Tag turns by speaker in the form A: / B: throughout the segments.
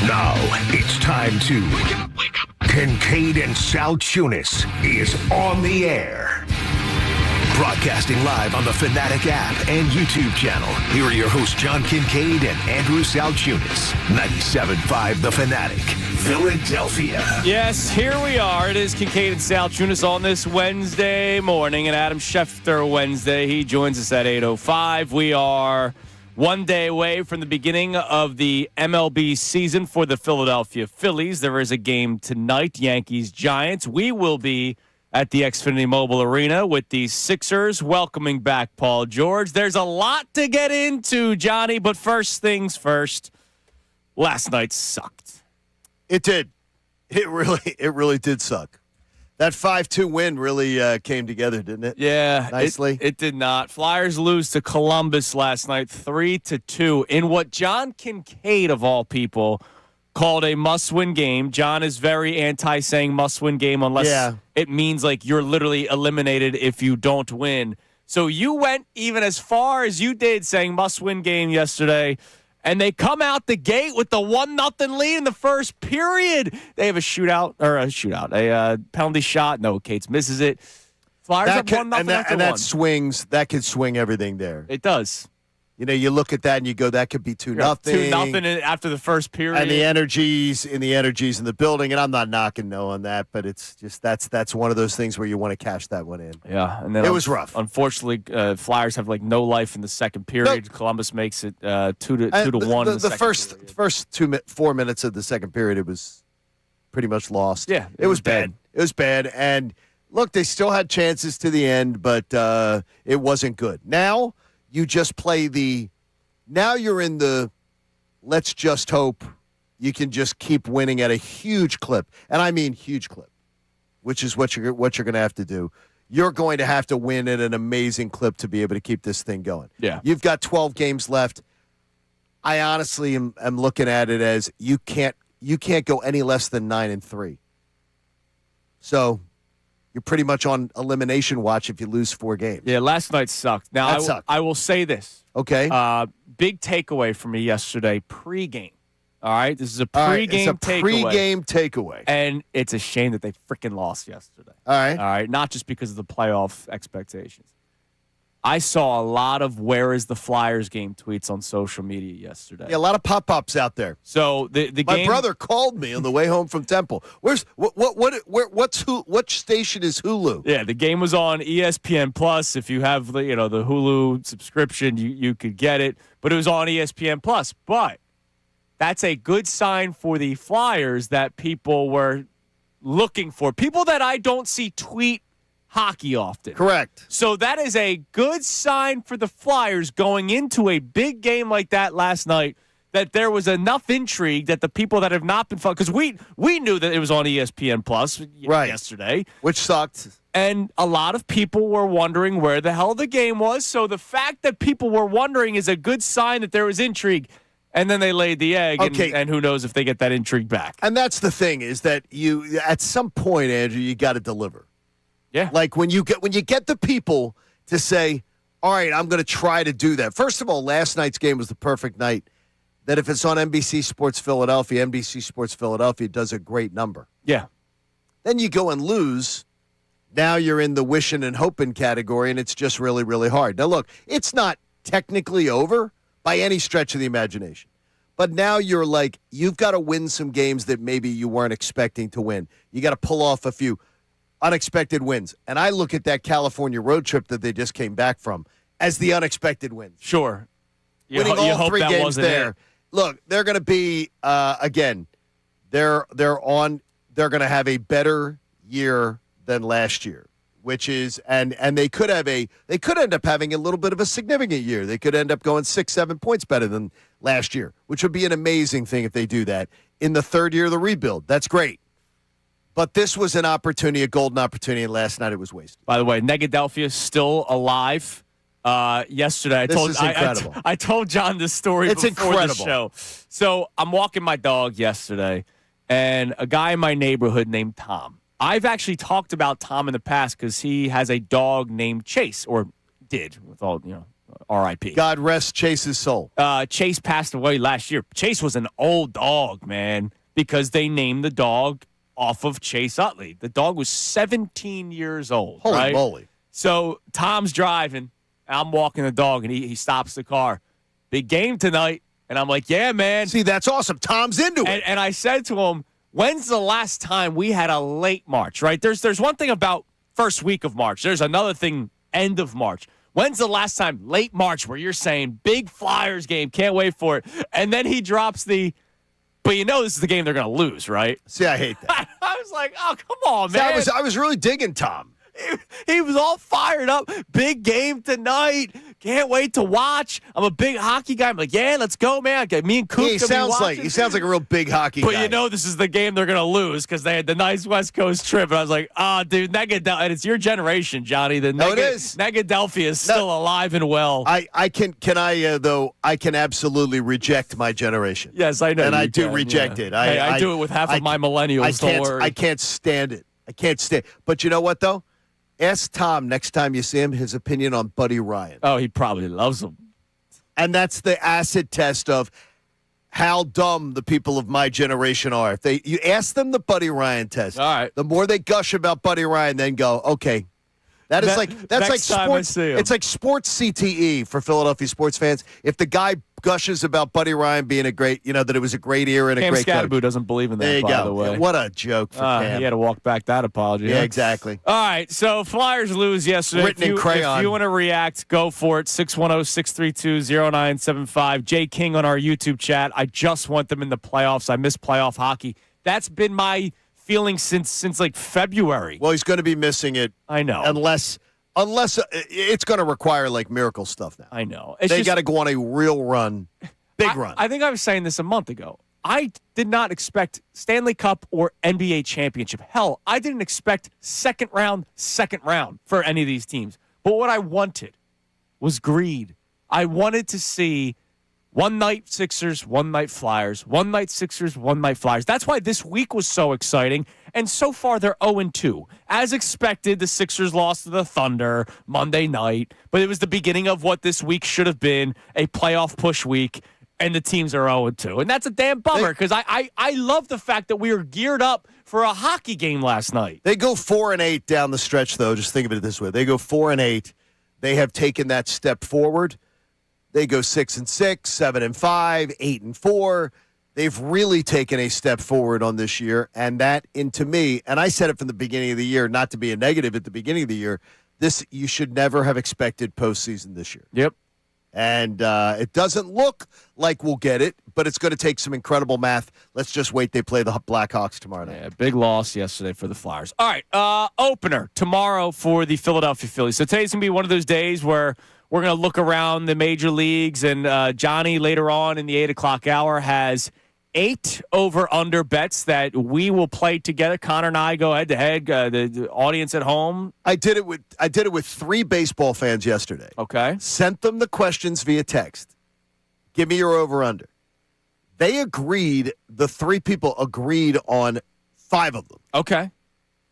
A: Now it's time to Kincade and Salciunas is on the air. Broadcasting live on the Fanatic app and YouTube channel. Here are your hosts, John Kincade and Andrew Salciunas. 97.5 The Fanatic, Philadelphia.
B: Yes, here we are. It is Kincade and Salciunas on this Wednesday morning, and Adam Schefter Wednesday. He joins us at 8:05. We are 1 day away from the beginning of the MLB season for the Philadelphia Phillies. There is a game tonight, Yankees-Giants. We will be at the Xfinity Mobile Arena with the Sixers welcoming back Paul George. There's a lot to get into, Johnny, but first things first. Last night sucked.
C: It did. It really did suck. That 5-2 win really came together, didn't it?
B: Yeah,
C: nicely.
B: It did not. Flyers lose to Columbus last night, 3-2, in what John Kincade, of all people, called a must-win game. John is very anti-saying must-win game unless it means like you're literally eliminated if you don't win. So you went even as far as you did saying must-win game yesterday. And they come out the gate with the 1-0 lead in the first period. They have a penalty shot. No, Cates misses it. Flyers have 1-0
C: and that could swing everything there.
B: It does.
C: You know, you look at that and you go, that could be 2-0.
B: 2-0 after the first period.
C: And the energies in the building, and I'm not knocking no on that, but it's just that's one of those things where you want to cash that one in.
B: Yeah, and then
C: it was rough.
B: Unfortunately, Flyers have like no life in the second period. Nope. Columbus makes it 2-1.
C: The first 4 minutes of the second period, it was pretty much lost.
B: Yeah,
C: it was bad. It was bad, and look, they still had chances to the end, but it wasn't good. Now you just play now you're in the let's just hope you can just keep winning at a huge clip. And I mean huge clip, which is what you're going to have to do. You're going to have to win at an amazing clip to be able to keep this thing going.
B: Yeah.
C: You've got 12 games left. I honestly am looking at it as you can't go any less than 9-3. So you're pretty much on elimination watch if you lose 4 games.
B: Yeah, last night sucked. Now, I will say this.
C: Okay.
B: Big takeaway for me yesterday, pregame. All right? This is a pregame takeaway.
C: Pregame takeaway.
B: And it's a shame that they freaking lost yesterday.
C: All right.
B: All right? Not just because of the playoff expectations. I saw a lot of "Where is the Flyers game" tweets on social media yesterday.
C: Yeah, a lot of pop-ups out there.
B: So the
C: My
B: game,
C: brother called me on the way home from Temple. What station is Hulu?
B: Yeah, the game was on ESPN Plus. If you have the Hulu subscription, you could get it. But it was on ESPN Plus. But that's a good sign for the Flyers that people were looking for. People that I don't see tweet hockey often.
C: Correct.
B: So that is a good sign for the Flyers going into a big game like that last night, that there was enough intrigue that the people that have not been following, because we knew that it was on ESPN Plus yesterday.
C: Which sucked.
B: And a lot of people were wondering where the hell the game was. So the fact that people were wondering is a good sign that there was intrigue. And then they laid the egg, and who knows if they get that intrigue back.
C: And that's the thing, is that you, at some point, Andrew, you got to deliver.
B: Yeah.
C: Like when you get the people to say, all right, I'm going to try to do that. First of all, last night's game was the perfect night that if it's on NBC Sports Philadelphia does a great number.
B: Yeah.
C: Then you go and lose. Now you're in the wishing and hoping category, and it's just really, really hard. Now, look, it's not technically over by any stretch of the imagination. But now you're like, you've got to win some games that maybe you weren't expecting to win. You got to pull off a few unexpected wins. And I look at that California road trip that they just came back from as the unexpected wins.
B: Sure.
C: Winning all 3 games there. It. Look, they're going to be, again, they're going to have a better year than last year, which is, and they could end up having a little bit of a significant year. They could end up going 6-7 points better than last year, which would be an amazing thing if they do that in the third year of the rebuild. That's great. But this was an opportunity, a golden opportunity, and last night it was wasted.
B: By the way, Negadelia is still alive. Yesterday, I told John this story before the show. So I'm walking my dog yesterday, and a guy in my neighborhood named Tom. I've actually talked about Tom in the past because he has a dog named Chase, or did, with all R.I.P.
C: God rest Chase's soul.
B: Chase passed away last year. Chase was an old dog, man, because they named the dog off of Chase Utley. The dog was 17 years old.
C: Holy moly.
B: So Tom's driving. I'm walking the dog, and he stops the car. Big game tonight. And I'm like, yeah, man.
C: See, that's awesome. Tom's into it.
B: And I said to him, when's the last time we had a late March, right? There's one thing about first week of March. There's another thing end of March. When's the last time late March where you're saying big Flyers game, can't wait for it? And then he drops but this is the game they're going to lose, right?
C: See, I hate that.
B: I was like, oh, come on, man.
C: I was really digging Tom.
B: He was all fired up. Big game tonight. Can't wait to watch. I'm a big hockey guy. I'm like, yeah, let's go, man. Me and Coop.
C: He sounds like a real big hockey
B: guy.
C: But
B: you know, this is the game they're gonna lose because they had the nice West Coast trip. And I was like, dude, Negadelia. And it's your generation, Johnny. It is. Negadelia is still alive and well.
C: I can absolutely reject my generation.
B: Yes, I know.
C: And I do reject it.
B: I do it with half of my millennials. Don't worry.
C: I can't stand it. I can't stand. But you know what though? Ask Tom next time you see him his opinion on Buddy Ryan.
B: Oh, he probably loves him.
C: And that's the acid test of how dumb the people of my generation are. If you ask them the Buddy Ryan test,
B: all right.
C: The more they gush about Buddy Ryan, then go, okay. That's like sports. It's like sports CTE for Philadelphia sports fans. If the guy gushes about Buddy Ryan being a great, that it was a great era and a great coach.
B: Scatterbo doesn't believe in that.
C: There you
B: by
C: go.
B: the way,
C: Yeah, what a joke for Cam.
B: He had to walk back that apology.
C: Yeah, exactly.
B: All right, so Flyers lose yesterday.
C: Written in crayon.
B: If you want to react, go for it. 610-632-0975. Jay King on our YouTube chat. I just want them in the playoffs. I miss playoff hockey. That's been my feeling since like February.
C: Well, he's going to be missing it.
B: I know.
C: Unless it's going to require like miracle stuff now.
B: I know.
C: They got to go on a real run, big run.
B: I think I was saying this a month ago. I did not expect Stanley Cup or NBA championship. Hell, I didn't expect second round for any of these teams. But what I wanted was greed. I wanted to see one night Sixers, one night Flyers, one night Sixers, one night Flyers. That's why this week was so exciting. And so far, they're 0-2. As expected, the Sixers lost to the Thunder Monday night. But it was the beginning of what this week should have been, a playoff push week. And the teams are 0-2. And that's a damn bummer because I love the fact that we were geared up for a hockey game last night.
C: They go 4-8 down the stretch, though. Just think of it this way. They go 4-8. They have taken that step forward. They go 6-6, 7-5, 8-4. They've really taken a step forward on this year, and that, to me, and I said it from the beginning of the year, not to be a negative at the beginning of the year. You should never have expected postseason this year.
B: Yep.
C: And it doesn't look like we'll get it, but it's going to take some incredible math. Let's just wait. They play the Blackhawks tomorrow night.
B: Yeah, big loss yesterday for the Flyers. All right, opener tomorrow for the Philadelphia Phillies. So today's going to be one of those days where we're going to look around the major leagues, and Johnny later on in the 8 o'clock hour has 8 over-under bets that we will play together. Connor and I go head-to-head. The audience at home.
C: I did it with 3 baseball fans yesterday.
B: Okay.
C: Sent them the questions via text. Give me your over-under. They agreed. The 3 people agreed on 5 of them.
B: Okay.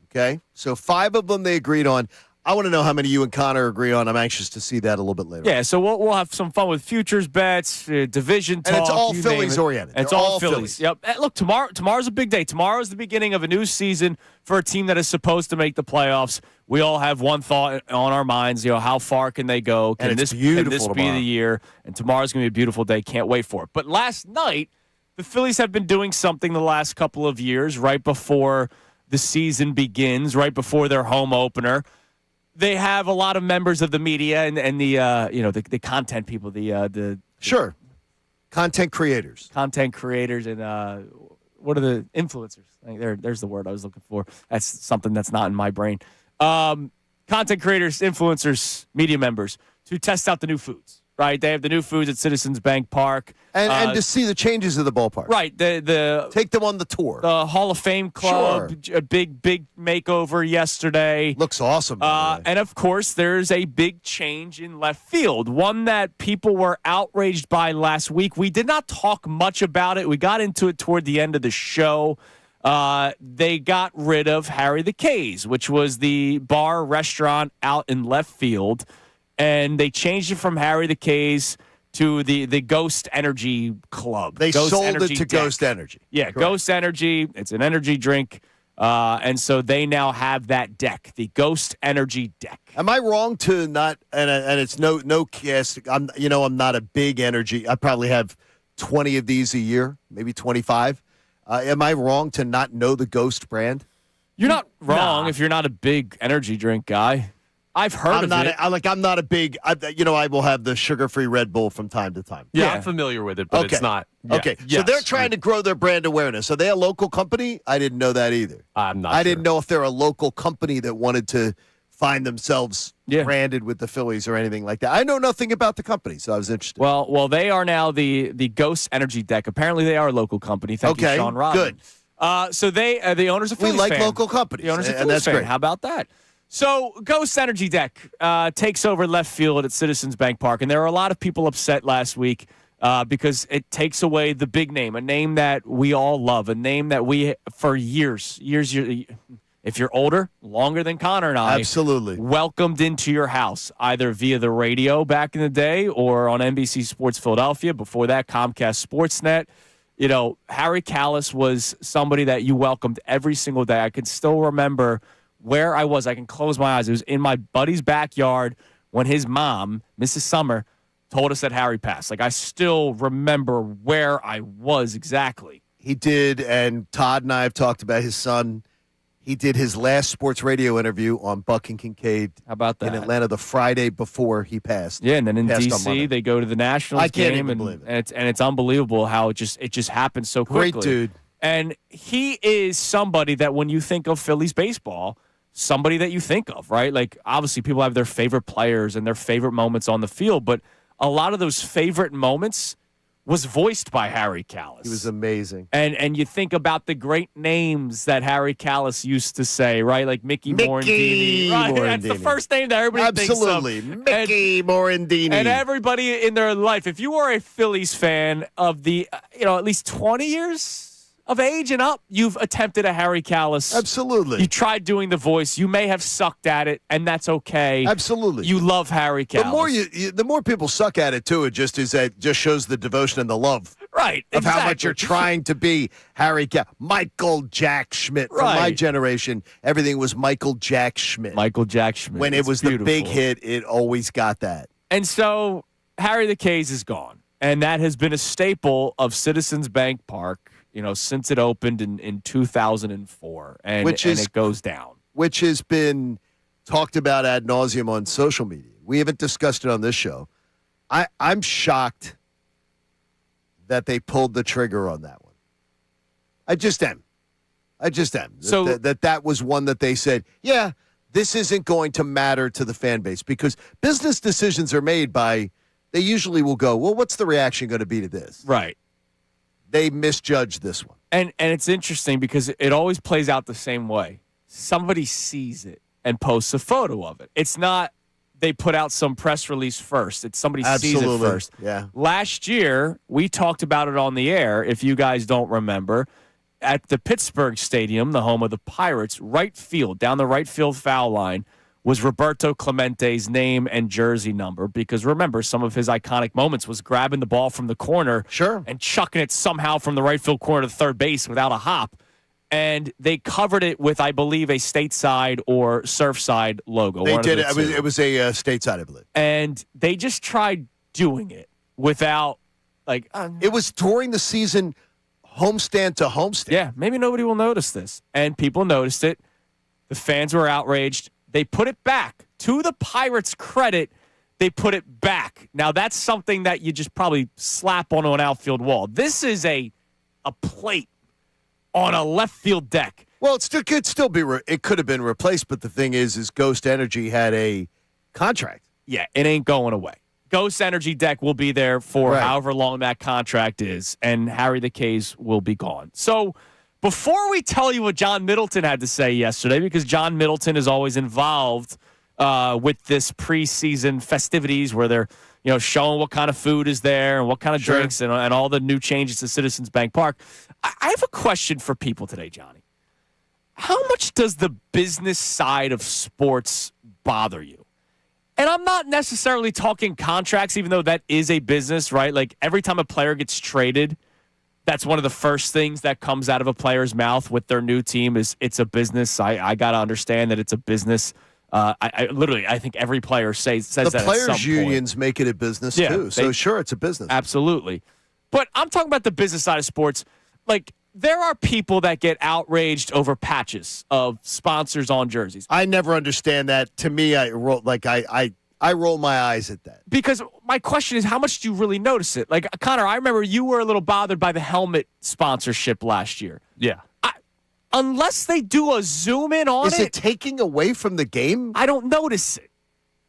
C: Okay. So 5 of them they agreed on. I want to know how many you and Connor agree on. I'm anxious to see that a little bit later.
B: Yeah, so we'll have some fun with futures bets, division talk.
C: And it's all Phillies oriented.
B: It's all Phillies. Yep. And look, tomorrow's a big day. Tomorrow's the beginning of a new season for a team that is supposed to make the playoffs. We all have one thought on our minds, how far can they go? Can this be the year? And tomorrow's going to be a beautiful day. Can't wait for it. But last night, the Phillies have been doing something the last couple of years right before the season begins, right before their home opener. They have a lot of members of the media and the content people,
C: sure, content creators,
B: and what are the influencers? There's the word I was looking for. That's something that's not in my brain. Content creators, influencers, media members to test out the new foods. Right, they have the new foods at Citizens Bank Park,
C: and to see the changes of the ballpark.
B: Right, the
C: take them on the tour.
B: The Hall of Fame Club, sure. A big makeover yesterday.
C: Looks awesome.
B: And of course, there's a big change in left field, one that people were outraged by last week. We did not talk much about it. We got into it toward the end of the show. They got rid of Harry the K's, which was the bar restaurant out in left field. and they changed it from Harry the K's to the Ghost Energy Club.
C: They
B: Ghost
C: sold
B: Energy
C: it to
B: Deck.
C: Ghost Energy.
B: Yeah,
C: Correct.
B: Ghost Energy. It's an energy drink. And so they now have that deck, the Ghost Energy Deck.
C: Am I wrong to not? And it's no kiss. I'm not a big energy. I probably have 20 of these a year, maybe 25. Am I wrong to not know the Ghost brand?
B: You're not wrong if you're not a big energy drink guy. I've heard of it.
C: I'm not a big. I will have the sugar-free Red Bull from time to time.
D: Yeah, I'm familiar with it, but it's not. Yeah.
C: Okay, so
D: Yes.
C: they're trying to grow their brand awareness. Are they a local company? I didn't know that either.
D: I'm not.
C: I didn't know if they're a local company that wanted to find themselves branded with the Phillies or anything like that. I know nothing about the company, so I was interested.
B: Well, they are now the Ghost Energy Deck. Apparently, they are a local company. Thank you, Sean Robin.
C: Good.
B: So they, the owners of Phillies
C: We like
B: fan.
C: local companies,
B: The owners of
C: and
B: Phillies
C: that's
B: fan.
C: great.
B: How about that? So Ghost Energy Deck takes over left field at Citizens Bank Park, and there were a lot of people upset last week because it takes away the big name, a name that we all love, a name that we, for years, if you're older, longer than Connor and I,
C: Absolutely.
B: welcomed into your house, either via the radio back in the day or on NBC Sports Philadelphia. Before that, Comcast Sportsnet. Harry Kalas was somebody that you welcomed every single day. I can still remember where I was. I can close my eyes. It was in my buddy's backyard when his mom, Mrs. Summer, told us that Harry passed. Like, I still remember where I was exactly.
C: He did, and Todd and I have talked about his son. He did his last sports radio interview on Buck and Kincade.
B: How about that?
C: In Atlanta the Friday before he passed.
B: Yeah, and then in
C: Passed on
B: D.C.,
C: Monday.
B: they go to the Nationals
C: I can't
B: game,
C: even believe it.
B: and it's unbelievable how it just happened so quickly.
C: Great dude.
B: And he is somebody that when you think of Phillies baseball, somebody that you think of, right? Like, obviously, people have their favorite players and their favorite moments on the field, but a lot of those favorite moments was voiced by Harry Kalas.
C: He was amazing.
B: And you think about the great names that Harry Kalas used to say, right? Like Mickey Morandini. Right? That's the
C: Morandini.
B: first name that everybody
C: Absolutely.
B: thinks of.
C: Mickey Morandini.
B: And everybody in their life, if you are a Phillies fan of the, at least 20 years of age and up, you've attempted a Harry Kalas.
C: Absolutely.
B: You tried doing the voice. You may have sucked at it, and that's okay.
C: Absolutely.
B: You love Harry Kalas.
C: The more people suck at it too, it just shows the devotion and the love.
B: Right.
C: Of how much you're trying to be Harry Michael Jack Schmidt. From my generation, everything was Michael Jack Schmidt.
B: Michael Jack Schmidt.
C: When it was
B: beautiful.
C: the big hit, it always got that.
B: And so Harry the K's is gone. And that has been a staple of Citizens Bank Park, since it opened in 2004. And it goes down.
C: Which has been talked about ad nauseum on social media. We haven't discussed it on this show. I'm shocked that they pulled the trigger on that one. I just am. So that was one that they said, yeah, this isn't going to matter to the fan base because business decisions are made by, they usually will go, well, what's the reaction going to be to this?
B: Right.
C: They misjudged this one.
B: And it's interesting because it always plays out the same way. Somebody sees it and posts a photo of it. It's not they put out some press release first. It's somebody sees it first.
C: Yeah.
B: Last year, we talked about it on the air, if you guys don't remember, at the Pittsburgh Stadium, the home of the Pirates, right field, down the right field foul line, was Roberto Clemente's name and jersey number. Because remember, some of his iconic moments was grabbing the ball from the corner and chucking it somehow from the right field corner to third base without a hop. And they covered it with, I believe, a stateside or Surfside logo.
C: They did it. It was a stateside, I believe.
B: And they just tried doing it without,
C: it was during the season, homestand to homestand.
B: Yeah, maybe nobody will notice this. And people noticed it. The fans were outraged. They put it back. To the Pirates' credit, they put it back. Now, that's something that you just probably slap onto an outfield wall. This is a plate on a left field deck.
C: Well, it could still be. It could have been replaced, but the thing is Ghost Energy had a contract.
B: Yeah, it ain't going away. Ghost Energy Deck will be there for however long that contract is, and Harry the K's will be gone. So before we tell you what John Middleton had to say yesterday, because John Middleton is always involved with this preseason festivities where they're showing what kind of food is there and what kind of drinks and all the new changes to Citizens Bank Park. I have a question for people today, Johnny. How much does the business side of sports bother you? And I'm not necessarily talking contracts, even though that is a business, right? Like every time a player gets traded, that's one of the first things that comes out of a player's mouth with their new team is it's a business. I got to understand that it's a business. I think every player says that
C: the
B: at
C: players'
B: some
C: unions make it a business too. So sure, it's a business.
B: Absolutely. But I'm talking about the business side of sports. Like there are people that get outraged over patches of sponsors on jerseys.
C: I never understand that. To me, I roll my eyes at that.
B: Because my question is, how much do you really notice it? Like, Connor, I remember you were a little bothered by the helmet sponsorship last year.
D: Yeah.
B: Unless they do a zoom in on
C: Is it taking away from the game?
B: I don't notice it.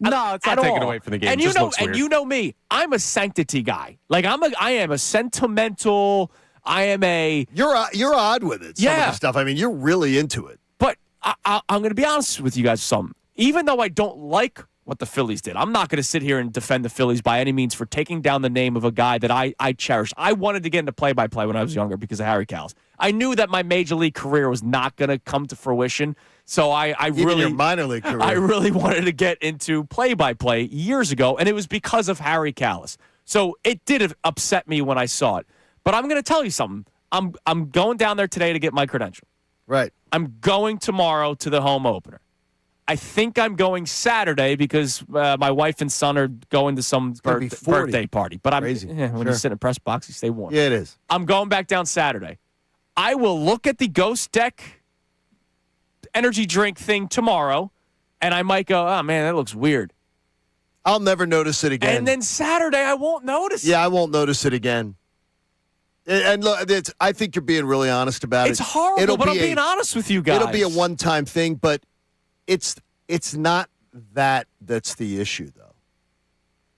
D: No, it's not taking away from the game.
B: And
D: it just looks weird.
B: And you know me, I'm a sanctity guy. Like I am a sentimental. I am a.
C: You're odd with it. Some of the stuff. I mean, you're really into it.
B: But I'm going to be honest with you guys. Even though I don't like what the Phillies did, I'm not going to sit here and defend the Phillies by any means for taking down the name of a guy that I cherish. I wanted to get into play-by-play when I was younger because of Harry Callis. I knew that my major league career was not going to come to fruition, so
C: Even your minor league career.
B: I really wanted to get into play-by-play years ago, and it was because of Harry Callis. So it did upset me when I saw it. But I'm going to tell you something. I'm going down there today to get my credential.
C: Right.
B: I'm going tomorrow to the home opener. I think I'm going Saturday because my wife and son are going to some birthday party. But when you sit in a press box, you stay warm.
C: Yeah, it is.
B: I'm going back down Saturday. I will look at the Ghost Deck energy drink thing tomorrow, and I might go, oh, man, that looks weird.
C: I'll never notice it again.
B: And then Saturday, I won't notice it.
C: Yeah, I won't notice it again. And look, I think you're being really honest about it.
B: It's horrible, but I'm being honest with you guys.
C: It'll be a one-time thing, but it's not that's the issue, though.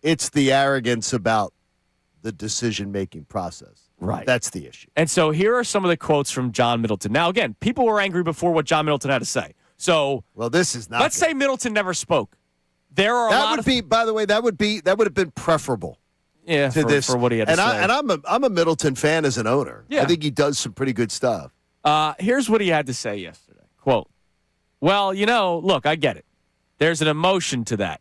C: It's the arrogance about the decision-making process.
B: Right.
C: That's the issue.
B: And so here are some of the quotes from John Middleton. Now, again, people were angry before what John Middleton had to say. So,
C: well, this is not.
B: Let's say Middleton never spoke. There are
C: by the way, that would have been preferable.
B: Yeah,
C: to this
B: for what he had to say.
C: And I'm a Middleton fan as an owner.
B: Yeah.
C: I think he does some pretty good stuff.
B: Here's what he had to say yesterday. Quote, well, look, I get it. There's an emotion to that.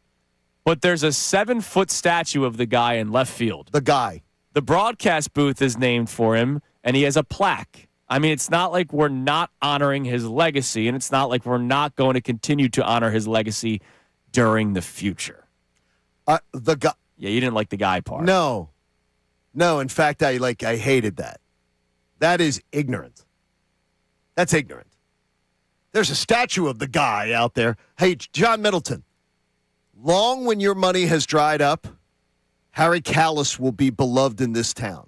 B: But there's a 7-foot statue of the guy in left field.
C: The guy.
B: The broadcast booth is named for him, and he has a plaque. I mean, it's not like we're not honoring his legacy, and it's not like we're not going to continue to honor his legacy during the future.
C: The guy.
B: Yeah, you didn't like the guy part.
C: No. In fact, I hated that. That is ignorant. That's ignorant. There's a statue of the guy out there. Hey, John Middleton. Long when your money has dried up, Harry Callis will be beloved in this town.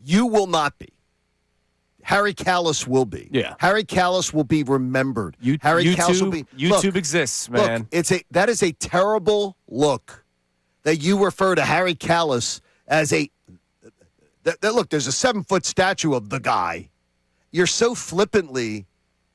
C: You will not be. Harry Callis will be.
B: Yeah.
C: Harry Callis will be remembered.
B: Harry
C: Callis will be.
B: YouTube exists, man.
C: Look, that is a terrible look that you refer to Harry Callis as a. Look, there's a 7-foot statue of the guy. You're so flippantly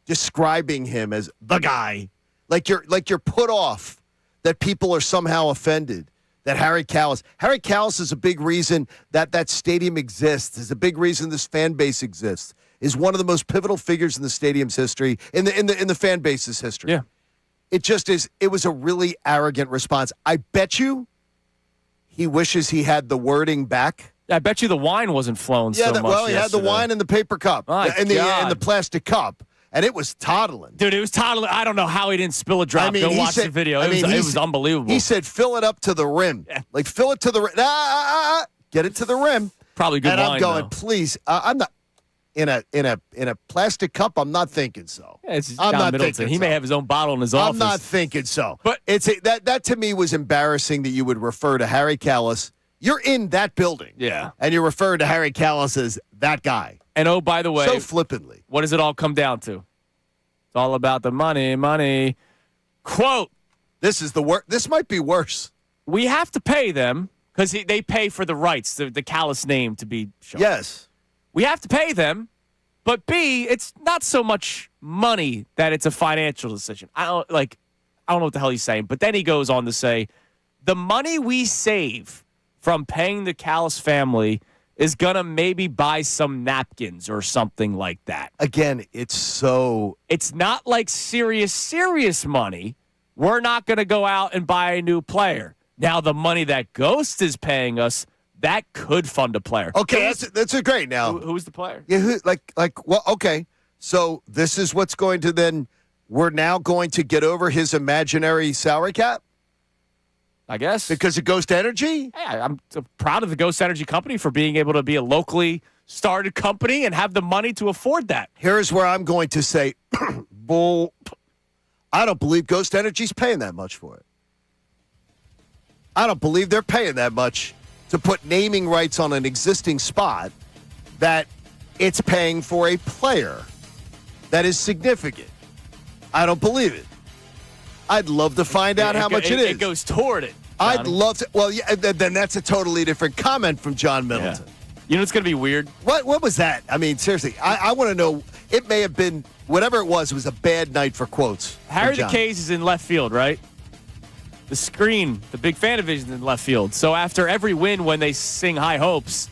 C: describing him as the guy, like you're put off that people are somehow offended that Harry Callis is a big reason that stadium exists, is a big reason this fan base exists, is one of the most pivotal figures in the stadium's history, in the fan base's history.
B: Yeah.
C: It just is. It was a really arrogant response. I bet you he wishes he had the wording back.
B: I bet you the wine wasn't flowing so much.
C: Well, he had the wine in the paper cup, in the plastic cup. And it was toddling.
B: Dude, it was toddling. I don't know how he didn't spill a drop. Go watch the video. It was unbelievable.
C: He said, fill it up to the rim. Yeah. Like, fill it to the rim. Get it to the rim.
B: Probably good wine,
C: And I'm going,
B: though.
C: please. I'm not. In a plastic cup, I'm not thinking so.
B: Yeah, it's John Middleton. He may have his own bottle in his office.
C: I'm not thinking so.
B: But
C: that to me was embarrassing that you would refer to Harry Callis. You're in that building.
B: Yeah.
C: And you're referring to Harry Callis as that guy.
B: And oh, by the way,
C: so flippantly.
B: What does it all come down to? It's all about the money. Quote.
C: This is the worst. This might be worse.
B: We have to pay them because they pay for the rights, the Callis name to be shown.
C: Yes.
B: We have to pay them, but B, it's not so much money that it's a financial decision. I don't know what the hell he's saying, but then he goes on to say, the money we save from paying the Callis family is going to maybe buy some napkins or something like that.
C: Again, it's
B: not like serious money. we're not going to go out and buy a new player. Now, the money that Ghost is paying us, that could fund a player.
C: Okay, that's a great now.
B: Who's the player?
C: Yeah, okay. So this is what's going to then, we're now going to get over his imaginary salary cap?
B: I guess.
C: Because of Ghost Energy?
B: Yeah, I'm proud of the Ghost Energy Company for being able to be a locally started company and have the money to afford that.
C: Here's where I'm going to say, bull. I don't believe Ghost Energy's paying that much for it. I don't believe they're paying that much to put naming rights on an existing spot that it's paying for a player that is significant. I don't believe it. I'd love to find out how much it is.
B: It goes toward it.
C: Johnny.
B: I'd
C: love to. Well, yeah, then that's a totally different comment from John Middleton.
B: Yeah. You know, it's going to be weird.
C: What was that? I mean, seriously, I want to know. It may have been, whatever it was a bad night for quotes.
B: Harry the Case is in left field, right? The screen, the big fan division is in left field. So after every win, when they sing High Hopes,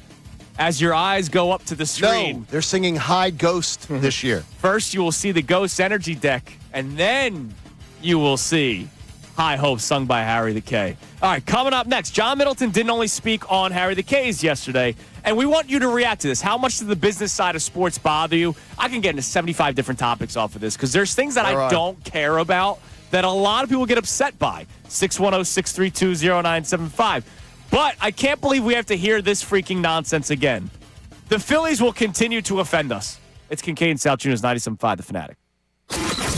B: as your eyes go up to the screen.
C: No, they're singing High Ghost this year.
B: First, you will see the Ghost Energy deck, and then you will see High Hopes sung by Harry the K. All right, coming up next, John Middleton didn't only speak on Harry the K's yesterday, and we want you to react to this. How much does the business side of sports bother you? I can get into 75 different topics off of this because there's things that I don't care about that a lot of people get upset by. 610-632-0975. But I can't believe we have to hear this freaking nonsense again. The Phillies will continue to offend us. It's Kincade and Salciunas, 97.5, The Fanatic.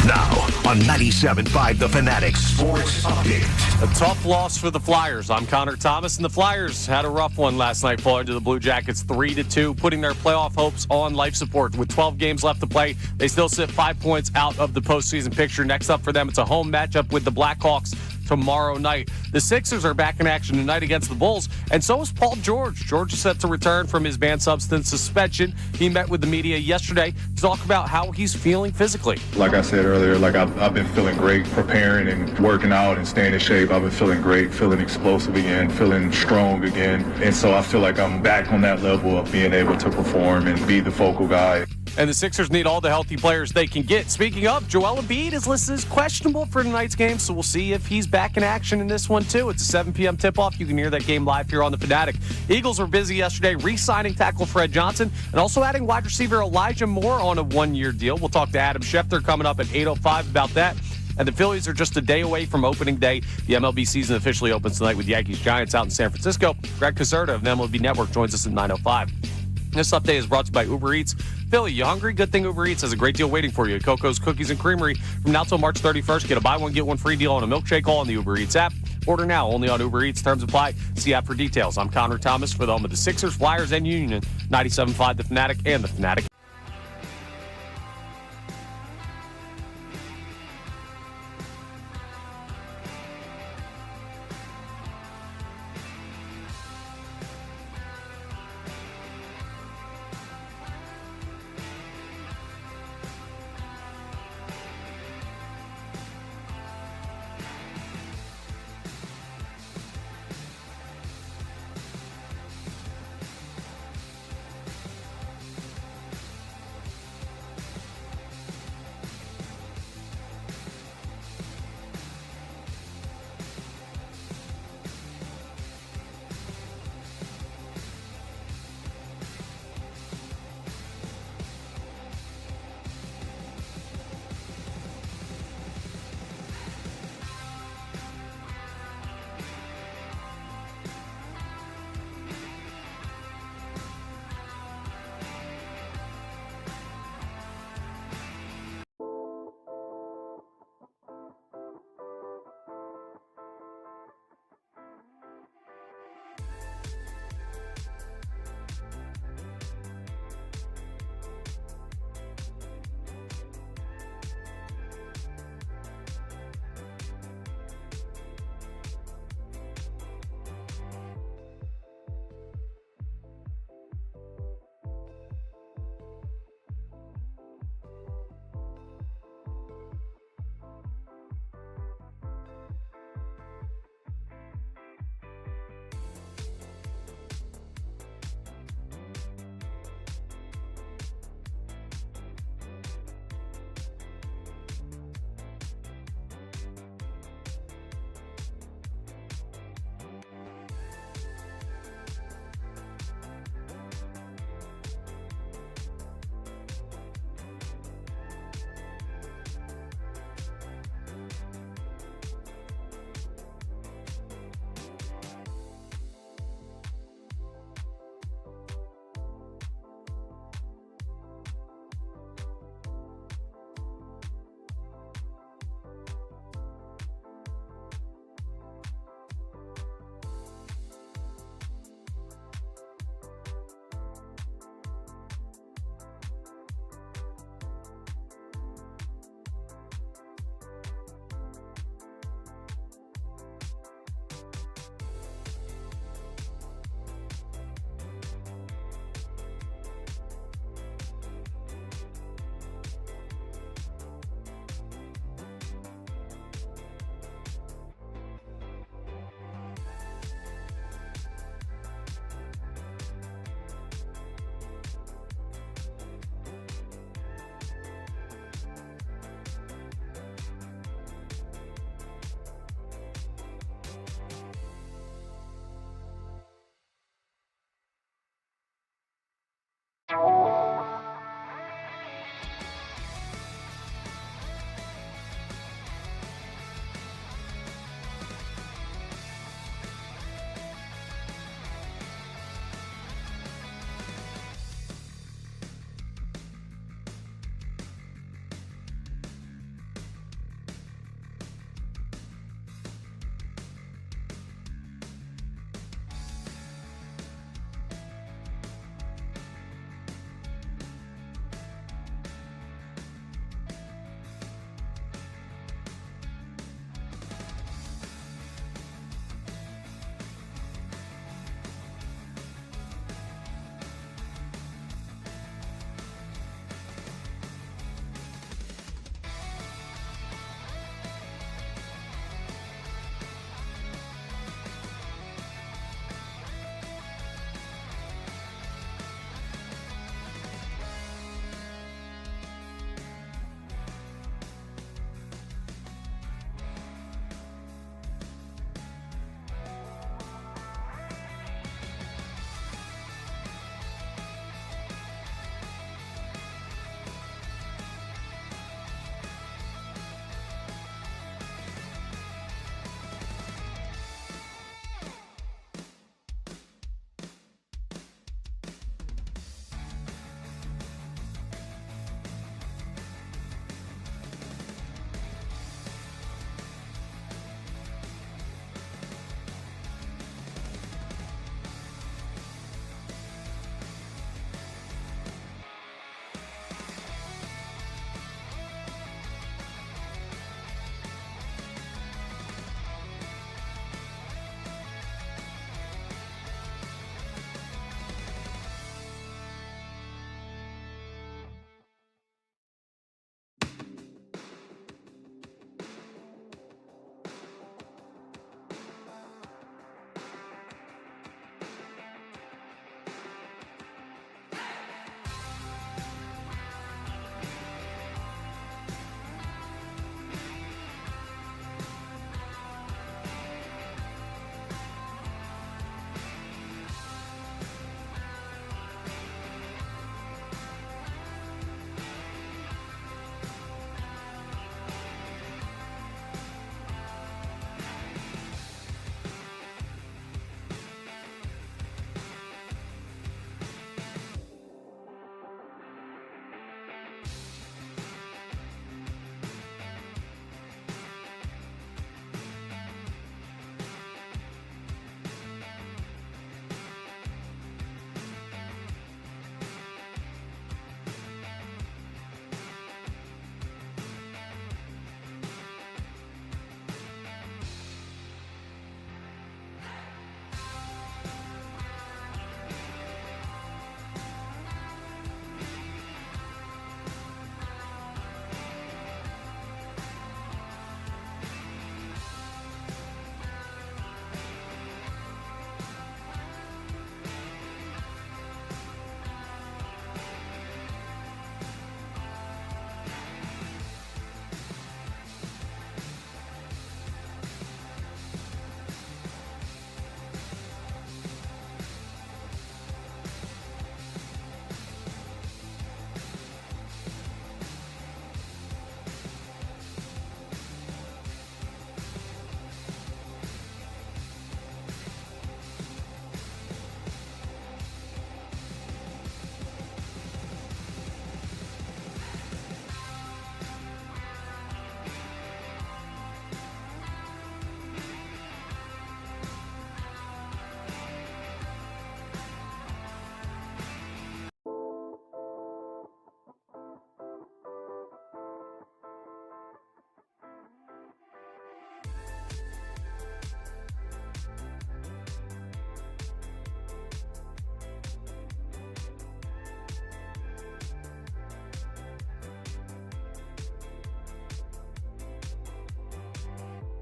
A: Now on 97.5 The Fanatic Sports Update.
D: A tough loss for the Flyers. I'm Connor Thomas, and the Flyers had a rough one last night, falling to the Blue Jackets 3-2, putting their playoff hopes on life support. With 12 games left to play, they still sit 5 points out of the postseason picture. Next up for them, it's a home matchup with the Blackhawks tomorrow night. The Sixers are back in action tonight against the Bulls, and so is Paul George. George is set to return from his banned substance suspension. He met with the media yesterday to talk about how he's feeling physically.
E: Like I said earlier, I've been feeling great, preparing and working out and staying in shape. I've been feeling great, feeling explosive again, feeling strong again. And so I feel like I'm back on that level of being able to perform and be the focal guy.
D: And the Sixers need all the healthy players they can get. Speaking of, Joel Embiid is listed as questionable for tonight's game, so we'll see if he's back in action in this one, too. It's a 7 p.m. tip-off. You can hear that game live here on The Fanatic. Eagles were busy yesterday re-signing tackle Fred Johnson and also adding wide receiver Elijah Moore on a one-year deal. We'll talk to Adam Schefter coming up at 8:05 about that. And the Phillies are just a day away from opening day. The MLB season officially opens tonight with Yankees-Giants out in San Francisco. Greg Caserta of the MLB Network joins us at 9:05. This update is brought to you by Uber Eats. Philly, you hungry? Good thing Uber Eats has a great deal waiting for you at Coco's Cookies and Creamery. From now till March 31st, get a buy one, get one free deal on a milkshake all on the Uber Eats app. Order now only on Uber Eats. Terms apply. See app for details. I'm Connor Thomas for the home of the Sixers, Flyers, and Union. 97.5 The Fanatic and The Fanatic.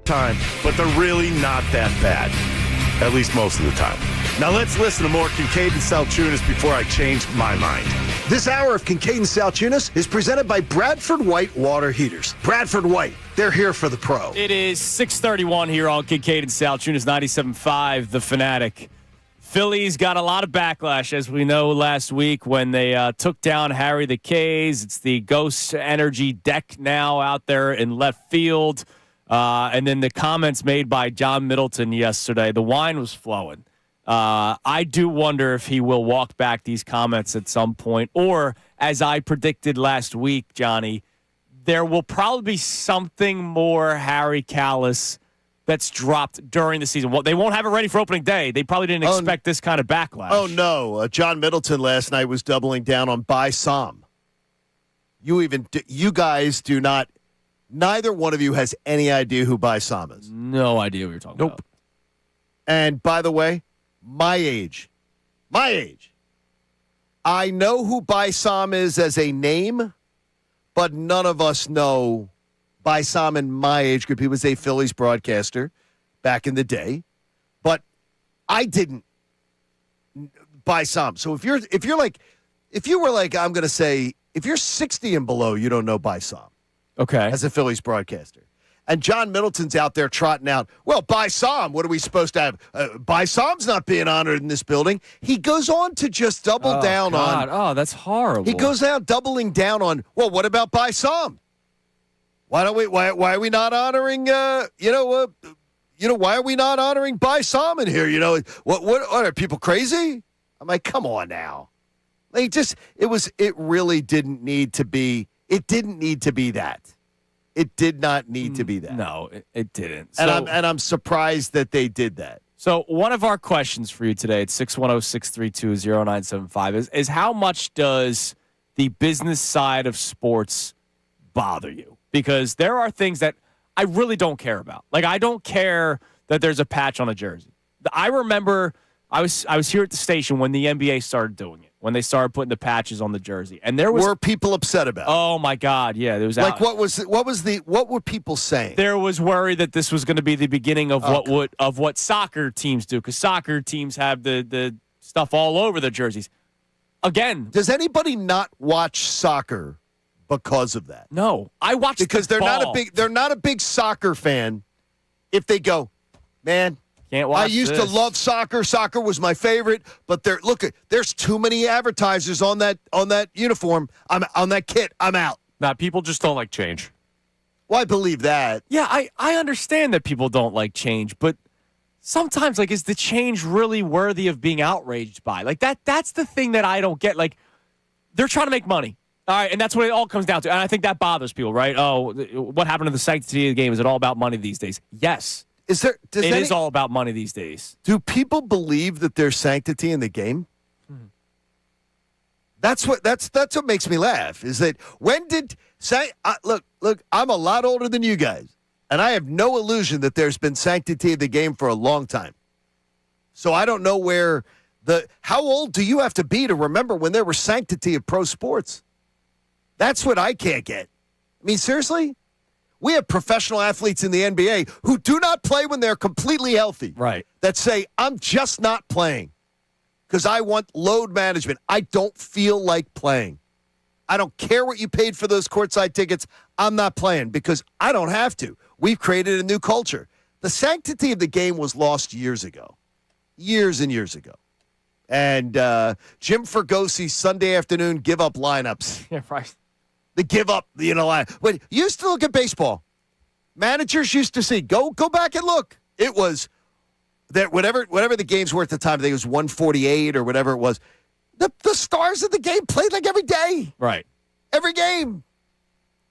F: time, but they're really not that bad, at least most of the time. Now let's listen to more Kincade and Salciunas before I change my mind.
C: This hour of Kincade and Salciunas is presented by Bradford White Water Heaters. Bradford White, they're here for the pro.
B: It is 6:31 here on Kincade and Salciunas, 97.5, The Fanatic. Phillies got a lot of backlash, as we know, last week when they took down Harry the K's. It's the Ghost Energy deck now out there in left field. And then the comments made by John Middleton yesterday, the wine was flowing. I do wonder if he will walk back these comments at some point, or as I predicted last week, Johnny, there will probably be something more Harry Kalas that's dropped during the season. Well, they won't have it ready for opening day. They probably didn't expect this kind of backlash.
C: Oh, no. John Middleton last night was doubling down on buy Sam. You guys do not, neither one of you has any idea who buy Sam is.
B: No idea what you're talking about.
C: And by the way, my age, I know who buy Sam is as a name, but none of us know by Sam in my age group. He was a Phillies broadcaster back in the day, but I didn't buy Sam. So if you were like, I'm going to say, if you're 60 and below, you don't know by Sam.
B: Okay.
C: As a Phillies broadcaster. And John Middleton's out there trotting out, well, by Sam, what are we supposed to have? By Sam's not being honored in this building. He goes on to just double down on.
B: Oh, that's horrible.
C: He goes out doubling down on, well, what about by Sam? Why are we not honoring, why are we not honoring by Sam in here? What are people crazy? I'm like, come on now. Like, it really didn't need to be, it didn't need to be that. It did not need to be that.
B: No, it didn't.
C: And I'm surprised that they did that.
B: So one of our questions for you today at 610-632-0975 is how much does the business side of sports bother you? Because there are things that I really don't care about. Like, I don't care that there's a patch on a jersey. I remember I was here at the station when the NBA started doing it, when they started putting the patches on the jersey, and were
C: people upset about it?
B: Oh my God, yeah, there was
C: like what were people saying?
B: There was worry that this was going to be the beginning of what soccer teams do, because soccer teams have the stuff all over their jerseys. Again,
C: does anybody not watch soccer because of that?
B: No, I watch
C: because they're not a big soccer fan. If they go, man.
B: Can't watch
C: I used to love soccer. Soccer was my favorite, but there's too many advertisers on that uniform. I'm on that kit. I'm out.
D: Nah, people just don't like change.
C: Well, I believe that.
B: Yeah, I understand that people don't like change, but sometimes, like, is the change really worthy of being outraged by? Like, that's the thing that I don't get. Like, they're trying to make money. All right, and that's what it all comes down to. And I think that bothers people, right? Oh, what happened to the sanctity of the game? Is it all about money these days? Yes. It is all about money these days.
C: Do people believe that there's sanctity in the game? Mm-hmm. That's what makes me laugh. Is that look? I'm a lot older than you guys, and I have no illusion that there's been sanctity in the game for a long time. So I don't know how old do you have to be to remember when there was sanctity of pro sports? That's what I can't get. I mean, seriously. We have professional athletes in the NBA who do not play when they're completely healthy.
B: Right.
C: That say, I'm just not playing because I want load management. I don't feel like playing. I don't care what you paid for those courtside tickets. I'm not playing because I don't have to. We've created a new culture. The sanctity of the game was lost years ago. Years and years ago. And Jim Fergosi's Sunday afternoon give-up lineups.
B: Yeah, right.
C: The give up, line. When you used to look at baseball, managers used to see. Go back and look. It was that whatever the games were at the time. I think it was 148 or whatever it was. The stars of the game played like every day,
B: right?
C: Every game,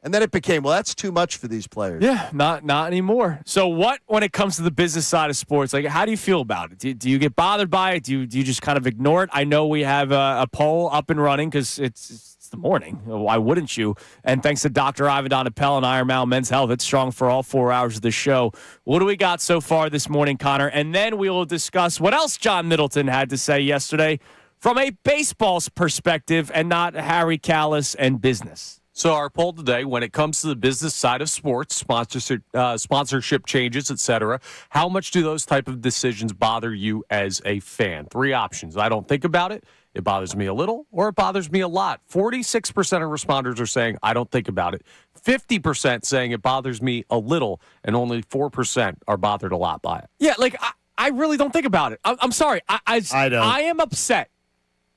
C: and then it became that's too much for these players.
B: Yeah, not anymore. So what when it comes to the business side of sports? Like, how do you feel about it? Do you get bothered by it? Do you just kind of ignore it? I know we have a poll up and running because it's the morning. Why wouldn't you? And thanks to Dr. Ivan Donapel and Iron Mountain Men's Health, it's strong for all 4 hours of the show. What do we got so far this morning, Connor? And then we will discuss what else John Middleton had to say yesterday from a baseball's perspective and not Harry Kalas and business.
D: So our poll today, when it comes to the business side of sports, sponsorship changes, etc., how much do those type of decisions bother you as a fan? 3 options. I don't think about it. It bothers me a little, or it bothers me a lot. 46% of responders are saying, I don't think about it. 50% saying it bothers me a little, and only 4% are bothered a lot by it.
B: Yeah, like, I really don't think about it. I'm sorry. I
C: don't.
B: I am upset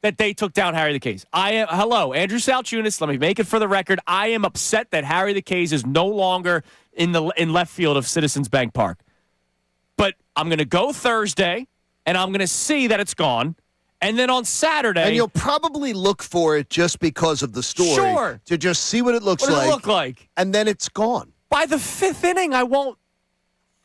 B: that they took down Harry the Case. Hello, Andrew Salciunas. Let me make it for the record. I am upset that Harry the Case is no longer in left field of Citizens Bank Park. But I'm going to go Thursday, and I'm going to see that it's gone. And then on Saturday...
C: And you'll probably look for it just because of the story.
B: Sure.
C: To just see what it looks
B: What
C: like.
B: does it look like?
C: And then it's gone.
B: By the 5th inning, I won't...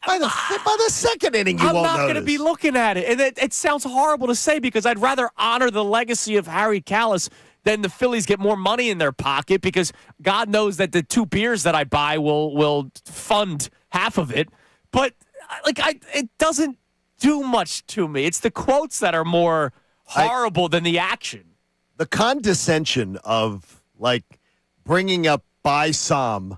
C: By the 2nd inning, you
B: I'm
C: won't
B: not going to be looking at it. And it sounds horrible to say because I'd rather honor the legacy of Harry Callis than the Phillies get more money in their pocket because God knows that the 2 beers that I buy will fund half of it. But it doesn't do much to me. It's the quotes that are more horrible than the action.
C: The condescension of, bringing up by Sam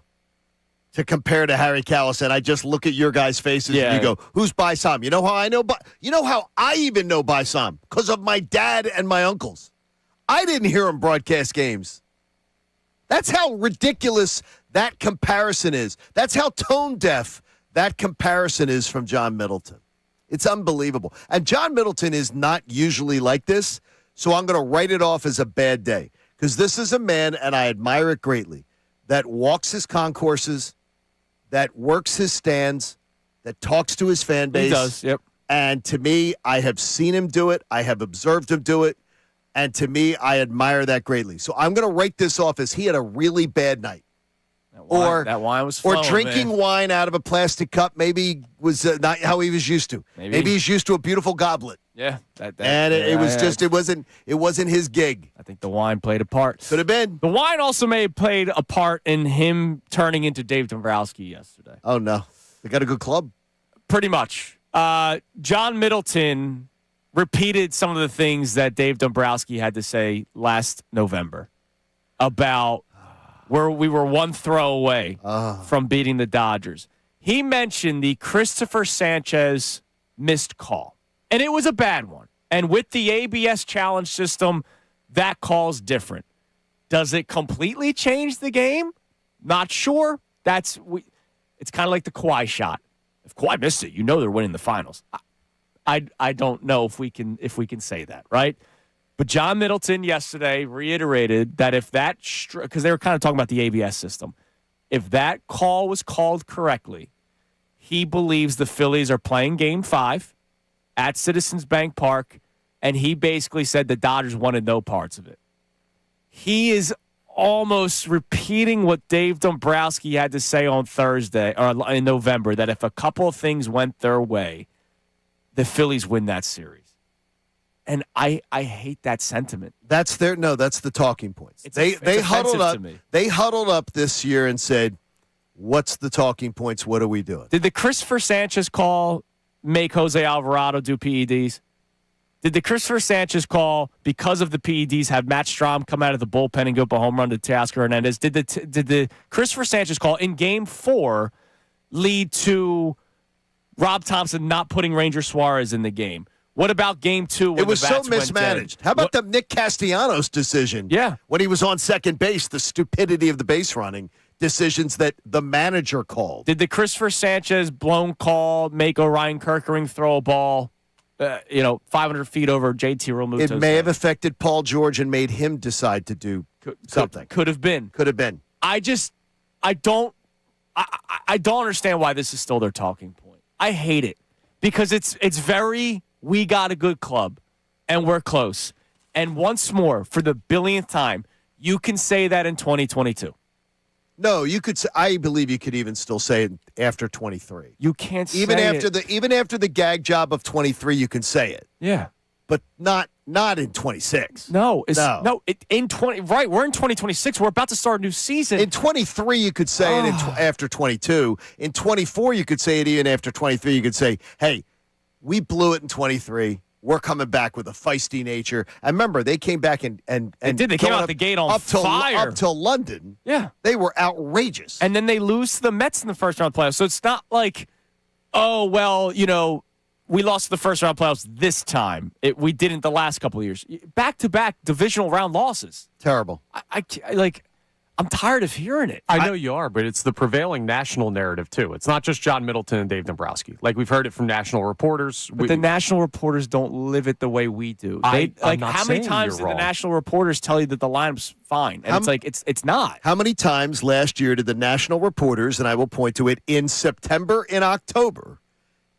C: to compare to Harry Callis, and I just look at your guys' faces and you go, who's by Sam? You know how I know? You know how I even know by Sam? Because of my dad and my uncles. I didn't hear him broadcast games. That's how ridiculous that comparison is. That's how tone deaf that comparison is from John Middleton. It's unbelievable. And John Middleton is not usually like this, so I'm going to write it off as a bad day. Because this is a man, and I admire it greatly, that walks his concourses, that works his stands, that talks to his fan base.
B: He does, yep.
C: And to me, I have seen him do it. I have observed him do it. And to me, I admire that greatly. So I'm going to write this off as he had a really bad night.
B: That wine was flowing,
C: or drinking wine out of a plastic cup maybe was not how he was used to. Maybe he's used to a beautiful goblet.
B: Yeah,
C: it wasn't his gig.
B: I think the wine played a part.
C: Could have been.
B: The wine also may have played a part in him turning into Dave Dombrowski yesterday.
C: Oh no, they got a good club.
B: Pretty much. John Middleton repeated some of the things that Dave Dombrowski had to say last November about where we were 1 throw away from beating the Dodgers. He mentioned the Christopher Sanchez missed call, and it was a bad one. And with the ABS challenge system, that call's different. Does it completely change the game? Not sure. It's kind of like the Kawhi shot. If Kawhi missed it, you know they're winning the finals. I don't know if we can say that, right? But John Middleton yesterday reiterated that if that because they were kind of talking about the ABS system, if that call was called correctly, he believes the Phillies are playing Game 5 at Citizens Bank Park, and he basically said the Dodgers wanted no parts of it. He is almost repeating what Dave Dombrowski had to say on Thursday or in November, that if a couple of things went their way, the Phillies win that series. And I hate that sentiment.
C: That's the talking points. They huddled up. They huddled up this year and said, "What's the talking points? What are we doing?"
B: Did the Christopher Sanchez call make Jose Alvarado do PEDs? Did the Christopher Sanchez call, because of the PEDs, have Matt Strahm come out of the bullpen and go up a home run to Teoscar Hernandez? Did the Christopher Sanchez call in Game 4 lead to Rob Thompson not putting Ranger Suarez in the game? What about Game 2? When
C: it was
B: the
C: so
B: bats went
C: mismanaged.
B: dead?
C: How about the Nick Castellanos decision?
B: Yeah.
C: When he was on second base, the stupidity of the base running decisions that the manager called.
B: Did the Christopher Sanchez blown call make Orion Kerkering throw a ball, 500 feet over JT Realmuto's
C: It may have affected Paul George and made him decide to do something.
B: Could have been.
C: Could have been.
B: I don't understand why this is still their talking point. I hate it because it's very, we got a good club and we're close. And once more, for the billionth time, you can say that in 2022.
C: No, you could. I believe you could even still say it after 23.
B: You can't say
C: even after the gag job of 23, you can say it.
B: Yeah,
C: but not in 26.
B: No, in 20. Right, we're in 2026. We're about to start a new season.
C: In 23, you could say it after 22. In 24, you could say it even after 23. You could say, "Hey, we blew it in 23. we're coming back with a feisty nature. And remember, they came back and
B: they did. They came out the gate on fire.
C: Up till London.
B: Yeah.
C: They were outrageous.
B: And then they lose to the Mets in the first round playoffs. So it's not like, oh, well, we lost the first round playoffs this time. We didn't the last couple of years. Back-to-back divisional round losses.
C: Terrible.
B: I'm tired of hearing it.
D: I know you are, but it's the prevailing national narrative, too. It's not just John Middleton and Dave Dombrowski. Like, we've heard it from national reporters.
B: But the national reporters don't live it the way we do.
D: I'm not
B: how many
D: saying
B: times did
D: you're
B: the
D: wrong.
B: national reporters tell you that the lineup's fine? And it's not.
C: How many times last year did the national reporters, and I will point to it, in September and October,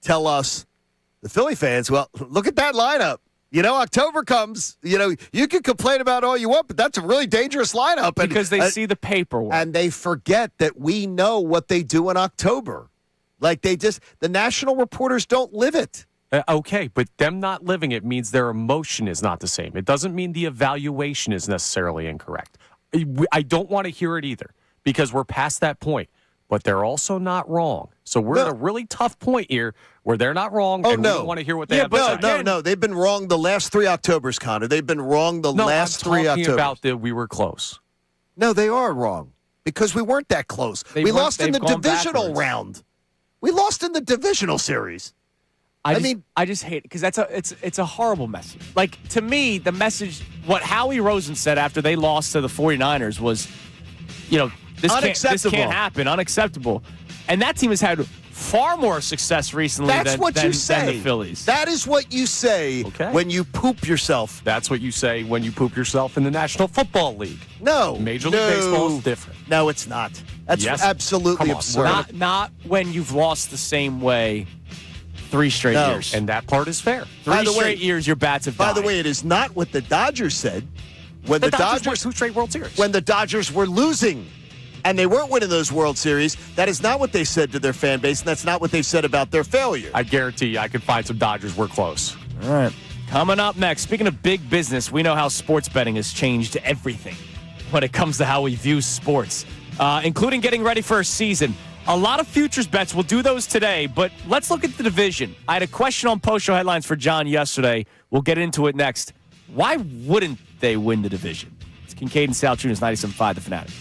C: tell us, the Philly fans, well, look at that lineup. October comes. You can complain about all you want, but that's a really dangerous lineup.
B: Because they see the paperwork.
C: And they forget that we know what they do in October. The national reporters don't live it.
D: Okay, but them not living it means their emotion is not the same. It doesn't mean the evaluation is necessarily incorrect. I don't want to hear it either because we're past that point. But they're also not wrong. So we're at a really tough point here where they're not wrong, and we don't want to hear what they have to say.
C: No. They've been wrong the last 3 Octobers, Connor. They've been wrong last 3 Octobers.
D: I'm talking about that we were close.
C: No, they are wrong because we weren't that close. We lost in the divisional round. We lost in the divisional series.
B: I just hate it because it's a horrible message. Like, to me, the message, what Howie Rosen said after they lost to the 49ers was, this can't happen, unacceptable. And that team has had far more success recently than the Phillies.
C: That is what you say when you poop yourself.
D: That's what you say when you poop yourself in the National Football League.
C: No.
D: Major League Baseball is different.
C: No, it's not. That's absolutely absurd.
B: Not when you've lost the same way 3 straight years.
D: And that part is fair.
B: 3 straight years your bats have died.
C: By the way, it is not what the Dodgers said. When
D: the Dodgers won 2 straight World Series.
C: When the Dodgers were losing. And they weren't winning those World Series. That is not what they said to their fan base, and that's not what they've said about their failure.
D: I guarantee you I could find some Dodgers we're close.
B: All right. Coming up next, speaking of big business, we know how sports betting has changed everything when it comes to how we view sports, including getting ready for a season. A lot of futures bets. We'll do those today, but let's look at the division. I had a question on post-show headlines for John yesterday. We'll get into it next. Why wouldn't they win the division? It's Kincade and Salciunas, 97.5 The Fanatic.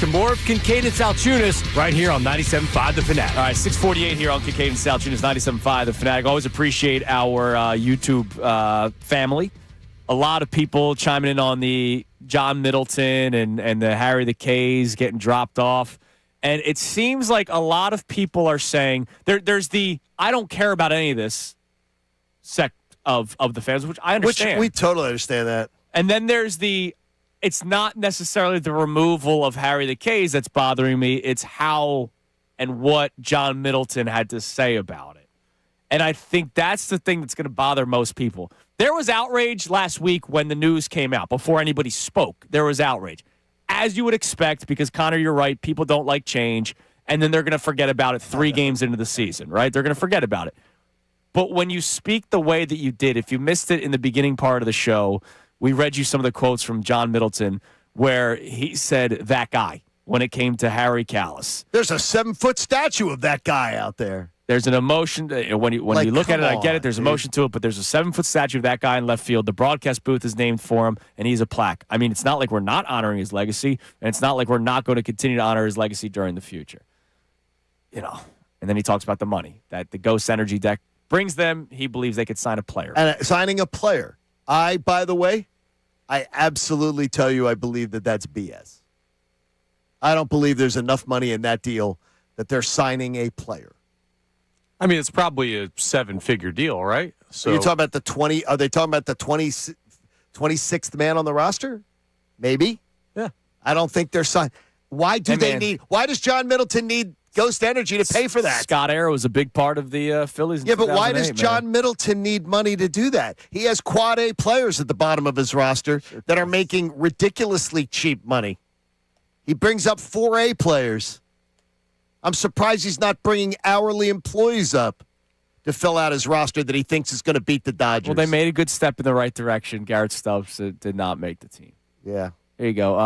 F: to more of Kincade and Salciunas right here on 97.5 The Fanatic.
B: All right, 648 here on Kincade and Salciunas, 97.5 The Fanatic. Always appreciate our YouTube family. A lot of people chiming in on the John Middleton and the Harry the K's getting dropped off. And it seems like a lot of people are saying there's the I don't care about any of this sect of the fans, which I understand.
C: Which we totally understand that.
B: And then there's it's not necessarily the removal of Harry the K's that's bothering me. It's how and what John Middleton had to say about it. And I think that's the thing that's going to bother most people. There was outrage last week when the news came out. Before anybody spoke, there was outrage. As you would expect, because, Connor, you're right, people don't like change, and then they're going to forget about it 3 games into the season, right? They're going to forget about it. But when you speak the way that you did, if you missed it in the beginning part of the show, we read you some of the quotes from John Middleton where he said that guy when it came to Harry Callis.
C: There's a 7-foot statue of that guy out there.
B: There's an emotion. When you look at it, I get it. There's emotion to it, but there's a 7-foot statue of that guy in left field. The broadcast booth is named for him, and he's a plaque. I mean, it's not like we're not honoring his legacy, and it's not like we're not going to continue to honor his legacy during the future. And then he talks about the money that the Ghost Energy deck brings them. He believes they could sign a player.
C: And signing a player. By the way, I absolutely tell you I believe that that's BS. I don't believe there's enough money in that deal that they're signing a player.
D: I mean, it's probably a 7-figure deal, right? So
C: Are you talking about the 20? Are they talking about the 26th man on the roster? Maybe.
D: Yeah.
C: I don't think they're signing. Why does John Middleton need Ghost Energy to pay for that?
B: Scott Air was a big part of the Phillies.
C: Yeah, but why does John Middleton need money to do that? He has quad A players at the bottom of his roster that are making ridiculously cheap money. He brings up 4A players. I'm surprised he's not bringing hourly employees up to fill out his roster that he thinks is going to beat the Dodgers.
B: Well, they made a good step in the right direction. Garrett Stubbs did not make the team.
C: Yeah.
B: There you go.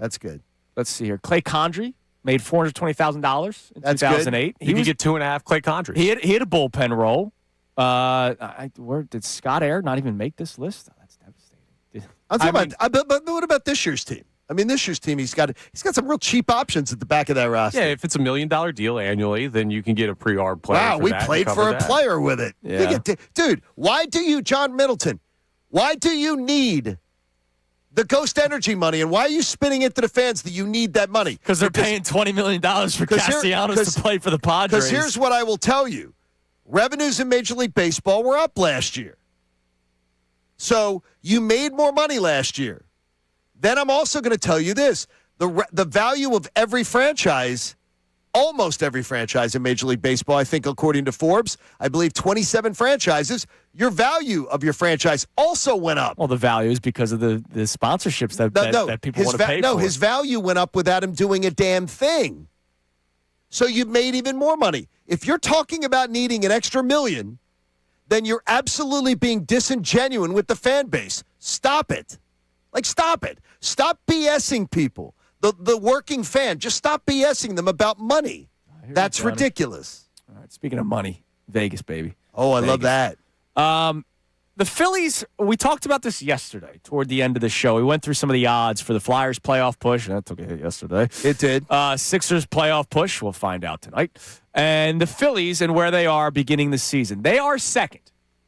C: That's good.
B: Let's see here. Clay Condrey made $420,000 in 2008.
D: He could get 2.5 Clay Condrey.
B: He had a bullpen role. Where did Scott Air not even make this list? Oh, that's devastating.
C: But what about this year's team? I mean, this year's team, he's got some real cheap options at the back of that roster.
D: Yeah, if it's $1 million deal annually, then you can get a pre-arb player.
C: Wow, we played for a player with it.
B: Yeah.
C: Dude, why do you, John Middleton, why do you need the Ghost Energy money, and why are you spinning it to the fans that you need that money?
B: Because they're paying $20 million for Castellanos to play for the Padres.
C: Because here's what I will tell you. Revenues in Major League Baseball were up last year. So you made more money last year. Then I'm also going to tell you this. The value of every franchise, almost every franchise in Major League Baseball, I think according to Forbes, I believe 27 franchises, your value of your franchise also went up.
B: Well, the value is because of the sponsorships that people want to pay for.
C: No, his value went up without him doing a damn thing. So you made even more money. If you're talking about needing an extra $1 million, then you're absolutely being disingenuous with the fan base. Stop it. Stop it. Stop BSing people. The working fan, just stop BSing them about money. That's ridiculous.
B: All right, speaking of money, Vegas, baby.
C: Oh, I love that.
B: The Phillies, we talked about this yesterday toward the end of the show. We went through some of the odds for the Flyers playoff push. That took a hit yesterday.
C: It did.
B: Sixers playoff push. We'll find out tonight. And the Phillies and where they are beginning the season. They are second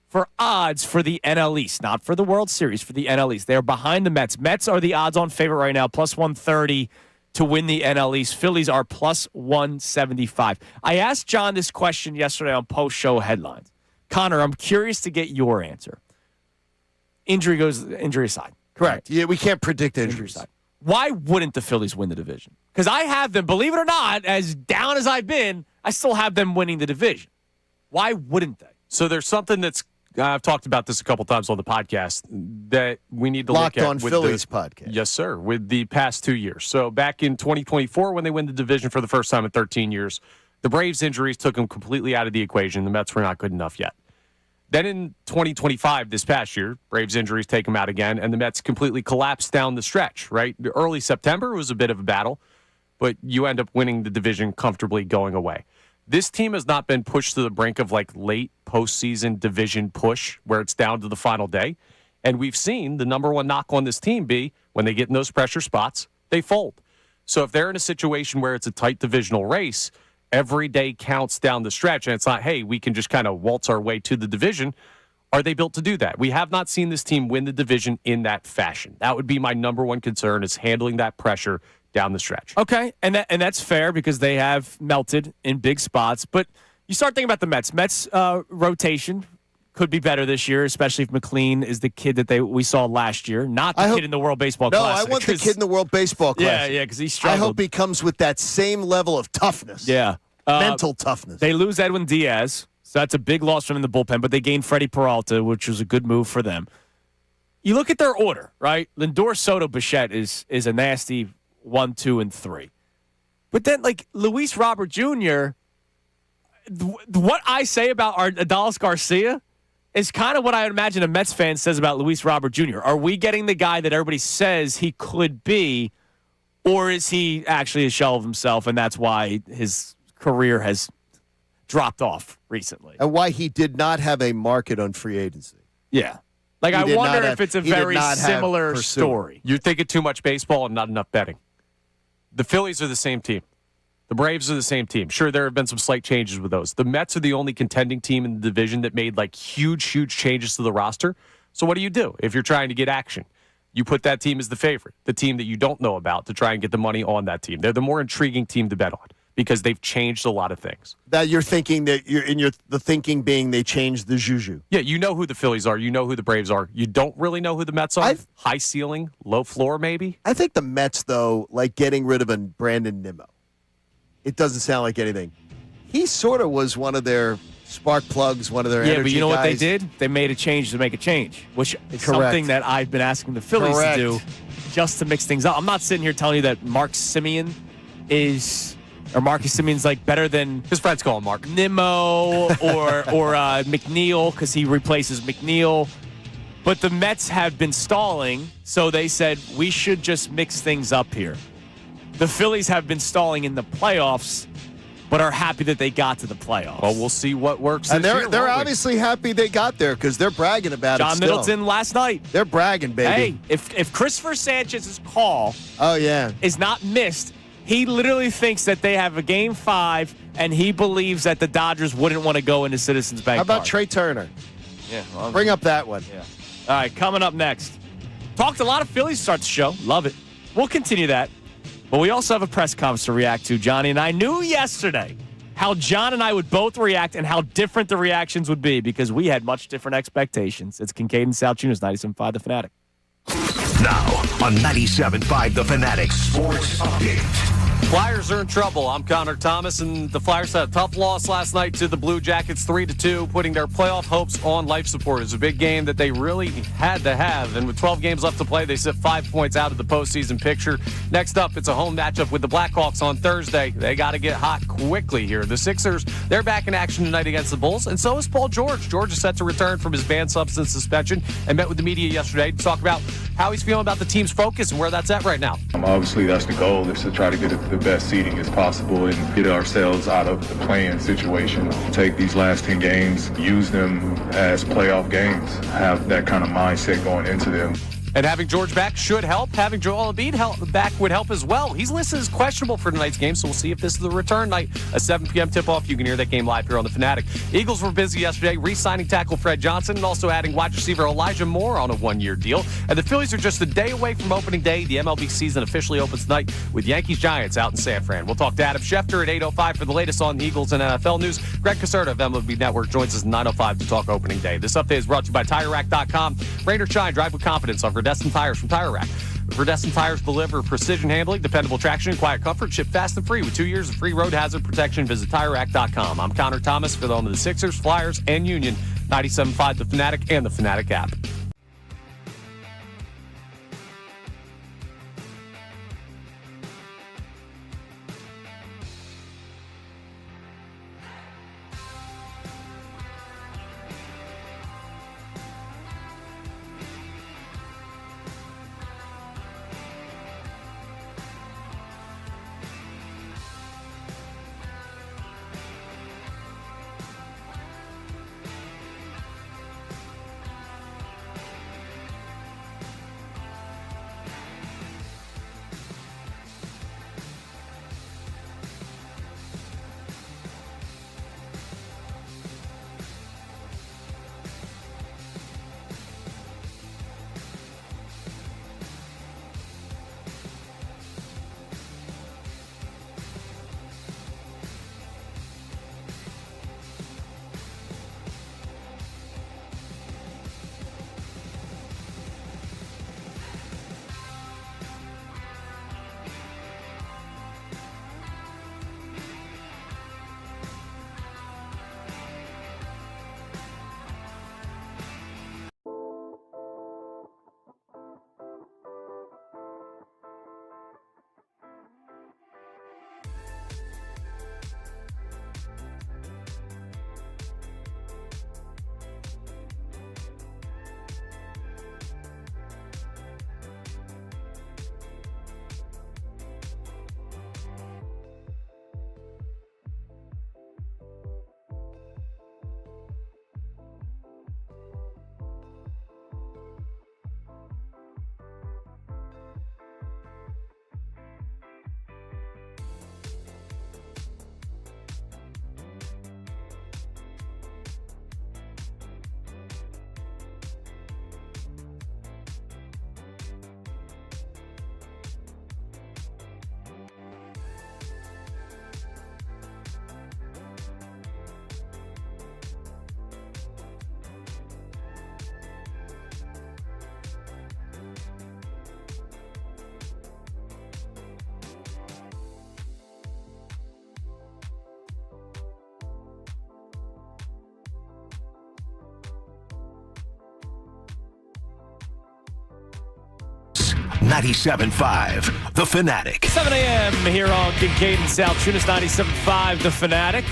B: for odds for the NL East, not for the World Series, for the NL East. They're behind the Mets. Mets are the odds-on favorite right now, plus 130 to win the NL East. Phillies are plus 175. I asked John this question yesterday on post-show headlines. Connor, I'm curious to get your answer. Injury aside.
C: Correct. Yeah, we can't predict injuries.
B: Aside. Why wouldn't the Phillies win the division? Because I have them, believe it or not, as down as I've been, I still have them winning the division. Why wouldn't they?
D: So there's something that's I've talked about this a couple times on the podcast that we need to
C: Locked
D: look at.
C: on
D: with
C: Phillies podcast.
D: Yes, sir, with the past 2 years. So back in 2024, when they win the division for the first time in 13 years, the Braves' injuries took them completely out of the equation. The Mets were not good enough yet. Then in 2025, this past year, Braves' injuries take them out again, and the Mets completely collapsed down the stretch, right? Early September was a bit of a battle, but you end up winning the division comfortably going away. This team has not been pushed to the brink of late postseason division push where it's down to the final day. And we've seen the number one knock on this team be when they get in those pressure spots, they fold. So if they're in a situation where it's a tight divisional race, every day counts down the stretch, and it's not, hey, we can just kind of waltz our way to the division. Are they built to do that? We have not seen this team win the division in that fashion. That would be my number one concern, is handling that pressure down the stretch.
B: Okay, and that's fair because they have melted in big spots. But you start thinking about the Mets. Mets rotation could be better this year, especially if McLean is the kid that we saw last year, not the kid in the World Baseball Classic.
C: No, I want the kid in the World Baseball Classic.
B: Yeah, because he struggled.
C: I hope he comes with that same level of toughness.
B: Yeah.
C: Mental toughness.
B: They lose Edwin Diaz, so that's a big loss from in the bullpen, but they gained Freddie Peralta, which was a good move for them. You look at their order, right? Lindor, Soto, Bichette is a nasty 1, 2, and 3. But then, like, Luis Robert Jr., what I say about Adolis Garcia is kind of what I imagine a Mets fan says about Luis Robert Jr. Are we getting the guy that everybody says he could be, or is he actually a shell of himself, and that's why his career has dropped off recently?
C: And why he did not have a market on free agency.
B: Yeah. Like, I wonder if it's a very similar story.
D: You're thinking too much baseball and not enough betting. The Phillies are the same team. The Braves are the same team. Sure, there have been some slight changes with those. The Mets are the only contending team in the division that made like huge changes to the roster. So what do you do if you're trying to get action? You put that team as the favorite, the team that you don't know about, to try and get the money on that team. They're the more intriguing team to bet on because they've changed a lot of things.
C: That you're thinking that the thinking being they changed the juju.
D: Yeah, you know who the Phillies are. You know who the Braves are. You don't really know who the Mets are. High ceiling, low floor, maybe.
C: I think the Mets, though, like getting rid of a Brandon Nimmo. It doesn't sound like anything. He sort of was one of their spark plugs, one of their energy
B: but you know
C: guys.
B: what they did? They made a change to make a change, which is something that I've been asking the Phillies to do just to mix things up. I'm not sitting here telling you that Marcus Semion's like better than
D: his friends call him Mark
B: Nimmo or McNeil because he replaces McNeil. But the Mets have been stalling, so they said we should just mix things up here. The Phillies have been stalling in the playoffs, but are happy that they got to the playoffs.
D: Well, we'll see what works.
C: And they're obviously happy they got there because they're bragging about it.
B: John Middleton last night.
C: They're bragging, baby.
B: Hey, if Christopher Sanchez's call is not missed, he literally thinks that they have a Game 5, and he believes that the Dodgers wouldn't want to go into Citizens Bank
C: How about
B: Park.
C: Trey Turner?
B: Yeah, well,
C: bring up that one.
B: Yeah. All right, coming up next. Talked a lot of Phillies to start the show. Love it. We'll continue that. But we also have a press conference to react to, Johnny. And I knew yesterday how John and I would both react and how different the reactions would be because we had much different expectations. It's Kincade and Salciunas, 97.5 The Fanatic.
A: Now on 97.5 The Fanatic Sports Update.
D: Flyers are in trouble. I'm Connor Thomas, and the Flyers had a tough loss last night to the Blue Jackets, 3-2, putting their playoff hopes on life support. It's a big game that they really had to have, and with 12 games left to play, they sit 5 points out of the postseason picture. Next up, it's a home matchup with the Blackhawks on Thursday. They got to get hot quickly here. The Sixers, they're back in action tonight against the Bulls, and so is Paul George. George is set to return from his banned substance suspension and met with the media yesterday to talk about how he's feeling about the team's focus and where that's at right now.
E: Obviously, that's the goal, is to try to get the best seeding as possible and get ourselves out of the play-in situation. Take these last 10 games, use them as playoff games, have that kind of mindset going into them.
D: And having George back should help. Having Joel Embiid back would help as well. He's listed as questionable for tonight's game, so we'll see if this is the return night. A 7 p.m. tip-off. You can hear that game live here on The Fanatic. Eagles were busy yesterday re-signing tackle Fred Johnson and also adding wide receiver Elijah Moore on a one-year deal. And the Phillies are just a day away from opening day. The MLB season officially opens tonight with Yankees-Giants out in San Fran. We'll talk to Adam Schefter at 8:05 for the latest on the Eagles and NFL news. Greg Caserta of MLB Network joins us at 9:05 to talk opening day. This update is brought to you by TireRack.com. Rain or shine, drive with confidence on Verdestin Tires from Tire Rack. Verdestin Tires deliver precision handling, dependable traction, and quiet comfort. Ship fast and free with 2 years of free road hazard protection. Visit TireRack.com. I'm Connor Thomas for the home of the Sixers, Flyers, and Union. 97.5 The Fanatic and the Fanatic app.
A: 97.5, The Fanatic.
B: 7 a.m. here on Kincade and Salciunas, 97.5, The Fanatic.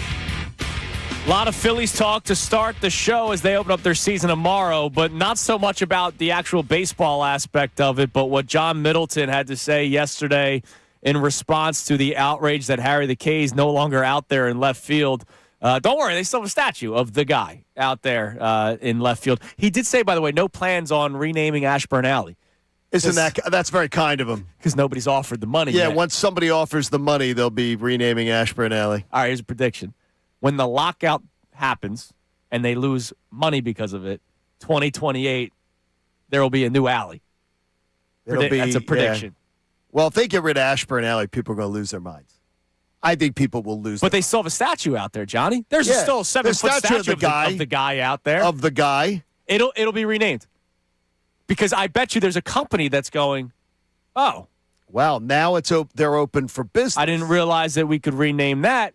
B: A lot of Phillies talk to start the show as they open up their season tomorrow, but not so much about the actual baseball aspect of it, but what John Middleton had to say yesterday in response to the outrage that Harry the K is no longer out there in left field. Don't worry, they still have a statue of the guy out there in left field. He did say, by the way, no plans on renaming Ashburn Alley.
C: That's very kind of him.
B: Because nobody's offered the money
C: Yeah,
B: yet.
C: once somebody offers the money, they'll be renaming Ashburn Alley.
B: All right, here's a prediction. When the lockout happens and they lose money because of it, 2028, there will be a new alley. That's a prediction.
C: Yeah. Well, if they get rid of Ashburn Alley, people are going to lose their minds. I think people will lose
B: But they still have a statue out there, Johnny. There's still a 7-foot statue of the guy out there.
C: Of the guy.
B: It'll be renamed. Because I bet you there's a company that's going, oh.
C: Wow, now they're open for business.
B: I didn't realize that we could rename that.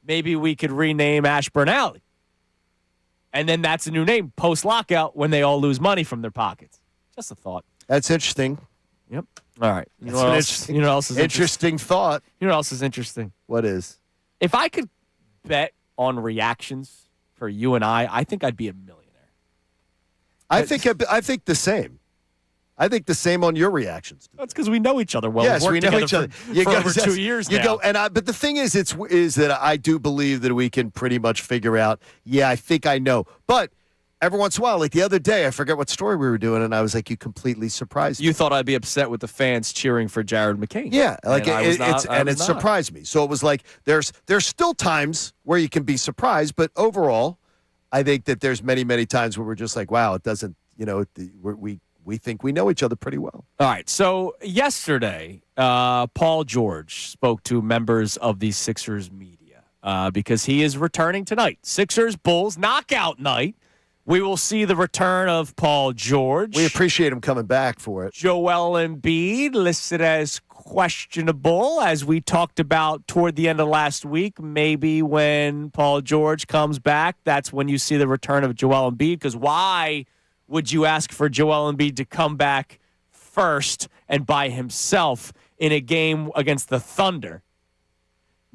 B: Maybe we could rename Ashburn Alley. And then that's a new name, post-lockout, when they all lose money from their pockets. Just a thought.
C: That's interesting.
B: Yep. All right. You know what else is
C: interesting thought.
B: You know what else is interesting?
C: What is?
B: If I could bet on reactions for you and I think I'd be a millionaire.
C: I think the same. I think the same on your reactions.
B: That's because we know each other well.
C: Yes, we know each other
B: for over 2 years now.
C: But the thing is that I do believe that we can pretty much figure out, I think I know. But every once in a while, like the other day, I forget what story we were doing, and I was like, you completely surprised me.
B: You thought I'd be upset with the fans cheering for Jared McCain.
C: Yeah, like
B: it
C: surprised me. So it was like there's still times where you can be surprised, but overall, I think that there's many, many times where we're just like, wow, it doesn't, we think we know each other pretty well.
B: All right. So yesterday, Paul George spoke to members of the Sixers media because he is returning tonight. Sixers Bulls knockout night. We will see the return of Paul George.
C: We appreciate him coming back for it.
B: Joel Embiid listed as questionable, as we talked about toward the end of last week. Maybe when Paul George comes back, that's when you see the return of Joel Embiid. Because why would you ask for Joel Embiid to come back first and by himself in a game against the Thunder?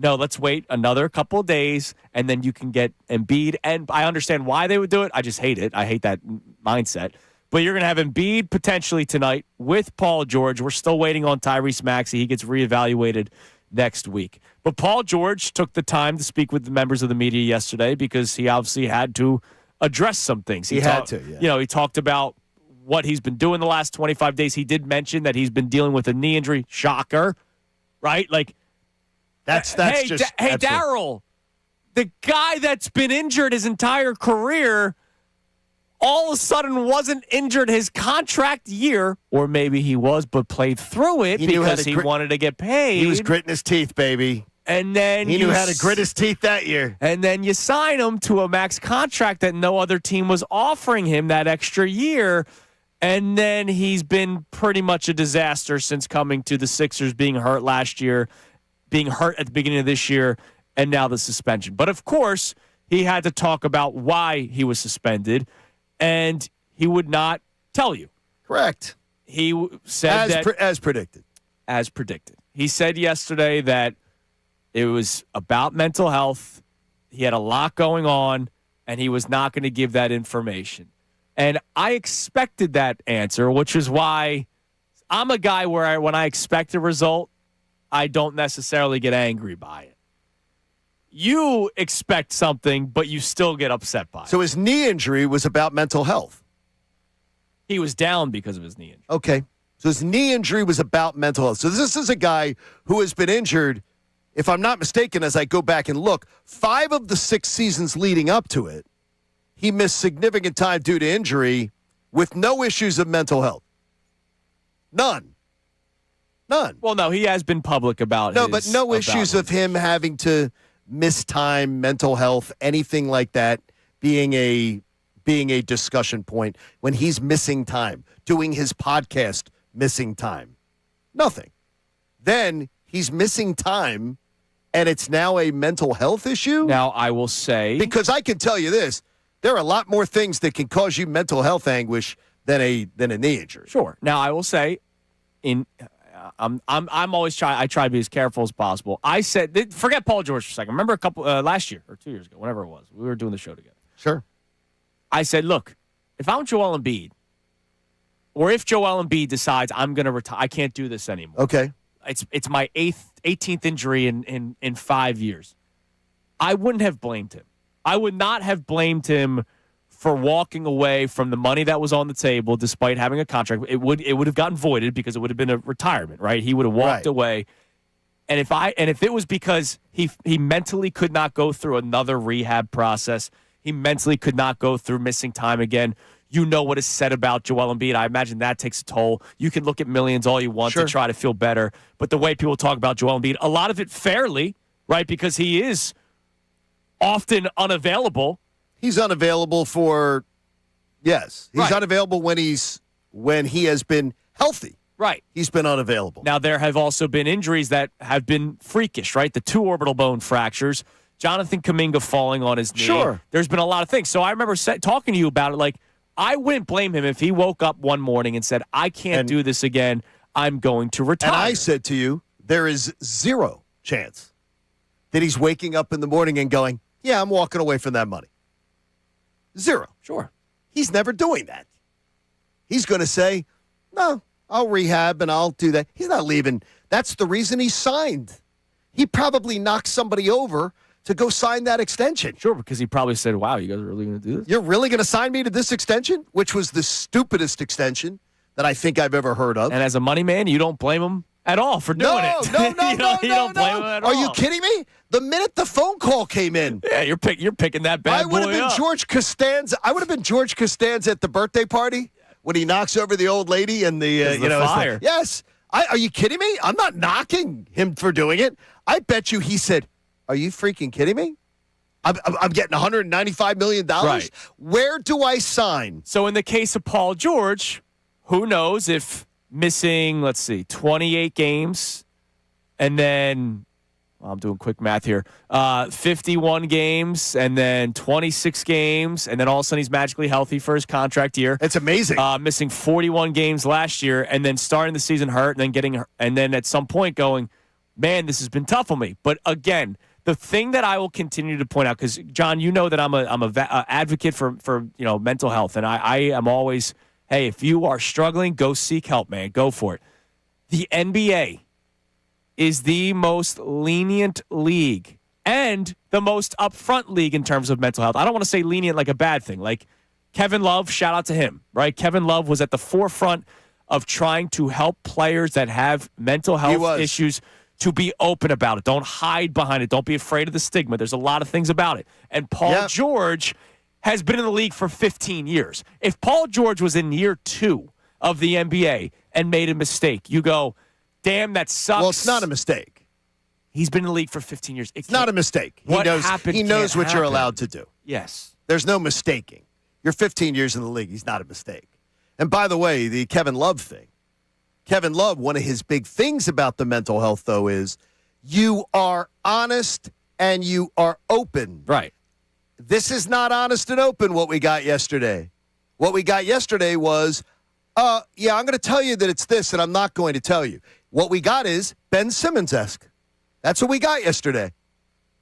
B: No, let's wait another couple of days, and then you can get Embiid. And I understand why they would do it. I just hate it. I hate that mindset. But you're going to have Embiid potentially tonight with Paul George. We're still waiting on Tyrese Maxey. He gets reevaluated next week. But Paul George took the time to speak with the members of the media yesterday because he obviously had to address some things.
C: He had to, yeah.
B: He talked about what he's been doing the last 25 days. He did mention that he's been dealing with a knee injury. Shocker, right? Like,
C: That's
B: hey,
C: just
B: hey, Daryl, the guy that's been injured his entire career all of a sudden wasn't injured his contract year, or maybe he was, but played through it because he wanted to get paid.
C: He was gritting his teeth, baby.
B: And then
C: he knew how to grit his teeth that year.
B: And then you sign him to a max contract that no other team was offering him that extra year. And then he's been pretty much a disaster since coming to the Sixers, being hurt last year, being hurt at the beginning of this year, and now the suspension. But, of course, he had to talk about why he was suspended, and he would not tell you.
C: Correct.
B: He said
C: as predicted.
B: As predicted. He said yesterday that it was about mental health. He had a lot going on, and he was not going to give that information. And I expected that answer, which is why I'm a guy where when I expect a result, I don't necessarily get angry by it. You expect something, but you still get upset by it.
C: So his knee injury was about mental health.
B: He was down because of his knee injury.
C: Okay. So his knee injury was about mental health. So this is a guy who has been injured, if I'm not mistaken, as I go back and look, 5 of the 6 seasons leading up to it, he missed significant time due to injury with no issues of mental health. None.
B: Well, no, he has been public about it.
C: But no issues of him having to miss time, mental health, anything like that being a discussion point when he's missing time, doing his podcast, missing time. Nothing. Then he's missing time, and it's now a mental health issue?
B: Now, I will say...
C: Because I can tell you this, there are a lot more things that can cause you mental health anguish than a knee injury.
B: Sure. Now, I will say, I'm always I try to be as careful as possible. I said, forget Paul George for a second. Remember last year or 2 years ago, whenever it was, we were doing the show together.
C: Sure.
B: I said, look, if I'm Joel Embiid, or if Joel Embiid decides I'm going to retire, I can't do this anymore.
C: Okay.
B: It's my 18th injury in 5 years. I wouldn't have blamed him. I would not have blamed him for walking away from the money that was on the table despite having a contract. It would have gotten voided because it would have been a retirement, right? He would have walked away. And if it was because he mentally could not go through another rehab process, he mentally could not go through missing time again. You know what is said about Joel Embiid. I imagine that takes a toll. You can look at millions all you want to try to feel better. But the way people talk about Joel Embiid, a lot of it fairly, right? Because he is often unavailable.
C: He's unavailable for, yes. He's unavailable when he has been healthy.
B: Right.
C: He's been unavailable.
B: Now, there have also been injuries that have been freakish, right? The 2 orbital bone fractures, Jonathan Kuminga falling on his knee.
C: Sure.
B: There's been a lot of things. So I remember talking to you about it. Like, I wouldn't blame him if he woke up one morning and said, I can't do this again. I'm going to retire.
C: And I said to you, there is 0 chance that he's waking up in the morning and going, yeah, I'm walking away from that money. 0.
B: Sure.
C: He's never doing that. He's going to say, no, I'll rehab and I'll do that. He's not leaving. That's the reason he signed. He probably knocked somebody over to go sign that extension.
B: Sure, because he probably said, wow, you guys are really going to do this?
C: You're really going to sign me to this extension? Which was the stupidest extension that I think I've ever heard of.
B: And as a money man, you don't blame him at all for doing it.
C: No,
B: you don't blame him at all.
C: Are you kidding me? The minute the phone call came in.
B: Yeah, you're picking that bad boy up.
C: I would have been George Costanza at the birthday party when he knocks over the old lady and the
B: fire.
C: Yes. Are you kidding me? I'm not knocking him for doing it. I bet you he said, are you freaking kidding me? I'm getting $195 million.
B: Right.
C: Where do I sign?
B: So in the case of Paul George, who knows if missing, 28 games and then, I'm doing quick math here, 51 games and then 26 games, and then all of a sudden he's magically healthy for his contract year.
C: It's amazing.
B: Missing 41 games last year and then starting the season hurt and then at some point going, man, this has been tough on me. But again, the thing that I will continue to point out, because John, you know that I'm a advocate for mental health, and I am always, hey, if you are struggling, go seek help, man. Go for it. The NBA is the most lenient league and the most upfront league in terms of mental health. I don't want to say lenient like a bad thing. Like Kevin Love, shout out to him, right? Kevin Love was at the forefront of trying to help players that have mental health issues to be open about it. Don't hide behind it. Don't be afraid of the stigma. There's a lot of things about it. And Paul George has been in the league for 15 years. If Paul George was in year 2 of the NBA and made a mistake, you go, damn, that sucks.
C: Well, it's not a mistake.
B: He's been in the league for 15 years.
C: It's not a mistake. He knows what you're allowed to do.
B: Yes.
C: There's no mistaking. You're 15 years in the league. He's not a mistake. And by the way, the Kevin Love thing. Kevin Love, one of his big things about the mental health, though, is you are honest and you are open.
B: Right.
C: This is not honest and open, what we got yesterday. What we got yesterday was, I'm going to tell you that it's this, and I'm not going to tell you. What we got is Ben Simmons-esque. That's what we got yesterday.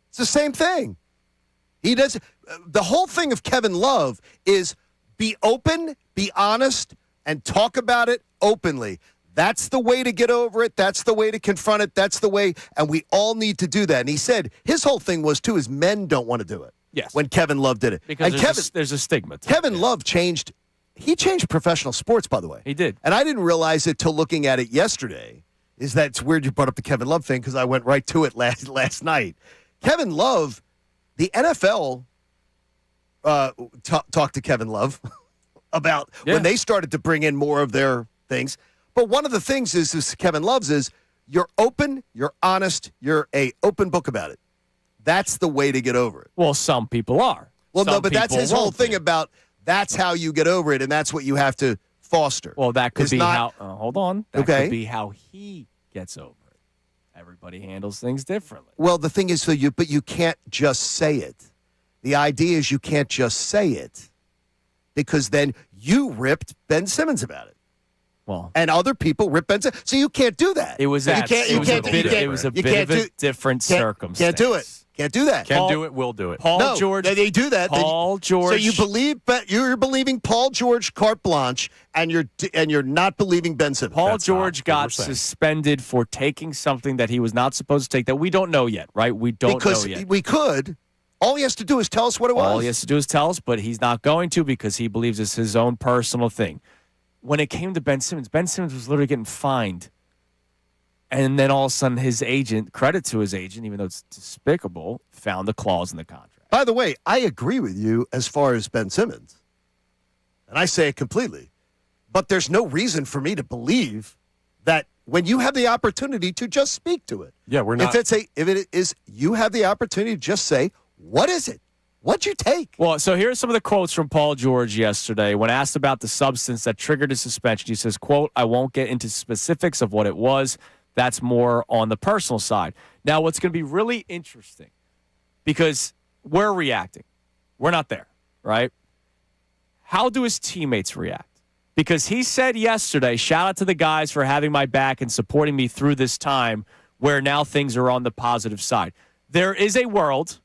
C: It's the same thing. He does. The whole thing of Kevin Love is be open, be honest, and talk about it openly. That's the way to get over it. That's the way to confront it. That's the way, and we all need to do that. And he said his whole thing was, too, is men don't want to do it.
B: Yes.
C: When Kevin Love did it.
B: Because there's a stigma.
C: Kevin Love changed professional sports, by the way.
B: He did.
C: And I didn't realize it till looking at it yesterday. Is that it's weird you brought up the Kevin Love thing because I went right to it last night. Kevin Love, the NFL talked to Kevin Love about when they started to bring in more of their things. But one of the things is Kevin Love's is you're open, you're honest, you're a open book about it. That's the way to get over it.
B: Well, some people are.
C: Well,
B: some
C: no, but that's his whole thing
B: be.
C: about that's how you get over it, and that's what you have to foster.
B: Well, that could be how. Hold on. That could be how he gets over it. Everybody handles things differently.
C: Well, the thing is, but you can't just say it. The idea is you can't just say it because then you ripped Ben Simmons about it. and other people rip Ben Simmons. So you can't do that.
B: It was a bit of a different circumstance.
C: Can't do it. Can't do that.
D: Can't do it. We'll do it.
B: Paul George.
C: They do that.
B: Paul George.
C: So you're believing Paul George carte blanche, and you're not believing Ben Simmons.
B: Paul George got suspended for taking something that he was not supposed to take that we don't know yet, right? We don't know yet.
C: Because we could. All he has to do is tell us what it was.
B: All he has to do is tell us, but he's not going to because he believes it's his own personal thing. When it came to Ben Simmons was literally getting fined. And then all of a sudden his agent, credit to his agent, even though it's despicable, found the clause in the contract.
C: By the way, I agree with you as far as Ben Simmons. And I say it completely. But there's no reason for me to believe that when you have the opportunity to just speak to it.
D: Yeah, we're not.
C: If it is, you have the opportunity to just say, what is it? What'd you take?
B: Well, so here's some of the quotes from Paul George yesterday. When asked about the substance that triggered his suspension, he says, quote, "I won't get into specifics of what it was. That's more on the personal side." Now, what's going to be really interesting, because we're reacting. We're not there, right? How do his teammates react? Because he said yesterday, shout out to the guys for having my back and supporting me through this time where now things are on the positive side. There is a world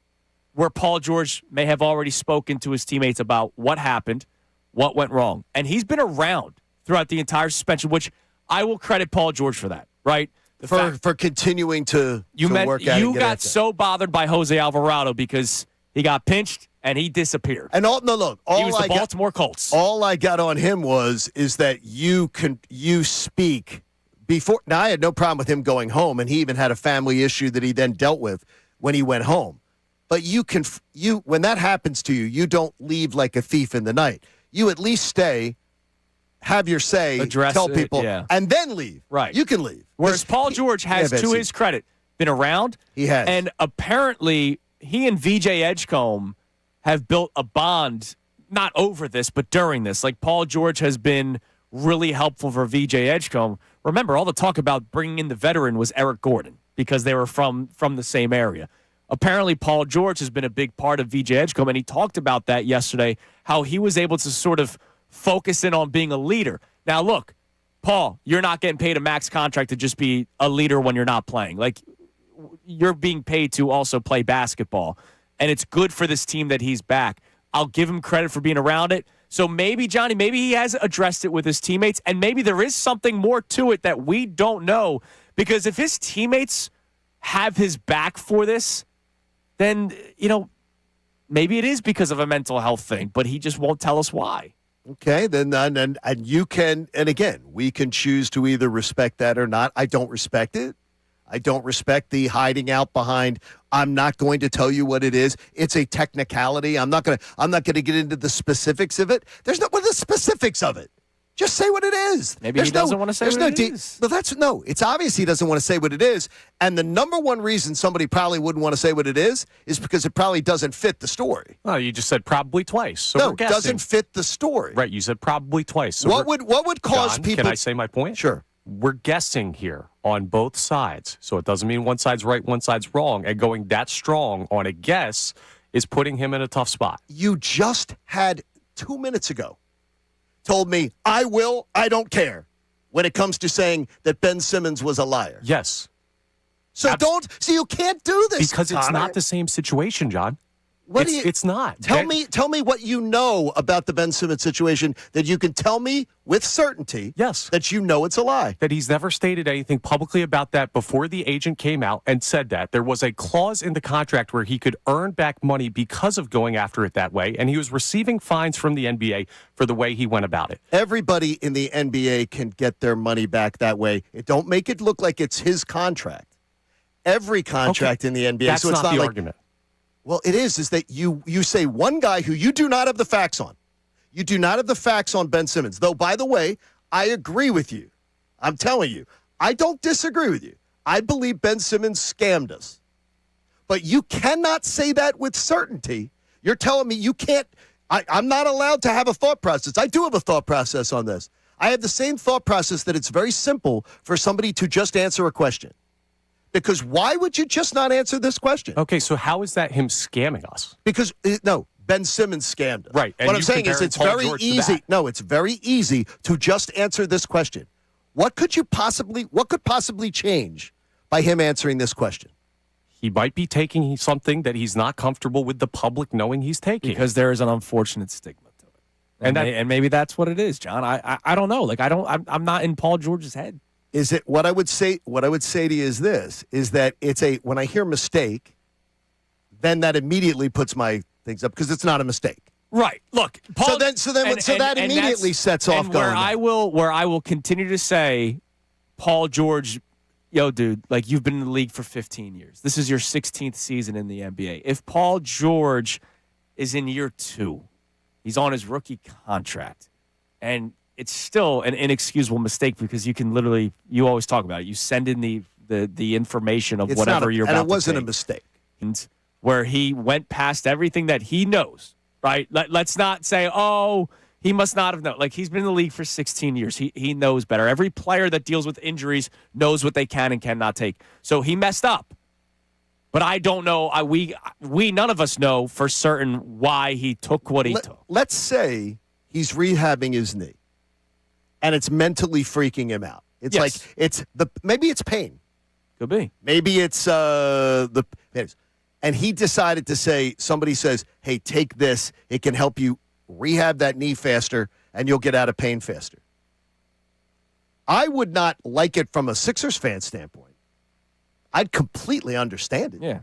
B: where Paul George may have already spoken to his teammates about what happened, what went wrong. And he's been around throughout the entire suspension, which I will credit Paul George for that, right?
C: For continuing to work at it.
B: You got so bothered by Jose Alvarado because he got pinched and he disappeared.
C: And he was
B: the Baltimore Colts.
C: All I got on him is that you speak before. Now, I had no problem with him going home, and he even had a family issue that he then dealt with when he went home. But when that happens to you, you don't leave like a thief in the night. You at least stay, have your say, tell people, and then leave.
B: Right.
C: You can leave.
B: Whereas Paul George has, to his credit, been around.
C: He has.
B: And apparently, he and VJ Edgecombe have built a bond, not over this, but during this. Like, Paul George has been really helpful for VJ Edgecombe. Remember, all the talk about bringing in the veteran was Eric Gordon because they were from the same area. Apparently, Paul George has been a big part of VJ Edgecombe, and he talked about that yesterday, how he was able to sort of focus in on being a leader. Now, look, Paul, you're not getting paid a max contract to just be a leader when you're not playing. Like, you're being paid to also play basketball, and it's good for this team that he's back. I'll give him credit for being around it. So maybe, Johnny, maybe he has addressed it with his teammates, and maybe there is something more to it that we don't know, because if his teammates have his back for this, then, maybe it is because of a mental health thing, but he just won't tell us why.
C: Okay, then and you can, and again, we can choose to either respect that or not. I don't respect it. I don't respect the hiding out behind, I'm not going to tell you what it is. It's a technicality. I'm not going to get into the specifics of it. What are the specifics of it? Just say what it is.
B: Maybe he doesn't want to say what it is.
C: Well, it's obvious he doesn't want to say what it is. And the number one reason somebody probably wouldn't want to say what it is because it probably doesn't fit the story.
D: Oh, you just said probably twice. So
C: no,
D: we're
C: it
D: guessing.
C: Doesn't fit the story.
D: Right, you said probably twice. So
C: what would cause
D: John,
C: people...
D: Can I say my point?
C: Sure.
D: We're guessing here on both sides. So it doesn't mean one side's right, one side's wrong. And going that strong on a guess is putting him in a tough spot.
C: You just had 2 minutes ago told me, I don't care when it comes to saying that Ben Simmons was a liar.
D: Yes.
C: So you can't do this,
D: because it's
C: Connor.
D: not the same situation, John. It's not.
C: Tell me what you know about the Ben Simmons situation that you can tell me with certainty.
D: Yes.
C: That you know it's a lie.
D: That he's never stated anything publicly about that before the agent came out and said that. There was a clause in the contract where he could earn back money because of going after it that way, and he was receiving fines from the NBA for the way he went about it.
C: Everybody in the NBA can get their money back that way. Don't make it look like it's his contract. Every contract in the NBA.
D: That's
C: so it's
D: not the
C: like,
D: argument.
C: Well, it is that you say one guy who you do not have the facts on. You do not have the facts on Ben Simmons. Though, by the way, I agree with you. I'm telling you, I don't disagree with you. I believe Ben Simmons scammed us. But you cannot say that with certainty. You're telling me you can't. I'm not allowed to have a thought process. I do have a thought process on this. I have the same thought process that it's very simple for somebody to just answer a question. Because why would you just not answer this question?
D: Okay, so how is that him scamming us?
C: Because, Ben Simmons scammed us.
D: Right.
C: What I'm saying is it's very easy.
D: No,
C: it's very easy to just answer this question. What could possibly change by him answering this question?
D: He might be taking something that he's not comfortable with the public knowing he's taking.
B: Because there is an unfortunate stigma to it. And maybe that's what it is, John. I don't know. Like I'm not in Paul George's head.
C: Is it what I would say to you is this, is that when I hear mistake, then that immediately puts my things up because it's not a mistake.
B: Right. Look, Paul,
C: that immediately sets off
B: and
C: going.
B: Where I will continue to say, Paul George, yo, dude, like you've been in the league for 15 years. This is your 16th season in the NBA. If Paul George is in year 2, he's on his rookie contract, and it's still an inexcusable mistake because you always talk about it. You send in the information of whatever you're about to take.
C: And it wasn't a mistake.
B: Where he went past everything that he knows, right? Let's not say, oh, he must not have known. Like, he's been in the league for 16 years. He knows better. Every player that deals with injuries knows what they can and cannot take. So he messed up. But I don't know. We none of us know for certain why he took what he took.
C: Let's say he's rehabbing his knee, and it's mentally freaking him out. It's like maybe it's pain.
B: Could be.
C: Maybe it's and he decided to say, somebody says, hey, take this. It can help you rehab that knee faster, and you'll get out of pain faster. I would not like it from a Sixers fan standpoint. I'd completely understand it.
B: Yeah.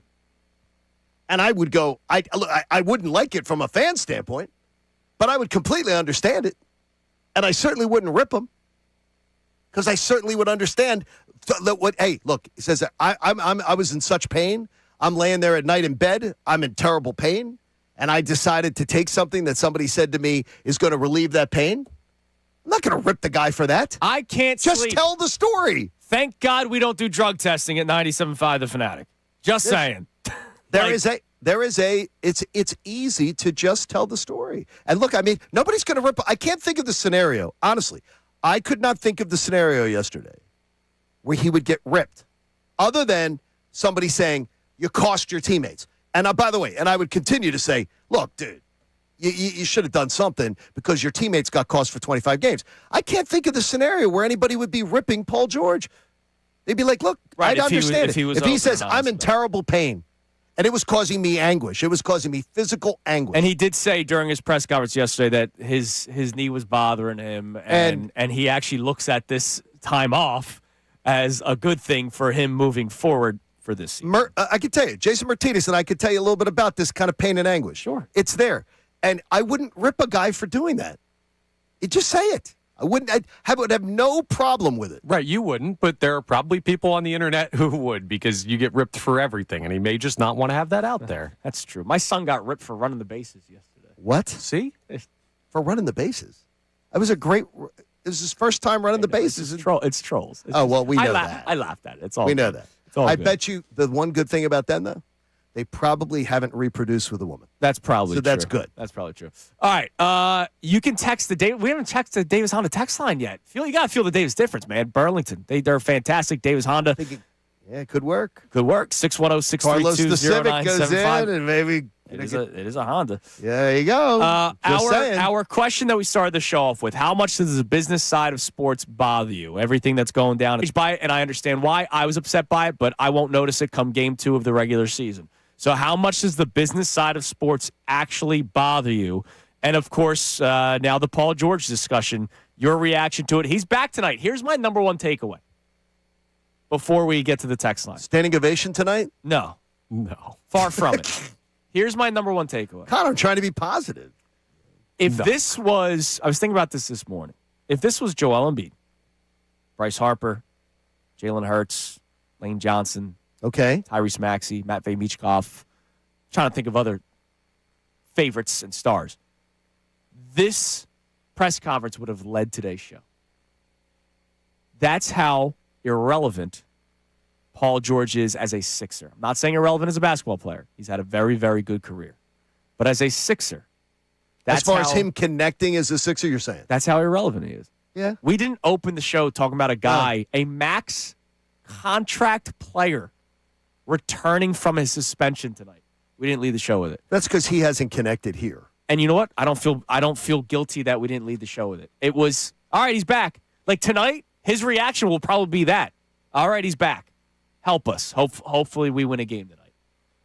C: And I would go, I wouldn't like it from a fan standpoint, but I would completely understand it. And I certainly wouldn't rip him because I certainly would understand that hey, look, he says, I was in such pain. I'm laying there at night in bed. I'm in terrible pain. And I decided to take something that somebody said to me is going to relieve that pain. I'm not going to rip the guy for that.
B: I can't
C: just
B: sleep.
C: Tell the story.
B: Thank God we don't do drug testing at 97.5 The Fanatic. Just saying.
C: It's easy to just tell the story. And look, I mean, nobody's going to rip. I can't think of the scenario. Honestly, I could not think of the scenario yesterday where he would get ripped other than somebody saying, you cost your teammates. And by the way, and I would continue to say, look, dude, you should have done something because your teammates got cost for 25 games. I can't think of the scenario where anybody would be ripping Paul George. They'd be like, look,
B: right,
C: I understand
B: it.
C: If he says, I'm in terrible pain, and it was causing me anguish. It was causing me physical anguish.
B: And he did say during his press conference yesterday that his knee was bothering him, and he actually looks at this time off as a good thing for him moving forward for this season.
C: I could tell you, Jason Martinez and I could tell you a little bit about this kind of pain and anguish.
B: Sure.
C: It's there. And I wouldn't rip a guy for doing that. You just say it. I would have no problem with it.
D: Right, you wouldn't, but there are probably people on the internet who would because you get ripped for everything, and he may just not want to have that out there.
B: That's true. My son got ripped for running the bases yesterday.
C: What?
D: See?
C: For running the bases. It was his first time running the bases.
B: It's trolls.
C: We know that.
B: I laughed at it. It's all
C: we
B: good.
C: know that. I bet you the one good thing about them, though, they probably haven't reproduced with a woman.
B: That's probably
C: so
B: true.
C: That's good.
B: That's probably true. All right. You can text the Davis. We haven't texted the Davis Honda text line yet. You got to feel the Davis difference, man. Burlington. They're fantastic. Davis Honda.
C: It could work.
B: Could work. 610-632-0975.
C: Carlos the Civic goes in and maybe
B: it is a Honda.
C: Yeah, there you go.
B: Our question that we started the show off with: how much does the business side of sports bother you? Everything that's going down. By it, and I understand why. I was upset by it, but I won't notice it come game 2 of the regular season. So how much does the business side of sports actually bother you? And, of course, now the Paul George discussion, your reaction to it. He's back tonight. Here's my number one takeaway before we get to the text line.
C: Standing ovation tonight?
B: No. Far from it. Here's my number one takeaway.
C: Connor, I'm trying to be positive.
B: This was – I was thinking about this morning. If this was Joel Embiid, Bryce Harper, Jalen Hurts, Lane Johnson –
C: okay.
B: Tyrese Maxey, Matvey Michkov. Trying to think of other favorites and stars. This press conference would have led today's show. That's how irrelevant Paul George is as a Sixer. I'm not saying irrelevant as a basketball player. He's had a very, very good career. But as a Sixer,
C: as far as him connecting as a Sixer, you're saying?
B: That's how irrelevant he is.
C: Yeah.
B: We didn't open the show talking about a guy, a max contract player, returning from his suspension tonight. We didn't lead the show with it.
C: That's because he hasn't connected here.
B: And you know what? I don't feel guilty that we didn't lead the show with it. It was all right. He's back. Like tonight, His reaction will probably be that. All right, he's back. Help us. Hopefully we win a game tonight.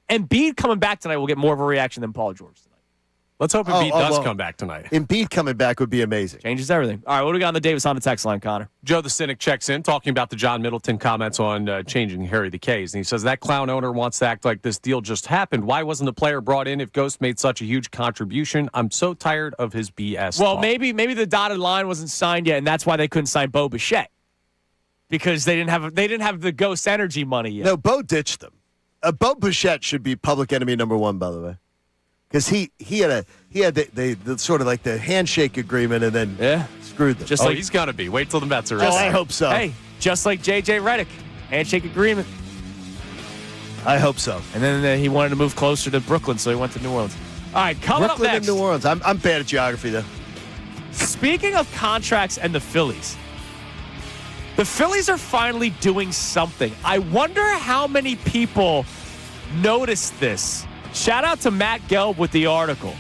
B: Embiid coming back tonight will get more of a reaction than Paul George tonight.
D: Let's hope Embiid does come back tonight.
C: Embiid coming back would be amazing.
B: Changes everything. All right, what do we got on the Davis on the text line, Connor?
D: Joe the Cynic checks in, talking about the John Middleton comments on changing Harry the K's. And he says, that clown owner wants to act like this deal just happened. Why wasn't the player brought in if Ghost made such a huge contribution? I'm so tired of his BS
B: Well,
D: talk.
B: maybe the dotted line wasn't signed yet, and that's why they couldn't sign Bo Bichette. Because they didn't have the Ghost energy money yet.
C: No, Bo ditched them. Bo Bichette should be public enemy number one, by the way. Because he had the sort of like the handshake agreement and then screwed them.
D: He's going to be. Wait till the Mets are in.
C: I hope so.
B: Hey, just like J.J. Redick, handshake agreement.
C: I hope so.
B: And then he wanted to move closer to Brooklyn, so he went to New Orleans. All right, coming
C: Brooklyn
B: up next.
C: and New Orleans. I'm bad at geography, though.
B: Speaking of contracts and the Phillies are finally doing something. I wonder how many people noticed this. Shout out to Matt Gelb with the article.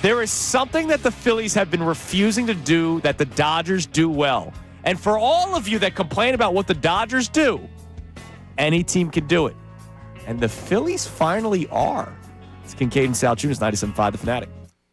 B: There is something that the Phillies have been refusing to do that the Dodgers do well. And for all of you that complain about what the Dodgers do, any team can do it. And the Phillies finally are. It's Kincade and Salciunas, 97.5 The Fanatic.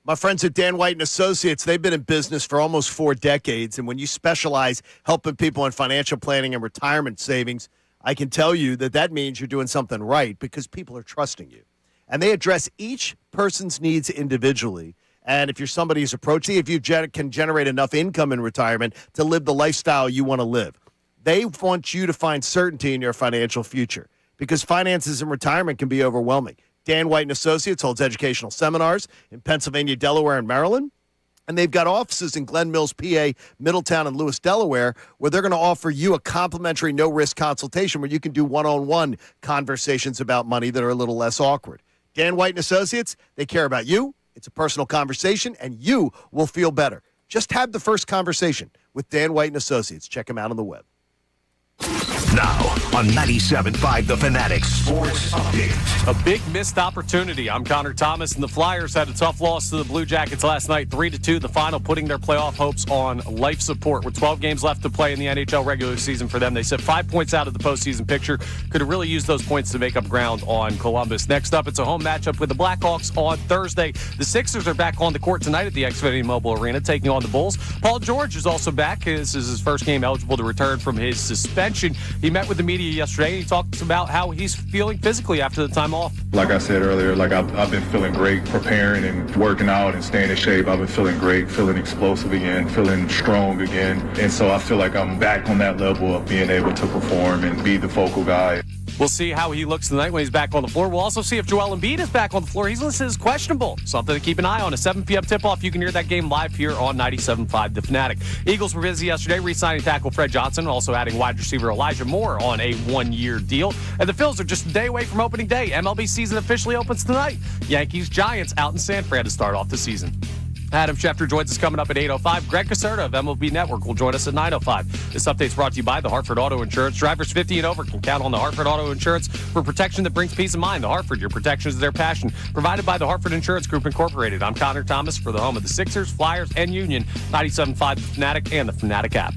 C: My friends at Dan White & Associates, they've been in business for almost 4 decades. And when you specialize helping people in financial planning and retirement savings, I can tell you that means you're doing something right because people are trusting you. And they address each person's needs individually. And if you're somebody who's approaching, if you can generate enough income in retirement to live the lifestyle you want to live, they want you to find certainty in your financial future because finances in retirement can be overwhelming. Dan White & Associates holds educational seminars in Pennsylvania, Delaware, and Maryland. And they've got offices in Glen Mills, PA, Middletown, and Lewis, Delaware, where they're going to offer you a complimentary no-risk consultation where you can do one-on-one conversations about money that are a little less awkward. Dan White & Associates, they care about you. It's a personal conversation, and you will feel better. Just have the first conversation with Dan White & Associates. Check them out on the web.
A: Now on 97.5 The Fanatic Sports Update.
D: A big missed opportunity. I'm Connor Thomas, and the Flyers had a tough loss to the Blue Jackets last night, 3-2, the final, putting their playoff hopes on life support. With 12 games left to play in the NHL regular season for them, they set 5 points out of the postseason picture. Could have really used those points to make up ground on Columbus. Next up, it's a home matchup with the Blackhawks on Thursday. The Sixers are back on the court tonight at the Xfinity Mobile Arena, taking on the Bulls. Paul George is also back. This is his first game eligible to return from his suspension. He met with the media yesterday. He talked about how he's feeling physically after the time off.
E: Like I said earlier, I've been feeling great preparing and working out and staying in shape. I've been feeling great, feeling explosive again, feeling strong again. And so I feel like I'm back on that level of being able to perform and be the focal guy.
D: We'll see how he looks tonight when he's back on the floor. We'll also see if Joel Embiid is back on the floor. He's listed as questionable. Something to keep an eye on. A 7 p.m. tip-off. You can hear that game live here on 97.5 The Fanatic. Eagles were busy yesterday re-signing tackle Fred Johnson, also adding wide receiver Elijah Moore on a 1-year deal. And the Phils are just a day away from opening day. MLB season officially opens tonight. Yankees-Giants out in San Fran to start off the season. Adam Schefter joins us coming up at 8:05. Greg Caserta of MLB Network will join us at 9:05. This update's brought to you by the Hartford Auto Insurance. Drivers 50 and over can count on the Hartford Auto Insurance for protection that brings peace of mind. The Hartford, your protection is their passion. Provided by the Hartford Insurance Group, Incorporated. I'm Connor Thomas for the home of the Sixers, Flyers, and Union. 97.5 The Fanatic and the Fanatic app.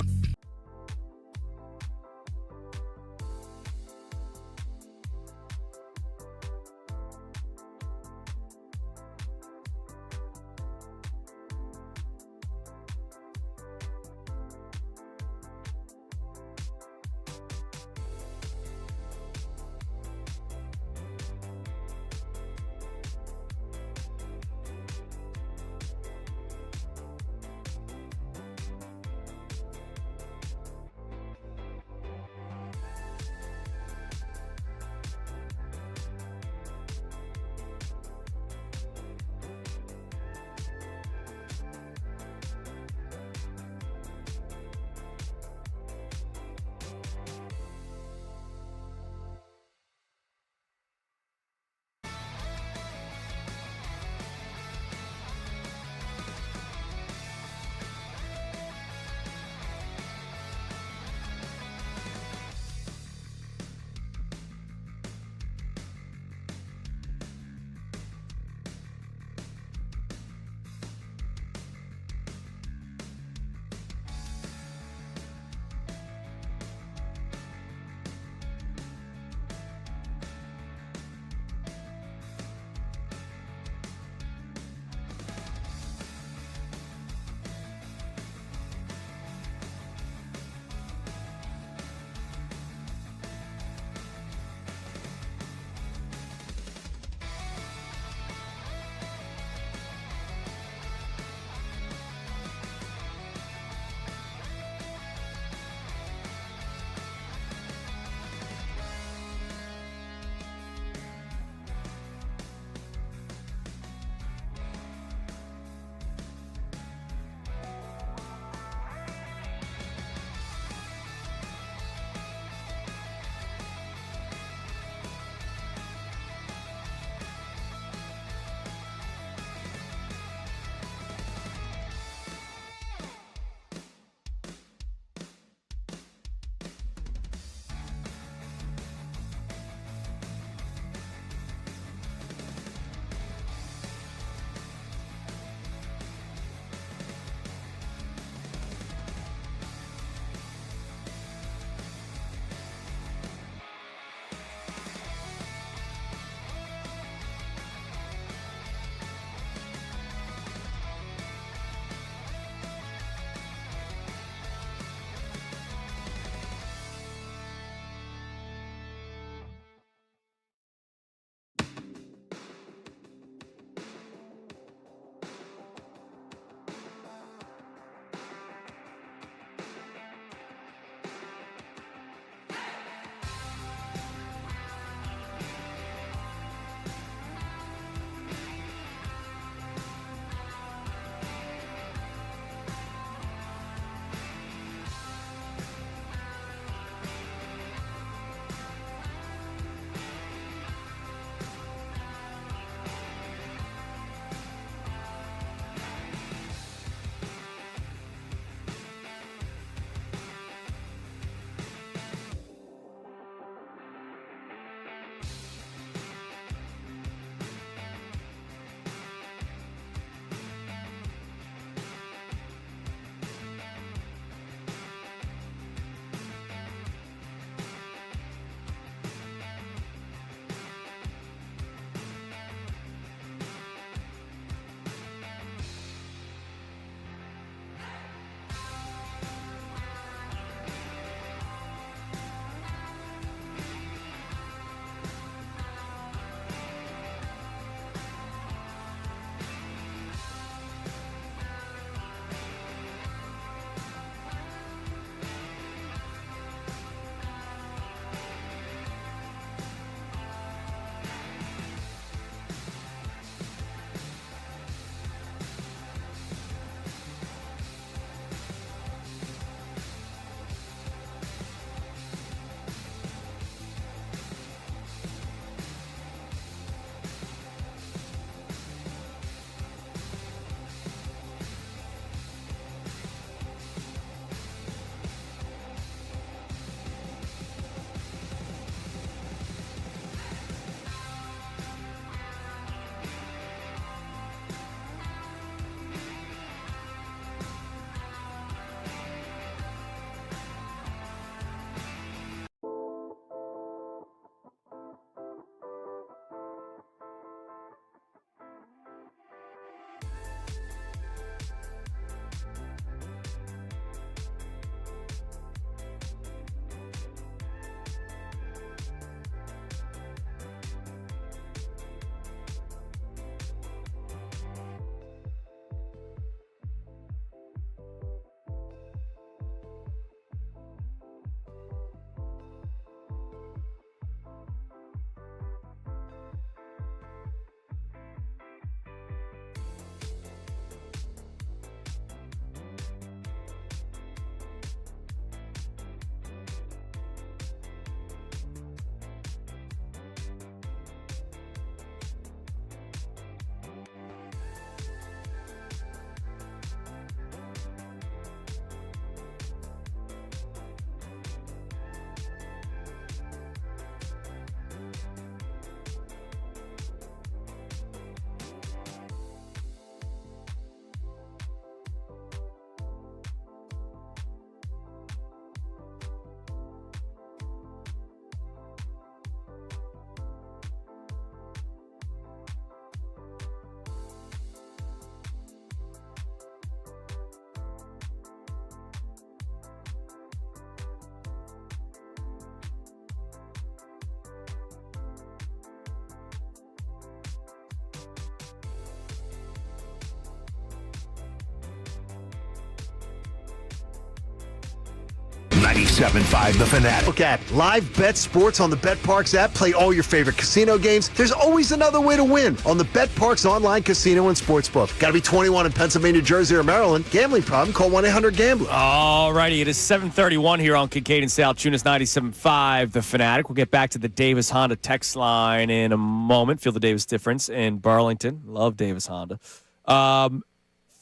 A: 97.5 The Fanatic.
C: Look at live bet sports on the BetParks app. Play all your favorite casino games. There's always another way to win on the BetParks online casino and sportsbook. Got to be 21 in Pennsylvania, Jersey, or Maryland. Gambling problem? Call 1-800-GAMBLER.
B: All righty, it is 7:31 here on Kincade and Salciunas 97.5 The Fanatic. We'll get back to the Davis Honda text line in a moment. Feel the Davis difference in Burlington. Love Davis Honda.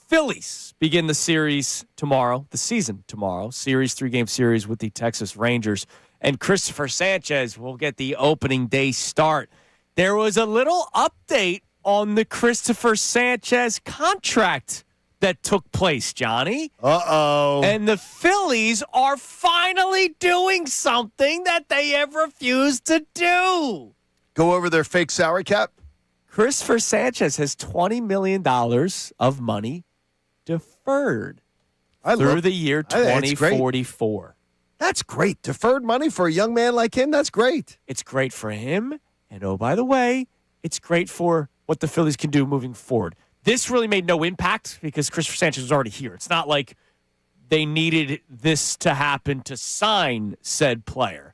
B: Phillies begin the series tomorrow, the season tomorrow. Series, 3-game series with the Texas Rangers. And Christopher Sanchez will get the opening day start. There was a little update on the Christopher Sanchez contract that took place, Johnny.
C: Uh-oh.
B: And the Phillies are finally doing something that they have refused to do.
C: Go over their fake salary cap?
B: Christopher Sanchez has $20 million of money deferred through the year 2044.
C: That's great. Deferred money for a young man like him, that's great.
B: It's great for him. And oh, by the way, it's great for what the Phillies can do moving forward. This really made no impact because Christopher Sanchez was already here. It's not like they needed this to happen to sign said player.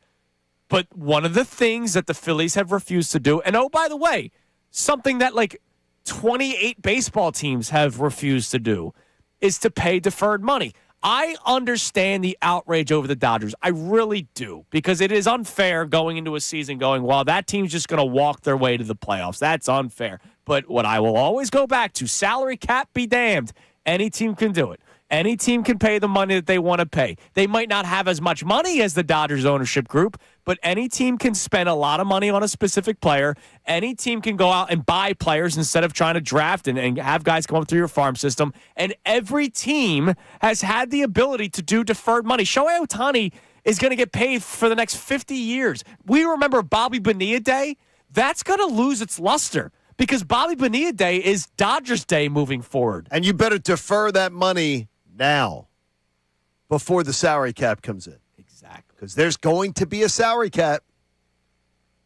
B: But one of the things that the Phillies have refused to do, and oh, by the way, something that like 28 baseball teams have refused to do, is to pay deferred money. I understand the outrage over the Dodgers. I really do, because it is unfair going into a season going, well, that team's just going to walk their way to the playoffs. That's unfair. But what I will always go back to, salary cap be damned. Any team can do it. Any team can pay the money that they want to pay. They might not have as much money as the Dodgers ownership group, but any team can spend a lot of money on a specific player. Any team can go out and buy players instead of trying to draft and have guys come up through your farm system. And every team has had the ability to do deferred money. Shohei Ohtani is going to get paid for the next 50 years. We remember Bobby Bonilla Day. That's going to lose its luster because Bobby Bonilla Day is Dodgers Day moving forward.
C: And you better defer that money now before the salary cap comes in.
B: Exactly.
C: Because there's going to be a salary cap,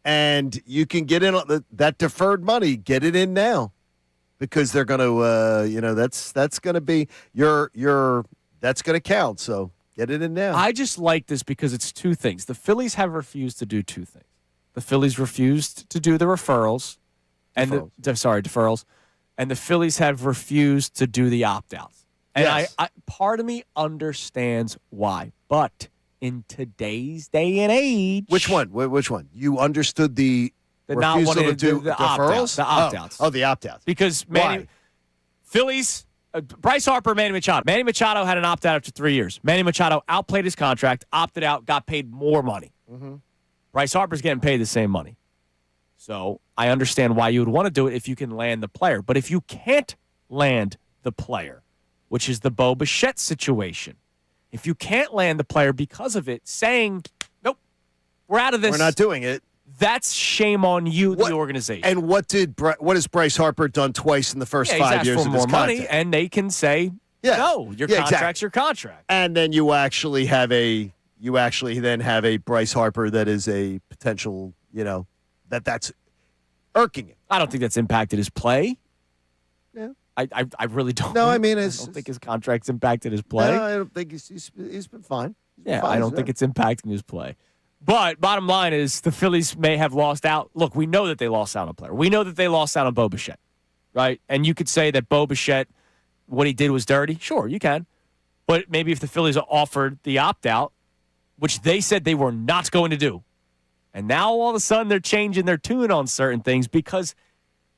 C: and you can get in on that deferred money. Get it in now, because they're going to, that's going to be that's going to count. So get it in now.
B: I just like this because it's two things. The Phillies have refused to do two things. The Phillies refused to do the deferrals, and the Phillies have refused to do the opt-outs. And
C: yes.
B: I part of me understands why, but in today's day and age,
C: Which one? You understood the
B: not
C: refusal
B: wanting
C: to do
B: the
C: deferrals?
B: The opt-outs.
C: Oh, the opt-outs.
B: Because Phillies, Bryce Harper, Manny Machado. Manny Machado had an opt-out after 3 years. Manny Machado outplayed his contract, opted out, got paid more money. Mm-hmm. Bryce Harper's getting paid the same money. So I understand why you would want to do it if you can land the player. But if you can't land the player, which is the Bo Bichette situation, if you can't land the player because of it, saying, nope, we're out of this.
C: We're not doing it.
B: That's shame on you, the organization.
C: And what has Bryce Harper done twice in the first 5 years
B: for
C: of
B: more
C: his
B: money,
C: contract?
B: and they can say, no, your contract's your contract.
C: And then you actually then have a Bryce Harper that is a potential, that's irking him.
B: I don't think that's impacted his play.
C: Yeah.
B: I really don't.
C: No, I mean,
B: I don't think his contract's impacted his play.
C: No, I don't think he's been fine.
B: I don't think it's impacting his play. But bottom line is the Phillies may have lost out. Look, we know that they lost out on a player. We know that they lost out on Bo Bichette, right? And you could say that Bo Bichette, what he did was dirty. Sure, you can. But maybe if the Phillies offered the opt-out, which they said they were not going to do, and now all of a sudden they're changing their tune on certain things because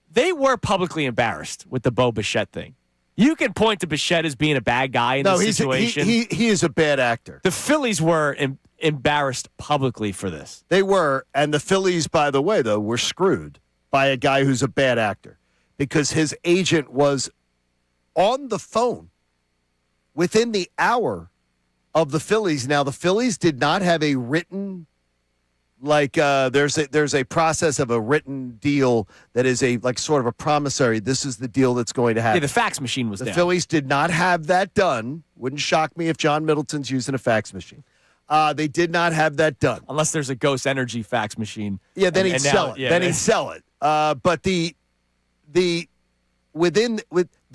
B: they were publicly embarrassed with the Bo Bichette thing. You can point to Bichette as being a bad guy in this situation.
C: He is a bad actor.
B: The Phillies were embarrassed publicly for this.
C: They were, and the Phillies, by the way, though, were screwed by a guy who's a bad actor because his agent was on the phone within the hour of the Phillies. Now, the Phillies did not have a written, there's a process of a written deal that is sort of a promissory. This is the deal that's going to happen.
B: Yeah, the fax machine was
C: the
B: down.
C: Phillies did not have that done. Wouldn't shock me if John Middleton's using a fax machine. They did not have that done.
B: Unless there's a Ghost Energy fax machine.
C: Yeah, then he'd sell it. Then he'd sell it. But they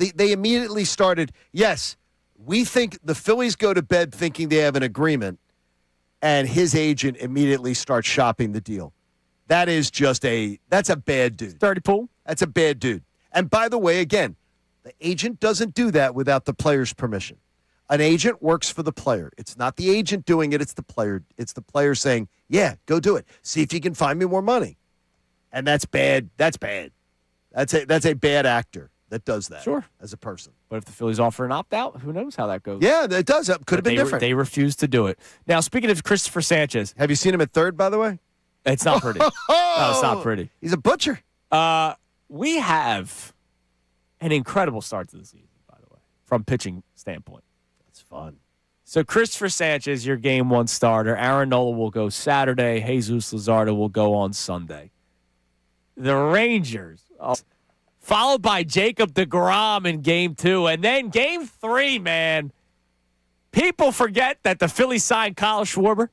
C: immediately started, yes, we think the Phillies go to bed thinking they have an agreement, and his agent immediately starts shopping the deal. That's a bad dude.
B: Dirty pool.
C: That's a bad dude. And by the way, again, the agent doesn't do that without the player's permission. An agent works for the player. It's not the agent doing it. It's the player. It's the player saying, yeah, go do it. See if you can find me more money. And that's bad. That's bad. That's a bad actor that does that.
B: Sure.
C: As a person.
B: But if the Phillies offer an opt-out, who knows how that goes?
C: Yeah, it does. It could have been different.
B: They refused to do it. Now, speaking of Christopher Sanchez.
C: Have you seen him at third, by the way?
B: It's not pretty. No, it's not pretty.
C: He's a butcher.
B: We have an incredible start to the season, by the way, from pitching standpoint.
C: That's fun.
B: So Christopher Sanchez, your game one starter. Aaron Nola will go Saturday. Jesus Luzardo will go on Sunday. The Rangers, followed by Jacob deGrom in game two. And then game three, man. People forget that the Phillies signed Kyle Schwarber.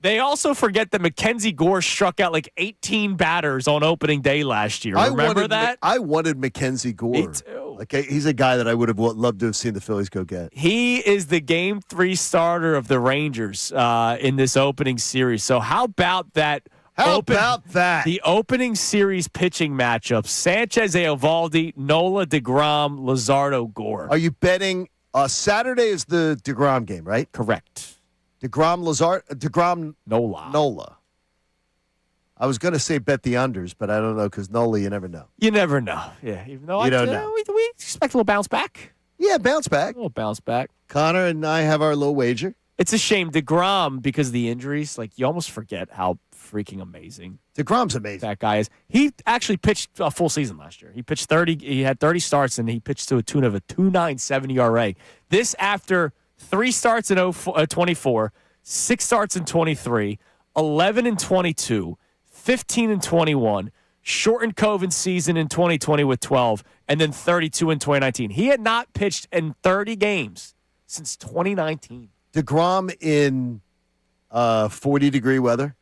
B: They also forget that Mackenzie Gore struck out like 18 batters on opening day last year. Remember that?
C: I wanted Mackenzie Gore.
B: Me too.
C: Like, he's a guy that I would have loved to have seen the Phillies go get.
B: He is the game three starter of the Rangers in this opening series. So how about that? The opening series pitching matchup: Sanchez, Eovaldi, Nola, deGrom, Luzardo, Gore.
C: Are you betting? Saturday is the deGrom game, right?
B: Correct.
C: deGrom,
B: Nola.
C: I was going to say bet the unders, but I don't know because Nola, you never know.
B: You never know. Yeah, even though
C: you don't know.
B: We expect a little bounce back.
C: Yeah, bounce back.
B: A little bounce back.
C: Connor and I have our little wager.
B: It's a shame. deGrom, because of the injuries, like you almost forget how freaking amazing
C: deGrom's amazing.
B: That guy is. He actually pitched a full season last year. He pitched 30. He had 30 starts, and he pitched to a tune of a 2.97 ERA. This after 3 starts in 24, 6 starts in 23, 11 in 22, 15 in 21, shortened COVID season in 2020 with 12, and then 32 in 2019. He had not pitched in 30 games since 2019.
C: deGrom in 40-degree weather,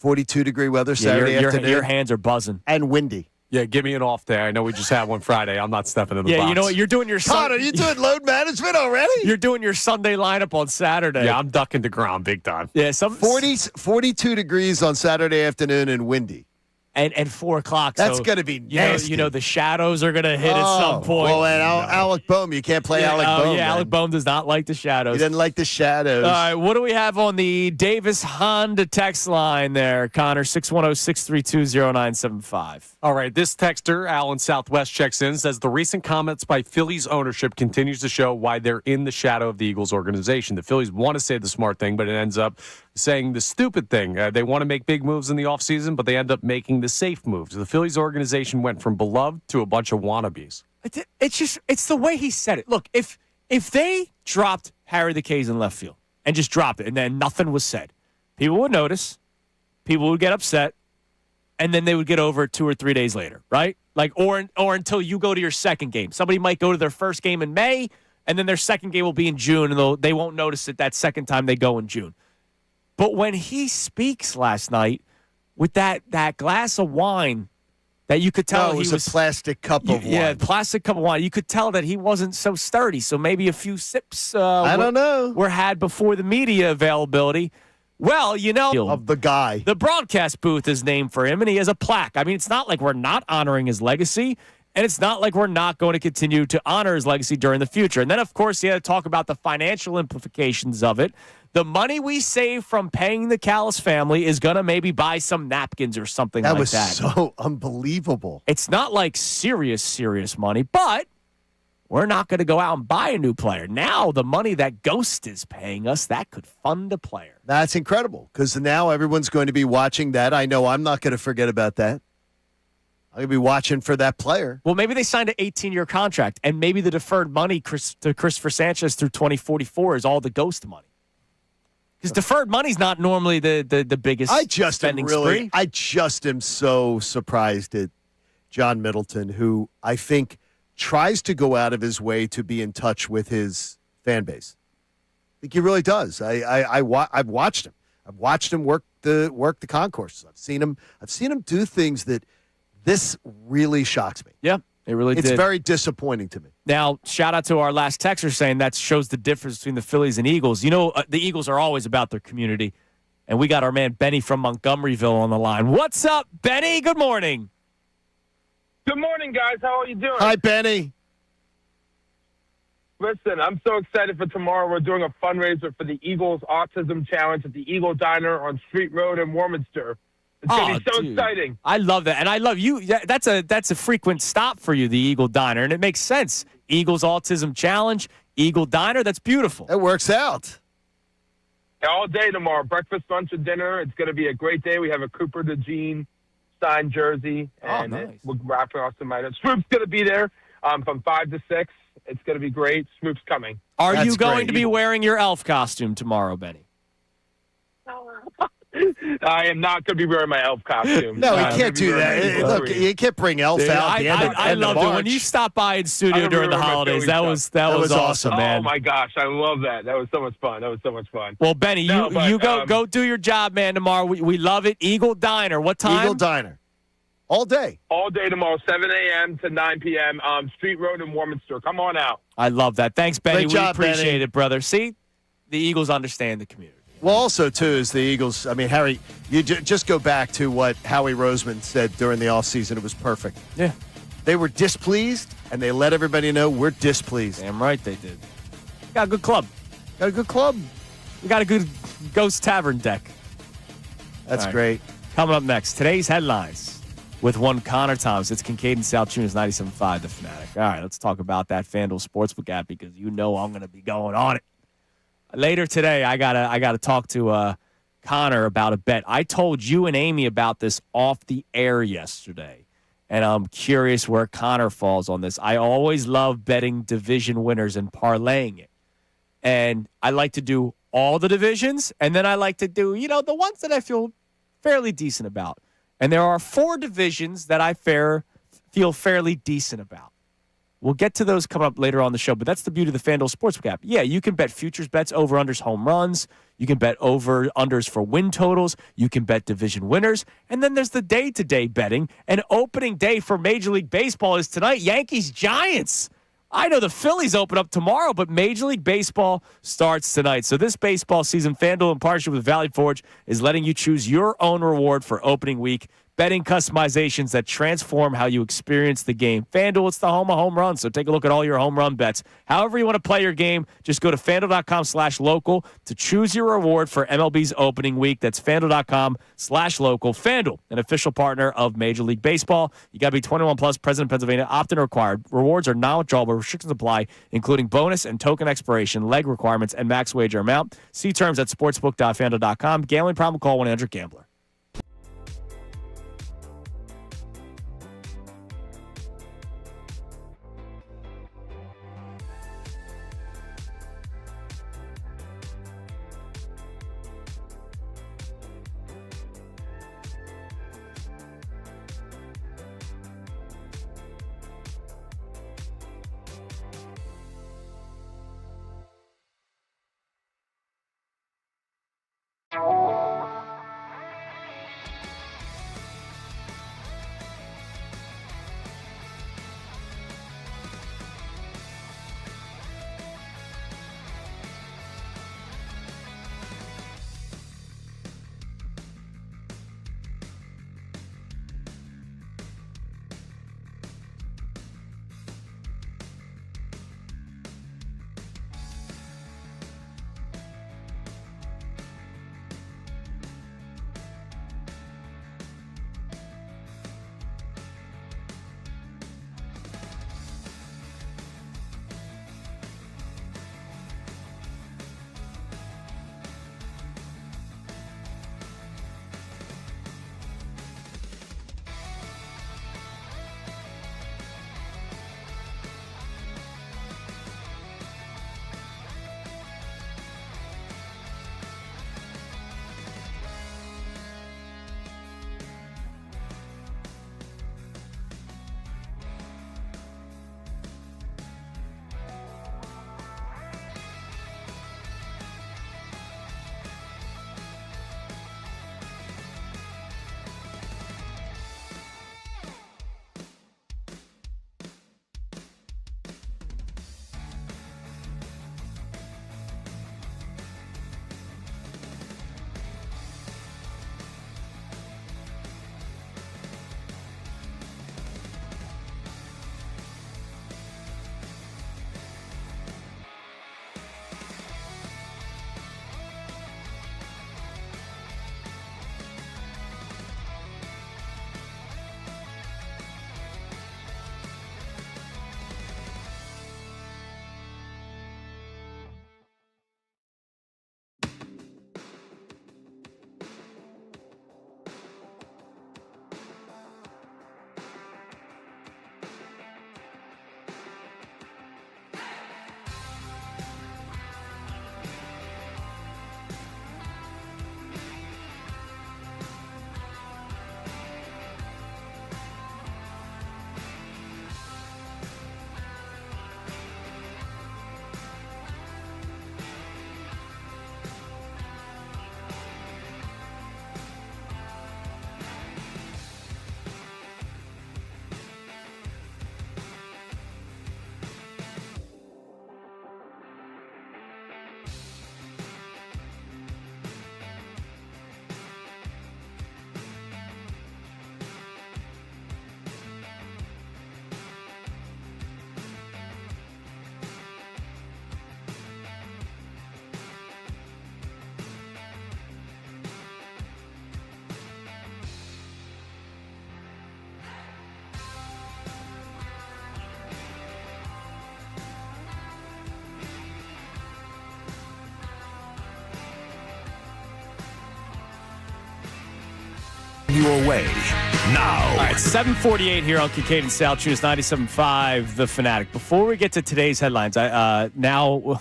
C: 42-degree weather Saturday afternoon.
B: Your hands are buzzing.
C: And windy.
D: Yeah, give me an off day. I know we just had one Friday. I'm not stepping in the box.
B: Yeah, you know what? You're doing your
C: Connor, you doing load management already?
B: You're doing your Sunday lineup on Saturday.
D: Yeah, I'm ducking deGrom big time.
B: Yeah,
C: 42 degrees on Saturday afternoon and windy.
B: And 4 o'clock.
C: That's going to be nasty.
B: You know, the shadows are going to hit at some point.
C: Well, and Alec Boehm, you can't play Alec Boehm.
B: Yeah, Alec Boehm does not like the shadows.
C: He doesn't like the shadows.
B: All right, what do we have on the Davis Honda text line there, Connor? 610-632-0975.
D: All right, this texter, Alan Southwest, checks in, says the recent comments by Phillies ownership continues to show why they're in the shadow of the Eagles organization. The Phillies want to say the smart thing, but it ends up saying the stupid thing. They want to make big moves in the offseason, but they end up making the safe moves. The Phillies organization went from beloved to a bunch of wannabes.
B: It's the way he said it. Look, if they dropped Harry the K's in left field and just dropped it and then nothing was said, people would notice, people would get upset, and then they would get over it 2 or 3 days later, right? Like, or until you go to your second game. Somebody might go to their first game in May, and then their second game will be in June, and they won't notice it that second time they go in June. But when he speaks last night with that glass of wine that you could tell
C: it was a plastic cup of wine.
B: Yeah, plastic cup of wine. You could tell that he wasn't so sturdy. So maybe a few sips
C: I don't know.
B: were had before the media availability. Well, you know,
C: of the guy.
B: The broadcast booth is named for him, and he has a plaque. I mean, it's not like we're not honoring his legacy, and it's not like we're not going to continue to honor his legacy during the future. And then, of course, he had to talk about the financial implications of it. The money we save from paying the Callis family is going to maybe buy some napkins or something like that.
C: That was so unbelievable.
B: It's not like serious money, but we're not going to go out and buy a new player. Now, the money that Ghost is paying us, that could fund a player.
C: That's incredible because now everyone's going to be watching that. I know I'm not going to forget about that. I'm going to be watching for that player.
B: Well, maybe they signed an 18-year contract, and maybe the deferred money to Christopher Sanchez through 2044 is all the Ghost money. Because deferred money's not normally the biggest spending spree.
C: I just am so surprised at John Middleton, who I think tries to go out of his way to be in touch with his fan base. I think he really does. I've watched him. I've watched him work the concourses. I've seen him do things that this really shocks me.
B: Yeah, it really
C: It's
B: did.
C: very disappointing to me.
B: Now, shout out to our last texter saying that shows the difference between the Phillies and Eagles. You know, the Eagles are always about their community. And we got our man Benny from Montgomeryville on the line. What's up, Benny? Good morning.
G: Good morning, guys. How are you doing?
C: Hi, Benny.
G: Listen, I'm so excited for tomorrow. We're doing a fundraiser for the Eagles Autism Challenge at the Eagle Diner on Street Road in Warminster. It's going to be so exciting.
B: I love that. And I love you. That's a frequent stop for you, the Eagle Diner. And it makes sense. Eagles Autism Challenge, Eagle Diner. That's beautiful.
C: It works out.
G: All day tomorrow. Breakfast, lunch, and dinner. It's going to be a great day. We have a Cooper DeJean signed jersey. And
B: nice.
G: we're wrapping off some items. Swoop's going to be there from 5 to 6. It's going to be great. Swoop's coming.
B: Are
C: That's
B: you going
C: great.
B: to be wearing your elf costume tomorrow, Benny?
G: I am not going to be wearing my elf costume.
C: No, you
G: I'm
C: can't
G: gonna be
C: do
G: wearing
C: that.
G: my
C: Look,
G: green.
C: you can't bring Elf out at the end
B: I
C: of
B: loved it when
C: March.
B: you stopped by in studio
G: I
B: during the
G: remember my
B: holidays.
G: Phillies
B: That was
C: stuff.
B: awesome, man.
G: Oh, my gosh. I love that. That was so much fun.
B: Well, Benny,
G: No, but,
B: you go do your job, man, tomorrow. We love it. Eagle Diner. What time?
C: Eagle Diner. All day.
G: All day tomorrow, 7 a.m. to 9 p.m. Street Road in Warminster. Come on out.
B: I love that. Thanks, Benny.
C: Great job,
B: we appreciate
C: Benny.
B: it, brother. See, the Eagles understand the community.
C: Well, also, too, is the Eagles. I mean, Harry, you just go back to what Howie Roseman said during the offseason. It was perfect.
B: Yeah.
C: They were displeased, and they let everybody know we're displeased.
B: Damn right they did. Got a good club.
C: Got a good club.
B: We got a good Ghost Tavern deck.
C: That's
B: All right.
C: great.
B: Coming up next, today's headlines with one Connor Thomas. It's Kincade and Salciunas, 97.5, The Fanatic. All right, let's talk about that FanDuel Sportsbook app because you know I'm going to be going on it. Later today, I gotta talk to Connor about a bet. I told you and Amy about this off the air yesterday, and I'm curious where Connor falls on this. I always love betting division winners and parlaying it. And I like to do all the divisions, and then I like to do, the ones that I feel fairly decent about. And there are 4 divisions that I feel fairly decent about. We'll get to those coming up later on the show, but that's the beauty of the FanDuel Sportsbook app. Yeah, you can bet futures bets, over-unders, home runs. You can bet over-unders for win totals. You can bet division winners. And then there's the day-to-day betting. And opening day for Major League Baseball is tonight, Yankees-Giants. I know the Phillies open up tomorrow, but Major League Baseball starts tonight. So this baseball season, FanDuel in partnership with Valley Forge is letting you choose your own reward for opening week. Betting customizations that transform how you experience the game. FanDuel, it's the home of home runs, so take a look at all your home run bets. However you want to play your game, just go to FanDuel.com/local to choose your reward for MLB's opening week. That's FanDuel.com/local. FanDuel, an official partner of Major League Baseball. You got to be 21 plus, present in Pennsylvania, opt-in required. Rewards are non-withdrawable. Restrictions apply, including bonus and token expiration, leg requirements, and max wager amount. See terms at sportsbook.fanduel.com. Gambling problem, call 1-800-GAMBLER.
A: your way. Now.
B: All right, 7:48 here on Kincade and Salciunas, 97.5 The Fanatic. Before we get to today's headlines, now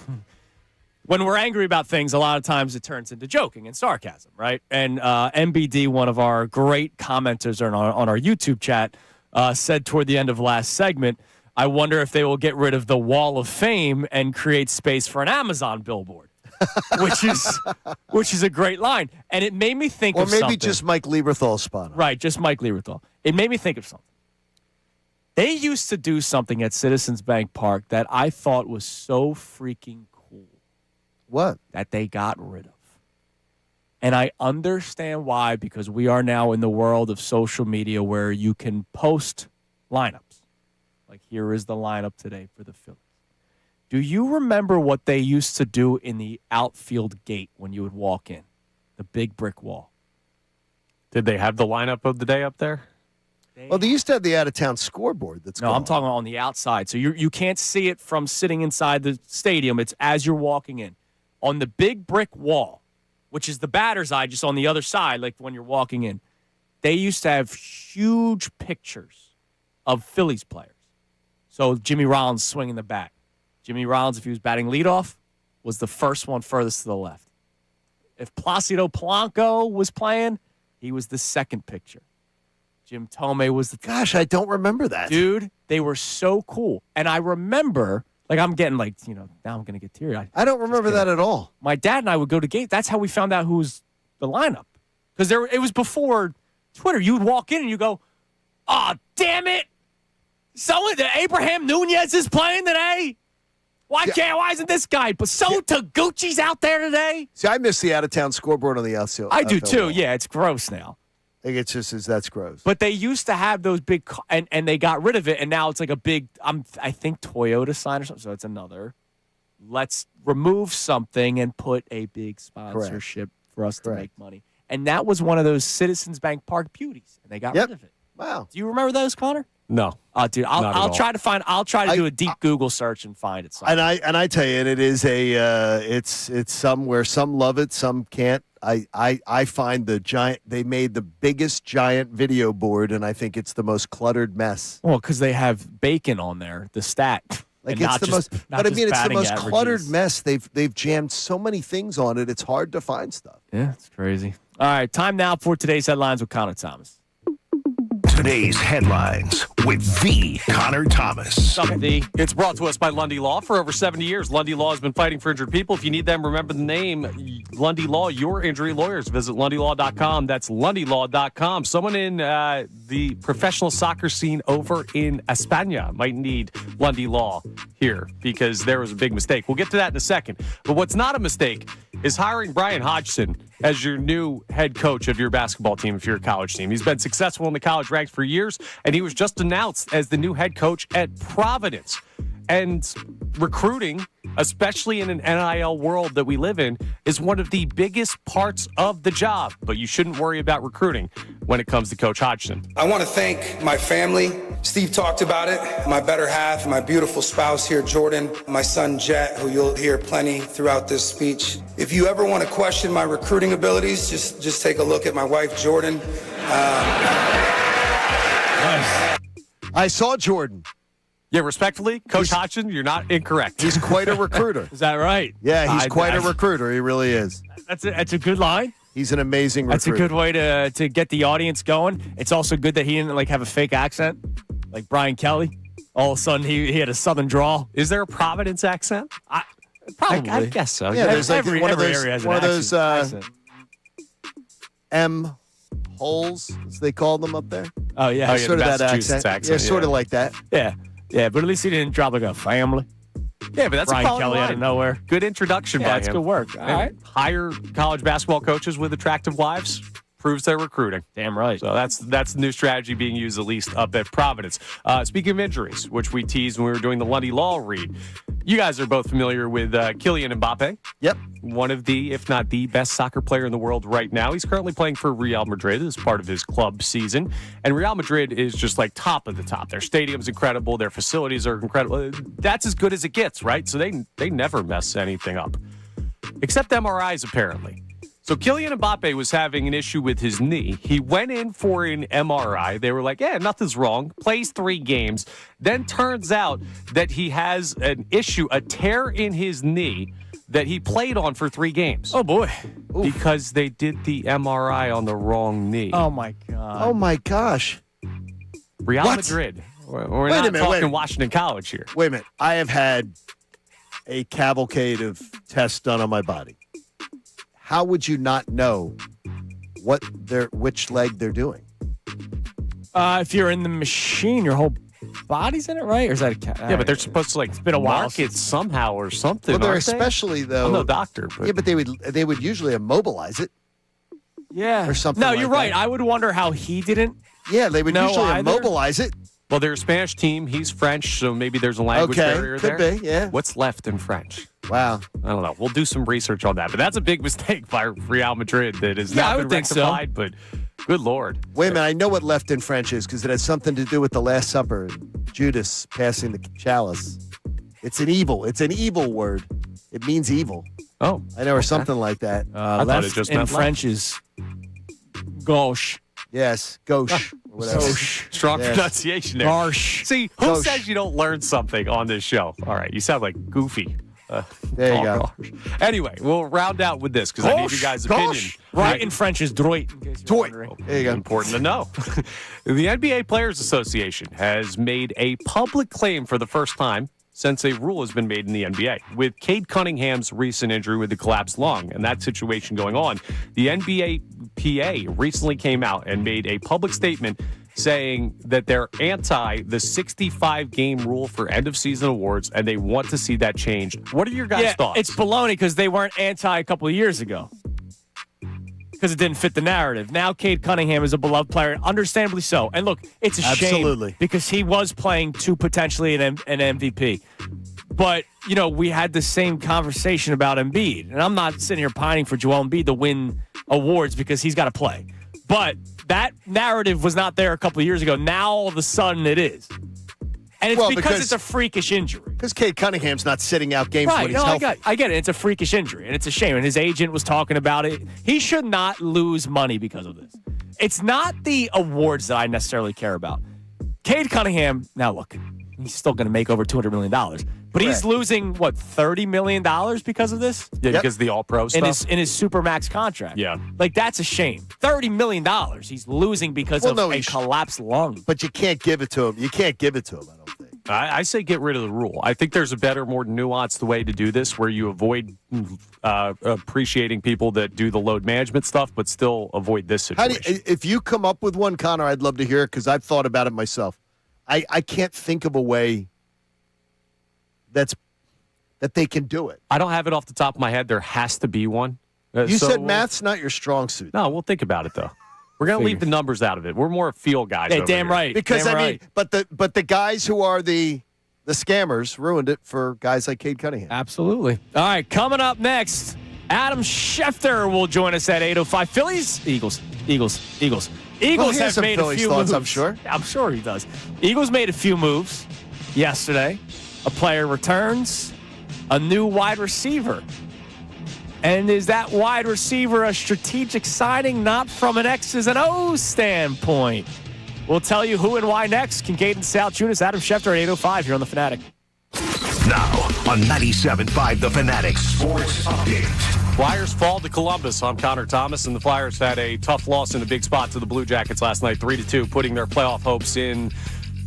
B: when we're angry about things, a lot of times it turns into joking and sarcasm, right? And MBD, one of our great commenters on our YouTube chat, said toward the end of last segment, I wonder if they will get rid of the Wall of Fame and create space for an Amazon billboard, which is a great line. And it made me think of something.
C: Or maybe just Mike Lieberthal's spot on.
B: Right, just Mike Lieberthal. It made me think of something. They used to do something at Citizens Bank Park that I thought was so freaking cool.
C: What?
B: That they got rid of. And I understand why, because we are now in the world of social media where you can post lineups. Like, here is the lineup today for the Phillies. Do you remember what they used to do in the outfield gate when you would walk in? The big brick wall.
D: Did they have the lineup of the day up there?
C: Well, they used to have the out-of-town scoreboard that's
B: No, I'm talking on the outside. So you can't see it from sitting inside the stadium. It's as you're walking in. On the big brick wall, which is the batter's eye, just on the other side, like when you're walking in, they used to have huge pictures of Phillies players. So Jimmy Rollins swinging the bat. Jimmy Rollins, if he was batting leadoff, was the first one furthest to the left. If Placido Polanco was playing, he was the second picture. Jim Thome was the...
C: Gosh, I don't remember that.
B: Dude, they were so cool. And I remember, like, I'm getting, like, now I'm going to get teary-eyed.
C: I don't remember that at all.
B: My dad and I would go to games. That's how we found out who was the lineup. Because it was before Twitter. You would walk in and you go, oh, damn it. Abraham Nunez is playing today. Why isn't this guy? But Taguchi's out there today.
C: See, I miss the out-of-town scoreboard on the outfield.
B: I do too. Yeah, it's gross now.
C: I think it's just that's gross.
B: But they used to have those big, and they got rid of it, and now it's like a big, I think Toyota sign or something. So it's another. Let's remove something and put a big sponsorship for us to make money. And that was one of those Citizens Bank Park beauties, and they got rid of it.
C: Wow.
B: Do you remember those, Connor?
D: No.
B: Dude, I'll try to do a deep Google search and find it.
C: And I tell you, and it is it's somewhere some love it, some can't. I find they made the biggest giant video board, and I think it's the most cluttered mess.
B: Well, because they have bacon on there, the stat.
C: Like it's the most, but I mean, it's the most cluttered mess. They've jammed so many things on it. It's hard to find stuff.
B: Yeah, it's crazy. All right, time now for today's headlines with Connor Thomas.
A: Today's headlines with the Connor Thomas.
D: It's brought to us by Lundy Law. For over 70 years, Lundy Law has been fighting for injured people. If you need them, remember the name Lundy Law, your injury lawyers. Visit LundyLaw.com. That's LundyLaw.com. Someone in the professional soccer scene over in España might need Lundy Law here because there was a big mistake. We'll get to that in a second. But what's not a mistake is hiring Brian Hodgson as your new head coach of your basketball team if you're a college team. He's been successful in the college ranks for years, and he was just announced as the new head coach at Providence. And recruiting, especially in an NIL world that we live in, is one of the biggest parts of the job. But you shouldn't worry about recruiting when it comes to Coach Hodgson.
H: I want to thank my family. Steve talked about it. My better half, my beautiful spouse here, Jordan, my son, Jet, who you'll hear plenty throughout this speech. If you ever want to question my recruiting abilities, just take a look at my wife, Jordan.
C: I saw Jordan.
D: Yeah, respectfully, Coach Hodgson, you're not incorrect.
C: He's quite a recruiter.
B: Is that right?
C: Yeah, he's quite a recruiter. He really is.
B: That's a good line.
C: He's an amazing recruiter.
B: That's a good way to get the audience going. It's also good that he didn't have a fake accent like Brian Kelly. All of a sudden, he had a southern drawl.
D: Is there a Providence accent?
B: Probably.
D: I guess so.
C: Yeah, there's
B: every area has
C: one of
B: an
C: those
B: accent.
C: M holes, as they call them up there.
B: Oh, yeah.
C: Sort of that accent. Yeah, sort of like that.
B: Yeah. Yeah, but at least he didn't drop like a family.
D: Yeah, but that's
B: Brian
D: a quality
B: Kelly
D: line.
B: out of nowhere.
D: Good introduction by him.
B: That's good work. All right.
D: Hire college basketball coaches with attractive wives. Proves they're recruiting.
B: Damn right.
D: So that's the new strategy being used at least up at Providence. Speaking of injuries, which we teased when we were doing the Lundy Law read, you guys are both familiar with Kylian Mbappe.
C: Yep.
D: One of the, if not the best soccer player in the world right now. He's currently playing for Real Madrid as part of his club season. And Real Madrid is just like top of the top. Their stadium's incredible. Their facilities are incredible. That's as good as it gets, right? So they never mess anything up. Except MRIs, apparently. So Kylian Mbappe was having an issue with his knee. He went in for an MRI. They were like, yeah, nothing's wrong. Plays 3 games. Then turns out that he has an issue, a tear in his knee that he played on for 3 games.
B: Oh, boy.
D: Because they did the MRI on the wrong knee.
B: Oh, my God.
C: Oh, my gosh.
D: Real
C: What?
D: Madrid. We're not talking Washington College here.
C: Wait a minute. I have had a cavalcade of tests done on my body. How would you not know which leg they're doing?
B: If you're in the machine, your whole body's in it, right? Or is that
D: Yeah, but they're supposed to it's been a while. Mark it somehow or something.
C: Well, they're
D: aren't they?
C: especially though.
D: I'm no doctor, but
C: yeah, but they would usually immobilize it.
B: Yeah,
C: or something.
B: No,
C: like
B: you're right.
C: that.
B: I would wonder how he didn't.
C: Yeah, they would usually immobilize it.
D: Well, they're a Spanish team. He's French, so maybe there's a language barrier there.
C: Could be, yeah.
D: What's left in French?
C: Wow.
D: I don't know. We'll do some research on that. But that's a big mistake by Real Madrid that has not been rectified. But good Lord.
C: Wait a minute. I know what left in French is because it has something to do with the Last Supper and Judas passing the chalice. It's an evil word. It means evil.
D: Oh.
C: I know, or something like that.
D: I thought it just
B: in
D: meant
B: French is gauche.
C: Yes, gauche. Or whatever.
D: Strong
C: Yes.
D: pronunciation there.
B: Harsh.
D: See, who
C: Gauche.
D: says you don't learn something on this show? All right, you sound like Goofy.
C: There you go.
D: Anyway, we'll round out with this because I need you guys' opinion.
B: Right in French is droit.
C: Droit. There you go.
D: Important to know. The NBA Players Association has made a public claim for the first time since a rule has been made in the NBA. With Cade Cunningham's recent injury with the collapsed lung and that situation going on, the NBAPA recently came out and made a public statement saying that they're anti the 65-game rule for end-of-season awards, and they want to see that changed. What are your guys' thoughts?
B: It's baloney because they weren't anti a couple of years ago because it didn't fit the narrative. Now Cade Cunningham is a beloved player, understandably so. And look, it's a shame because he was playing to potentially an MVP. But, you know, we had the same conversation about Embiid, and I'm not sitting here pining for Joel Embiid to win awards because he's got to play. But that narrative was not there a couple of years ago. Now, all of a sudden, it is. And it's because it's a freakish injury.
C: Because Cade Cunningham's not sitting out games when he's healthy.
B: I get it. It's a freakish injury, and it's a shame. And his agent was talking about it. He should not lose money because of this. It's not the awards that I necessarily care about. Cade Cunningham, now look, he's still going to make over $200 million. But he's losing, what, $30 million because of this?
D: Yeah, because of the all-pro stuff?
B: In his Supermax contract.
D: Yeah.
B: Like, that's a shame. $30 million he's losing because of a collapsed lung.
C: But you can't give it to him. You can't give it to him, I don't think.
D: I say get rid of the rule. I think there's a better, more nuanced way to do this where you avoid appreciating people that do the load management stuff, but still avoid this situation.
C: If you come up with one, Connor, I'd love to hear it because I've thought about it myself. I can't think of a way that they can do it.
D: I don't have it off the top of my head. There has to be one.
C: You said math's not your strong suit.
D: No, we'll think about it, though. We're going to leave the numbers out of it. We're more feel guys.
B: Hey,
D: over
B: damn
D: here.
B: right.
C: Because,
B: damn
C: I mean,
B: right.
C: but the guys who are the scammers ruined it for guys like Cade Cunningham.
B: Absolutely. All right, coming up next, Adam Schefter will join us at 8:05. Phillies, Eagles. Eagles have made a few moves.
C: I'm sure.
B: I'm sure he does. Eagles made a few moves yesterday. A player returns, a new wide receiver. And is that wide receiver a strategic signing, not from an X's and O's standpoint? We'll tell you who and why next. Kincade and Salciunas, Adam Schefter at 8:05 here on The Fanatic.
A: Now on 97.5 The Fanatic Sports Update.
D: Flyers fall to Columbus. I'm Connor Thomas, and the Flyers had a tough loss in a big spot to the Blue Jackets last night, 3-2, putting their playoff hopes in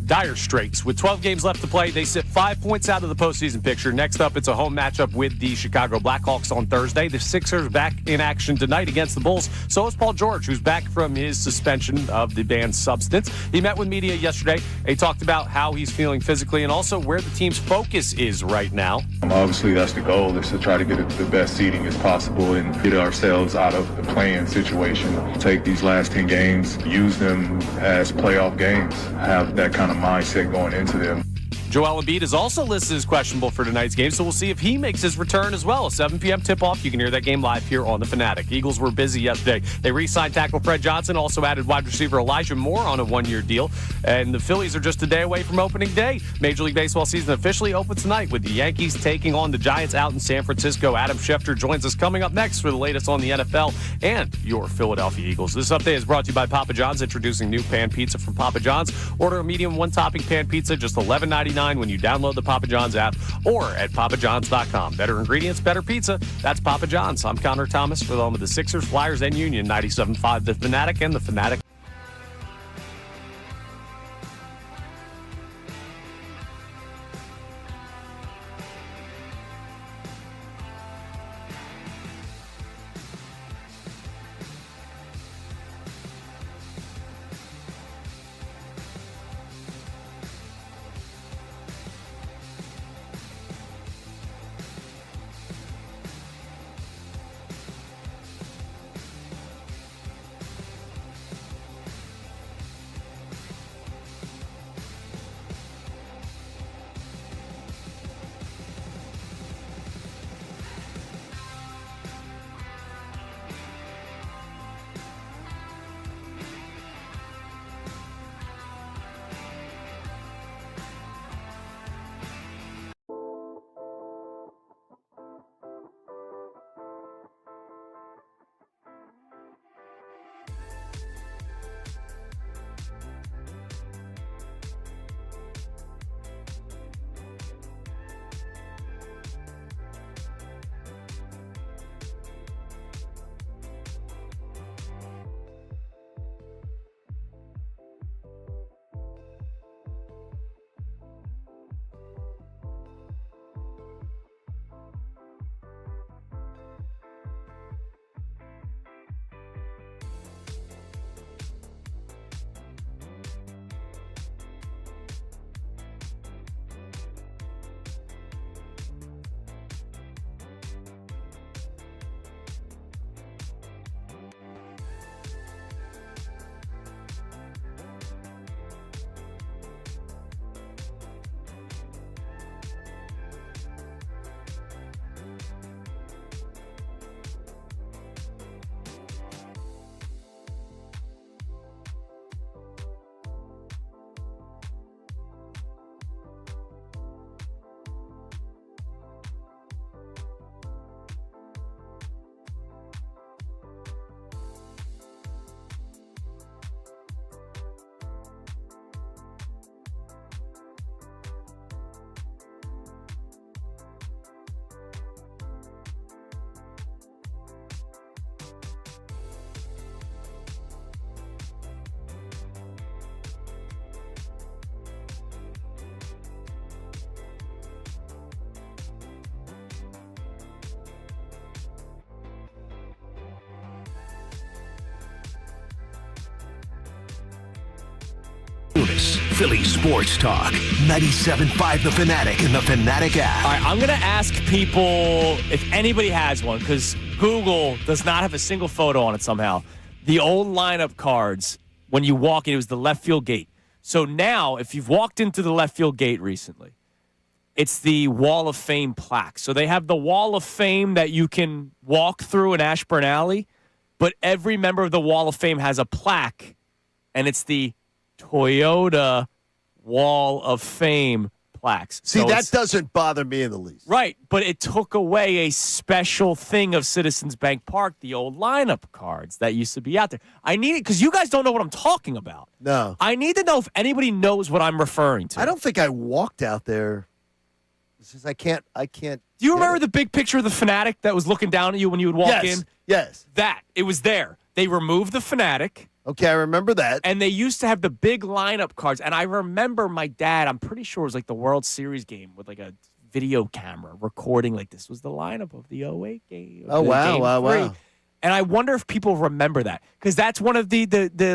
D: dire straits. With 12 games left to play, they sit 5 points out of the postseason picture. Next up, it's a home matchup with the Chicago Blackhawks on Thursday. The Sixers back in action tonight against the Bulls. So is Paul George, who's back from his suspension of the banned substance. He met with media yesterday. He talked about how he's feeling physically and also where the team's focus is right now.
E: Obviously, that's the goal, is to try to get the best seeding as possible and get ourselves out of the play-in situation. Take these last 10 games, use them as playoff games, have that kind of mindset going into them.
D: Joel Embiid is also listed as questionable for tonight's game, so we'll see if he makes his return as well. A 7 p.m. tip-off. You can hear that game live here on the Fanatic. Eagles were busy yesterday. They re-signed tackle Fred Johnson, also added wide receiver Elijah Moore on a one-year deal. And the Phillies are just a day away from opening day. Major League Baseball season officially opens tonight with the Yankees taking on the Giants out in San Francisco. Adam Schefter joins us coming up next for the latest on the NFL and your Philadelphia Eagles. This update is brought to you by Papa John's, introducing new pan pizza from Papa John's. Order a medium one-topping pan pizza, just $11.99 when you download the Papa John's app or at papajohns.com. Better ingredients, better pizza. That's Papa John's. I'm Connor Thomas for the home of the Sixers, Flyers, and Union. 97.5 The Fanatic and the Fanatic.
A: Philly Sports Talk, 97.5 The Fanatic and the Fanatic app.
B: All right, I'm going to ask people if anybody has one, because Google does not have a single photo on it somehow. The old lineup cards, when you walk in, it was the left field gate. So now, if you've walked into the left field gate recently, it's the Wall of Fame plaque. So they have the Wall of Fame that you can walk through in Ashburn Alley, but every member of the Wall of Fame has a plaque, and it's the Toyota Wall of Fame plaques.
C: See,
B: so
C: that doesn't bother me in the least.
B: Right, but it took away a special thing of Citizens Bank Park, the old lineup cards that used to be out there. I need it because you guys don't know what I'm talking about.
C: No.
B: I need to know if anybody knows what I'm referring to.
C: I don't think I walked out there. I can't.
B: Do you remember the big picture of the Fanatic that was looking down at you when you would walk in?
C: Yes.
B: It was there. They removed the Fanatic.
C: Okay, I remember that.
B: And they used to have the big lineup cards. And I remember my dad, I'm pretty sure it was like the World Series game with like a video camera recording like this was the lineup of the 08 game.
C: Oh, wow.
B: And I wonder if people remember that because that's one of the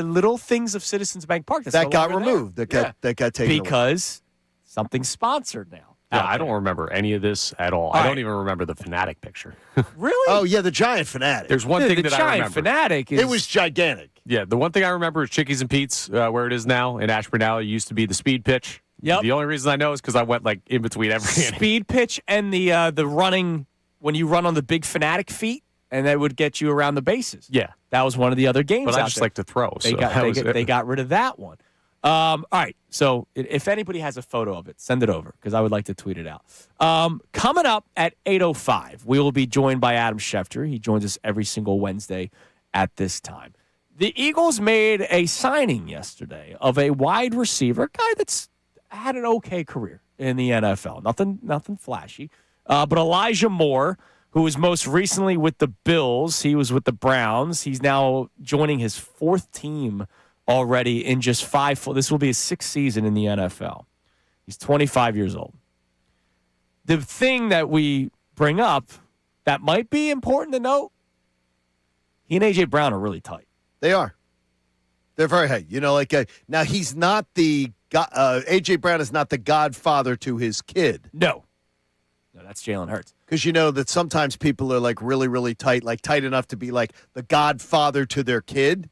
B: little things of Citizens Bank Park
C: that got removed. That got taken
B: because something's sponsored now.
D: Yeah, I don't remember any of this at all. I don't even remember the Fanatic picture.
B: Really?
C: Oh, yeah, the giant Fanatic.
D: There's one thing that I remember.
B: The giant Fanatic is...
C: It was gigantic.
D: Yeah, the one thing I remember is Chickies and Pete's, where it is now in Ashburn Alley. Used to be the speed pitch.
B: Yep.
D: The only reason I know is because I went like in between every inning.
B: Speed pitch and the running when you run on the big Fanatic feet, and that would get you around the bases.
D: Yeah.
B: That was one of the other games
D: But
B: out
D: I just
B: there.
D: like to throw.
B: They got rid of that one. All right. So if anybody has a photo of it, send it over because I would like to tweet it out. Coming up at 8:05, we will be joined by Adam Schefter. He joins us every single Wednesday at this time. The Eagles made a signing yesterday of a wide receiver, a guy that's had an okay career in the NFL. Nothing flashy. But Elijah Moore, who was most recently with the Bills. He was with the Browns. He's now joining his fourth team already in just 5 – this will be his sixth season in the NFL. He's 25 years old. The thing that we bring up that might be important to note, he and A.J. Brown are really tight.
C: They are. They're very high. Now he's not the A.J. Brown is not the godfather to his kid.
B: No, that's Jalen Hurts.
C: Because you know that sometimes people are like really, really tight, like tight enough to be like the godfather to their kid.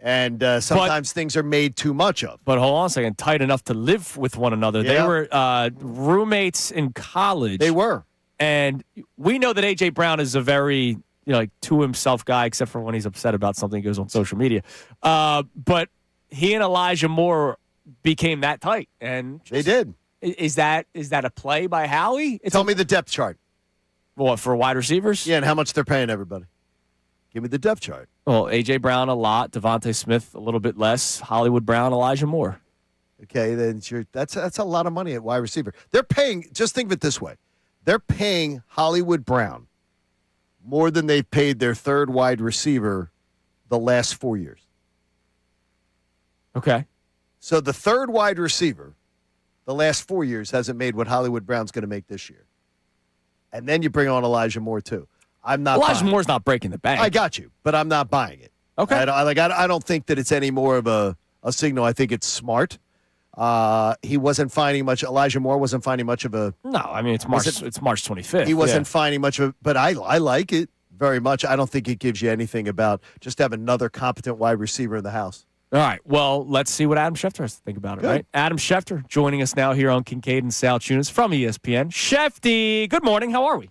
C: And sometimes things are made too much of.
B: But hold on a second. Tight enough to live with one another.
C: Yeah.
B: They were roommates in college.
C: They were.
B: And we know that A.J. Brown is a very to himself guy, except for when he's upset about something he goes on social media. But he and Elijah Moore became that tight. And
C: they did.
B: Is that a play by Howie?
C: Tell me the depth chart.
B: What, for wide receivers?
C: Yeah, and how much they're paying everybody. Give me the depth chart.
B: Well, A.J. Brown a lot, Devontae Smith a little bit less, Hollywood Brown, Elijah Moore.
C: Okay, then that's a lot of money at wide receiver. They're paying, just think of it this way. They're paying Hollywood Brown more than they've paid their third wide receiver the last 4 years.
B: Okay.
C: So the third wide receiver the last 4 years hasn't made what Hollywood Brown's going to make this year. And then you bring on Elijah Moore, too. I'm not
B: Elijah
C: buying
B: Moore's not breaking the bank.
C: I got you, but I'm not buying it.
B: Okay.
C: I don't think that it's any more of a signal. I think it's smart. He wasn't finding much. Elijah Moore wasn't finding much of a.
B: No, I mean, it's March 25th.
C: He wasn't finding much of it, but I like it very much. I don't think it gives you anything about just have another competent wide receiver in the house.
B: All right. Well, let's see what Adam Schefter has to think about it,
C: Good.
B: right? Adam Schefter joining us now here on Kincade and Salciunas from ESPN. Shefty, good morning. How are we?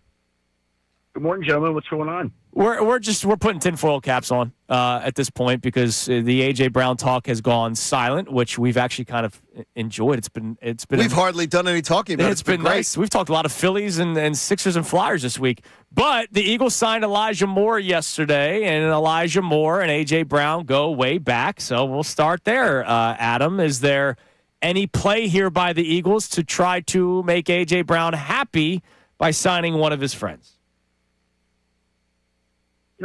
I: Good morning, gentlemen. What's going on?
B: We're putting tinfoil caps on at this point because the A.J. Brown talk has gone silent, which we've actually kind of enjoyed. It's been.
C: We've hardly done any talking about it.
B: It's been
C: great.
B: nice. We've talked a lot of Phillies and Sixers and Flyers this week. But the Eagles signed Elijah Moore yesterday, and Elijah Moore and A.J. Brown go way back. So we'll start there. Adam, is there any play here by the Eagles to try to make A.J. Brown happy by signing one of his friends?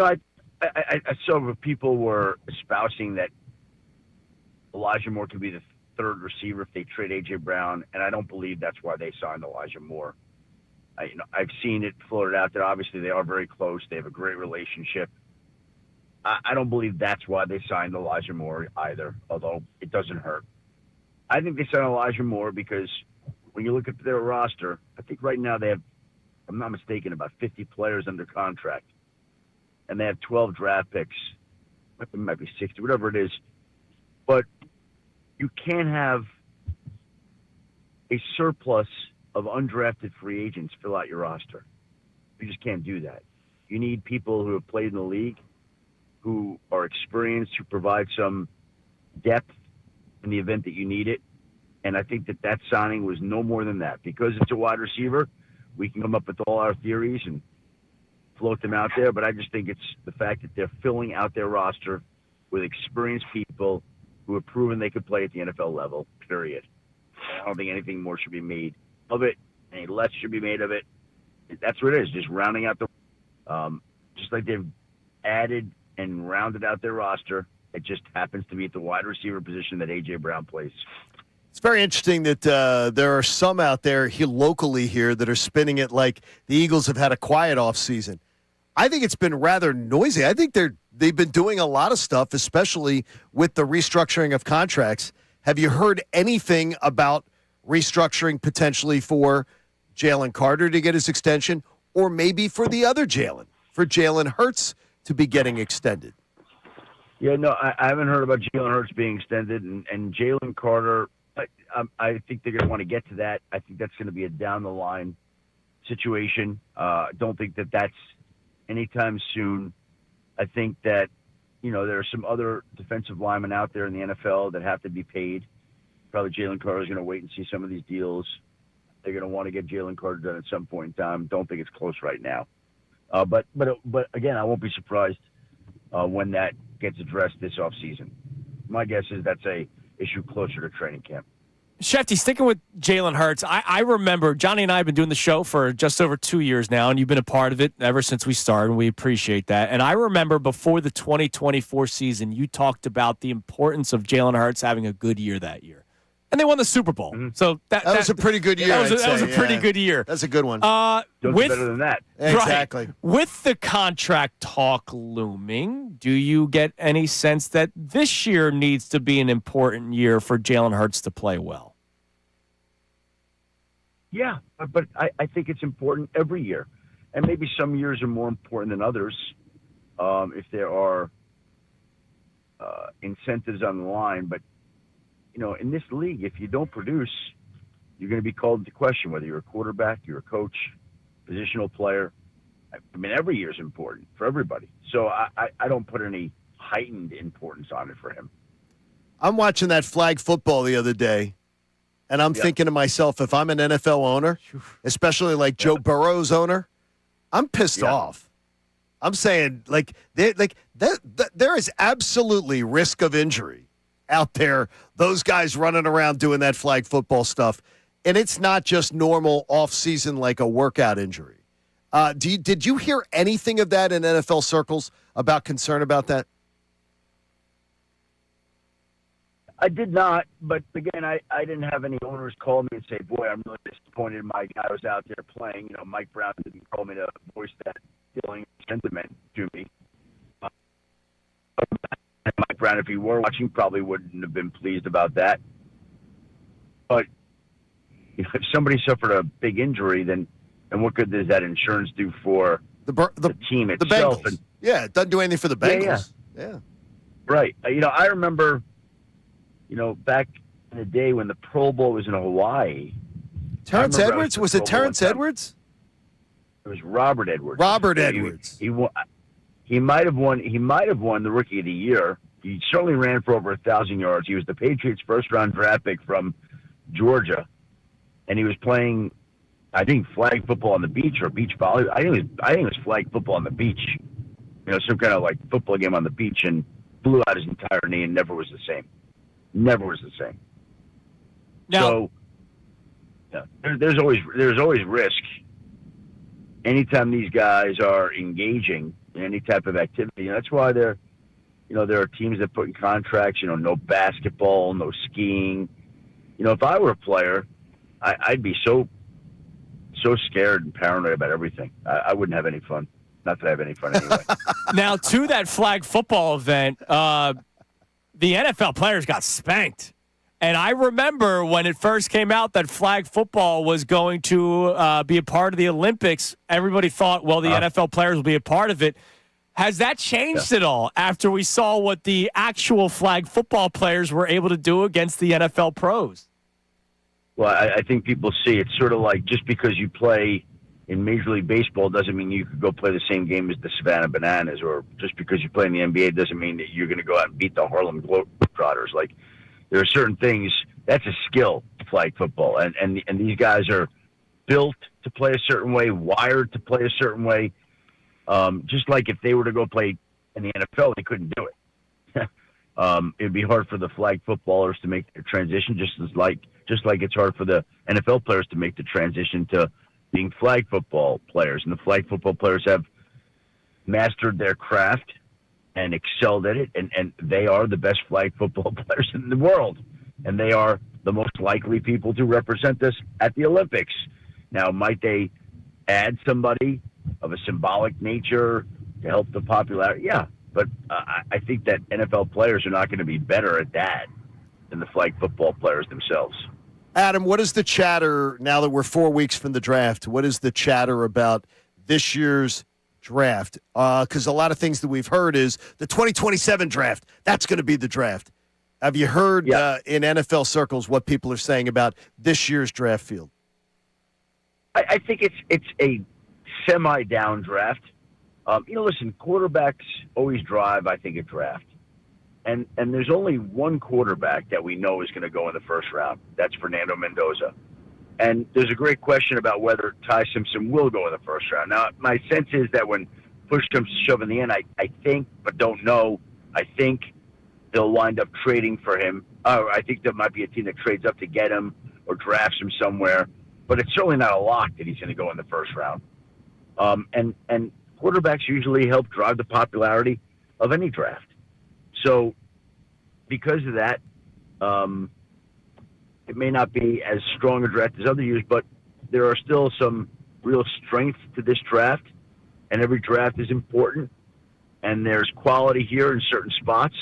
I: I saw people were espousing that Elijah Moore could be the third receiver if they trade A.J. Brown, and I don't believe that's why they signed Elijah Moore. I've seen it floated out there. Obviously, they are very close. They have a great relationship. I don't believe that's why they signed Elijah Moore either, although it doesn't hurt. I think they signed Elijah Moore because when you look at their roster, I think right now they have, if I'm not mistaken, about 50 players under contract. And they have 12 draft picks. It might be 60, whatever it is. But you can't have a surplus of undrafted free agents fill out your roster. You just can't do that. You need people who have played in the league, who are experienced, who provide some depth in the event that you need it. And I think that signing was no more than that. Because it's a wide receiver, we can come up with all our theories and float them out there, but I just think it's the fact that they're filling out their roster with experienced people who have proven they could play at the NFL level, period. I don't think anything more should be made of it. Any less should be made of it. That's what it is, just rounding out just like they've added and rounded out their roster. It just happens to be at the wide receiver position that A.J. Brown plays.
C: It's very interesting that there are some out there locally here that are spinning it like the Eagles have had a quiet offseason. I think it's been rather noisy. I think they've been doing a lot of stuff, especially with the restructuring of contracts. Have you heard anything about restructuring potentially for Jalen Carter to get his extension, or maybe for the other Jalen, for Jalen Hurts to be getting extended?
I: Yeah, no, I haven't heard about Jalen Hurts being extended, and Jalen Carter, I think they're going to want to get to that. I think that's going to be a down-the-line situation. Don't think that that's anytime soon. I think that, there are some other defensive linemen out there in the NFL that have to be paid. Probably Jalen Carter is going to wait and see some of these deals. They're going to want to get Jalen Carter done at some point in time. Don't think it's close right now. But again, I won't be surprised when that gets addressed this offseason. My guess is that's a issue closer to training camp.
B: Shefty, sticking with Jalen Hurts, I remember Johnny and I have been doing the show for just over 2 years now, and you've been a part of it ever since we started, and we appreciate that. And I remember before the 2024 season, you talked about the importance of Jalen Hurts having a good year that year. And they won the Super Bowl.
C: Mm-hmm.
B: So that
C: was a pretty good year.
B: That was a pretty good year.
C: That's a good one.
I: Don't do better than that.
C: Exactly.
B: Right, with the contract talk looming, do you get any sense that this year needs to be an important year for Jalen Hurts to play well?
I: Yeah, but I think it's important every year. And maybe some years are more important than others if there are incentives on the line. But, in this league, if you don't produce, you're going to be called into question, whether you're a quarterback, you're a coach, positional player. I mean, every year is important for everybody. So I don't put any heightened importance on it for him.
C: I'm watching that flag football the other day, and I'm thinking to myself, if I'm an NFL owner, especially like Joe Burrow's owner, I'm pissed off. I'm saying, there is absolutely risk of injury out there. Those guys running around doing that flag football stuff, and it's not just normal off-season like a workout injury. Did you hear anything of that in NFL circles about concern about that?
I: I did not, but again, I didn't have any owners call me and say, boy, I'm really disappointed in my guy was out there playing. Mike Brown didn't call me to voice that feeling sentiment to me. And Mike Brown, if he were watching, probably wouldn't have been pleased about that. But if somebody suffered a big injury, then what good does that insurance do for the team itself?
C: The Bengals. It doesn't do anything for the Bengals. Yeah.
I: Right. I remember, back in the day when the Pro Bowl was in Hawaii.
C: Terrence Edwards? Was it Terrence Edwards?
I: It was Robert Edwards.
C: Robert Edwards.
I: He might have won the Rookie of the Year. He certainly ran for over 1,000 yards. He was the Patriots' first-round draft pick from Georgia, and he was playing, I think, flag football on the beach or beach volleyball. I think it was flag football on the beach. Some kind of like football game on the beach, and blew out his entire knee and never was the same. Never was the same.
B: Now,
I: so, there's always risk. Anytime these guys are engaging in any type of activity, and that's why there are teams that put in contracts. No basketball, no skiing. If I were a player, I'd be so scared and paranoid about everything. I wouldn't have any fun. Not that I have any fun anyway.
B: Now, to that flag football event, the NFL players got spanked. And I remember when it first came out that flag football was going to be a part of the Olympics, everybody thought, well, the NFL players will be a part of it. Has that changed at all after we saw what the actual flag football players were able to do against the NFL pros?
I: Well, I think people see it's sort of like just because you play in Major League Baseball doesn't mean you could go play the same game as the Savannah Bananas, or just because you play in the NBA doesn't mean that you're going to go out and beat the Harlem Globetrotters. Like, there are certain things, that's a skill, flag football. And these guys are built to play a certain way, wired to play a certain way. Just like if they were to go play in the NFL, they couldn't do it. It'd be hard for the flag footballers to make their transition, just like it's hard for the NFL players to make the transition to being flag football players. And the flag football players have mastered their craft and excelled at it, and they are the best flag football players in the world. And they are the most likely people to represent us at the Olympics. Now, might they add somebody of a symbolic nature to help the popularity? Yeah, but I think that NFL players are not going to be better at that than the flag football players themselves.
C: Adam, what is the chatter now that we're 4 weeks from the draft? What is the chatter about this year's draft? Because a lot of things that we've heard is the 2027 draft. That's going to be the draft. Have you heard in NFL circles what people are saying about this year's draft field?
I: I think it's a semi-down draft. Listen, quarterbacks always drive, I think, a draft. And there's only one quarterback that we know is going to go in the first round. That's Fernando Mendoza. And there's a great question about whether Ty Simpson will go in the first round. Now, my sense is that when push comes to shove in the end, I think, but don't know, I think they'll wind up trading for him. I think there might be a team that trades up to get him or drafts him somewhere. But it's certainly not a lock that he's going to go in the first round. And quarterbacks usually help drive the popularity of any draft. So because of that, it may not be as strong a draft as other years, but there are still some real strengths to this draft, and every draft is important, and there's quality here in certain spots,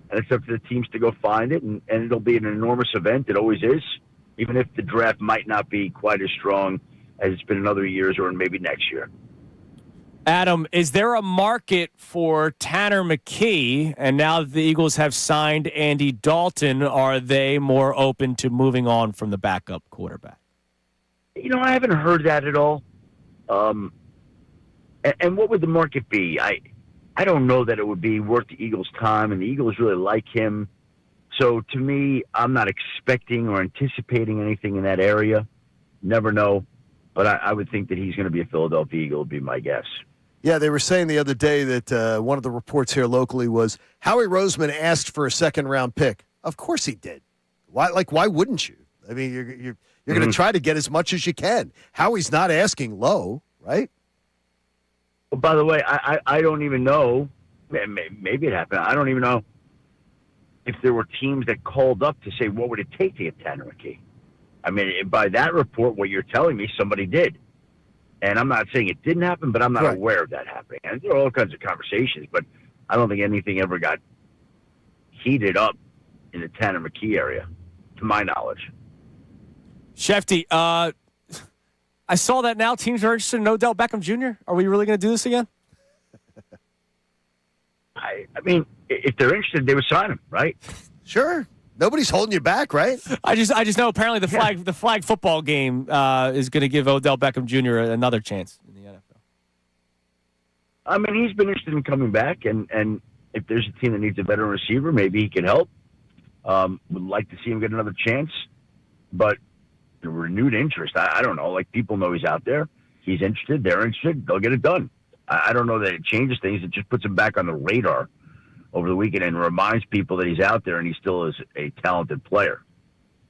I: and it's up to the teams to go find it, and it'll be an enormous event. It always is, even if the draft might not be quite as strong as it's been in other years or maybe next year.
B: Adam, is there a market for Tanner McKee? And now that the Eagles have signed Andy Dalton, are they more open to moving on from the backup quarterback?
I: I haven't heard that at all. And what would the market be? I don't know that it would be worth the Eagles' time, and the Eagles really like him. So to me, I'm not expecting or anticipating anything in that area. Never know. But I would think that he's going to be a Philadelphia Eagle, would be my guess.
C: Yeah, they were saying the other day that one of the reports here locally was Howie Roseman asked for a second-round pick. Of course he did. Why wouldn't you? I mean, you're going to try to get as much as you can. Howie's not asking low, right?
I: Well, by the way, I don't even know. Maybe it happened. I don't even know if there were teams that called up to say, what would it take to get Tanner McKee? I mean, by that report, what you're telling me, somebody did. And I'm not saying it didn't happen, but I'm not aware of that happening. And there are all kinds of conversations, but I don't think anything ever got heated up in the Tanner McKee area, to my knowledge.
B: Shefty, I saw that now teams are interested in Odell Beckham Jr. Are we really going to do this again?
I: I mean, if they're interested, they would sign him, right?
C: Sure. Nobody's holding you back, right?
B: I just know apparently the flag football game is going to give Odell Beckham Jr. another chance in the NFL.
I: I mean, he's been interested in coming back, and if there's a team that needs a veteran receiver, maybe he can help. Would like to see him get another chance, but the renewed interest, I don't know. Like, people know he's out there. He's interested. They're interested. They'll get it done. I don't know that it changes things. It just puts him back on the radar over the weekend and reminds people that he's out there and he still is a talented player.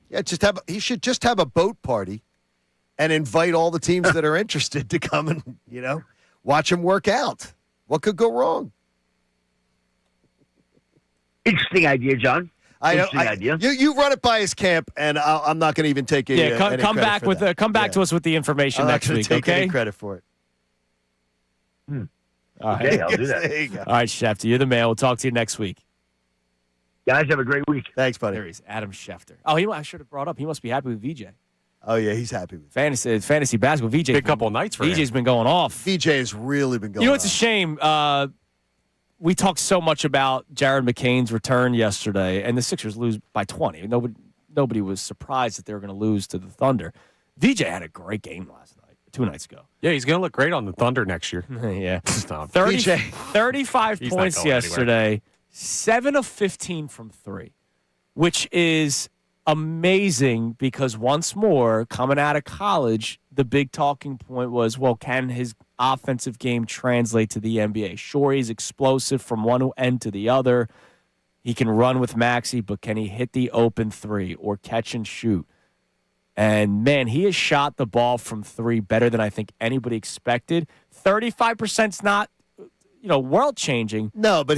C: Yeah, he should just have a boat party and invite all the teams that are interested to come and, watch him work out. What could go wrong?
I: Interesting idea, John. Interesting idea.
C: You run it by his camp, and I'm not going to even take any
B: come back
C: with
B: to us with the information next week.
C: I'm not going to take
B: any
C: credit for it.
B: All right.
I: Okay, I'll do that.
C: There you go.
B: All right, Schefter, you're the man. We'll talk to you next week.
I: Guys, have a great week.
C: Thanks, buddy.
B: There he is, Adam Schefter. Oh, I should have brought up. He must be happy with VJ.
C: Oh, yeah, he's happy with
B: fantasy basketball. VJ.
D: Big couple of nights for him.
B: VJ's been going off.
C: VJ has really been going off.
B: You know, it's a shame. We talked so much about Jared McCain's return yesterday, and the Sixers lose by 20. Nobody was surprised that they were going to lose to the Thunder. VJ had a great game last night, 2 nights ago.
D: Yeah, he's going to look great on the Thunder next year.
B: Yeah.
D: Stop.
B: 35 points yesterday, 7 of 15 from 3, which is amazing because once more, coming out of college, the big talking point was, well, can his offensive game translate to the NBA? Sure, he's explosive from one end to the other. He can run with Maxey, but can he hit the open three or catch and shoot? And, man, he has shot the ball from 3 better than I think anybody expected. 35%'s not, world-changing.
C: No, but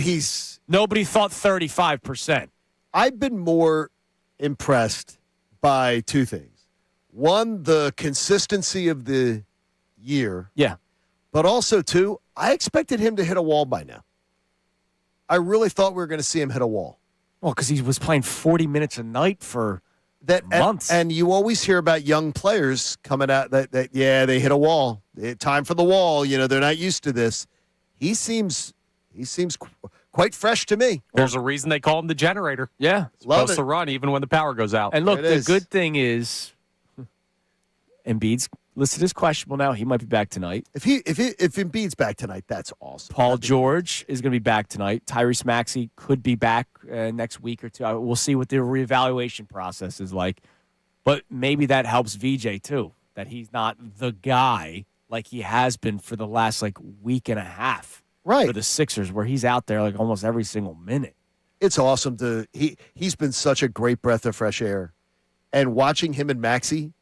B: nobody thought 35%.
C: I've been more impressed by 2 things. One, the consistency of the year.
B: Yeah.
C: But also, 2, I expected him to hit a wall by now. I really thought we were going to see him hit a wall.
B: Well, because he was playing 40 minutes a night for months.
C: And you always hear about young players coming out that they hit a wall. Time for the wall. They're not used to this. He seems quite fresh to me.
D: There's a reason they call him the generator.
B: Yeah.
D: It's supposed to run even when the power goes out.
B: And look, the good thing is Embiid's listed as questionable now. He might be back tonight.
C: If Embiid's back tonight, that's awesome.
B: Paul George is going to be back tonight. Tyrese Maxey could be back next week or two. We'll see what the reevaluation process is like. But maybe that helps VJ too, that he's not the guy like he has been for the last week and a half for the Sixers, where he's out there almost every single minute.
C: It's awesome he's been such a great breath of fresh air. And watching him and Maxey,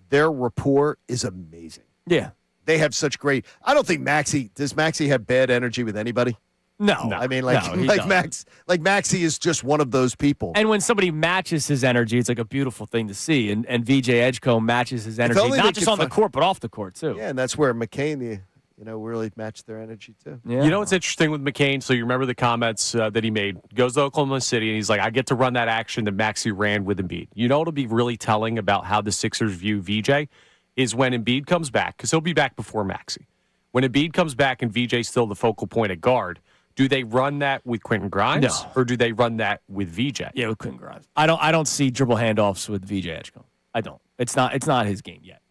C: their rapport is amazing.
B: Yeah.
C: They have such great. I don't think does Maxey have bad energy with anybody?
B: No.
C: I mean, Maxey is just one of those people.
B: And when somebody matches his energy, it's a beautiful thing to see. And VJ Edgecombe matches his energy, not just on the court, but off the court, too.
C: Yeah, and that's where McCain, really matched their energy, too.
B: Yeah.
D: You know what's interesting with McCain? So you remember the comments that he made. Goes to Oklahoma City, and he's like, I get to run that action that Maxey ran with Embiid. You know what'll be really telling about how the Sixers view VJ is when Embiid comes back, because he'll be back before Maxey. When Embiid comes back and VJ's still the focal point at guard, do they run that with Quentin Grimes?
B: No.
D: Or do they run that with VJ?
B: Yeah, with Quentin Grimes. I don't see dribble handoffs with VJ Edgecombe. I don't. It's not his game yet.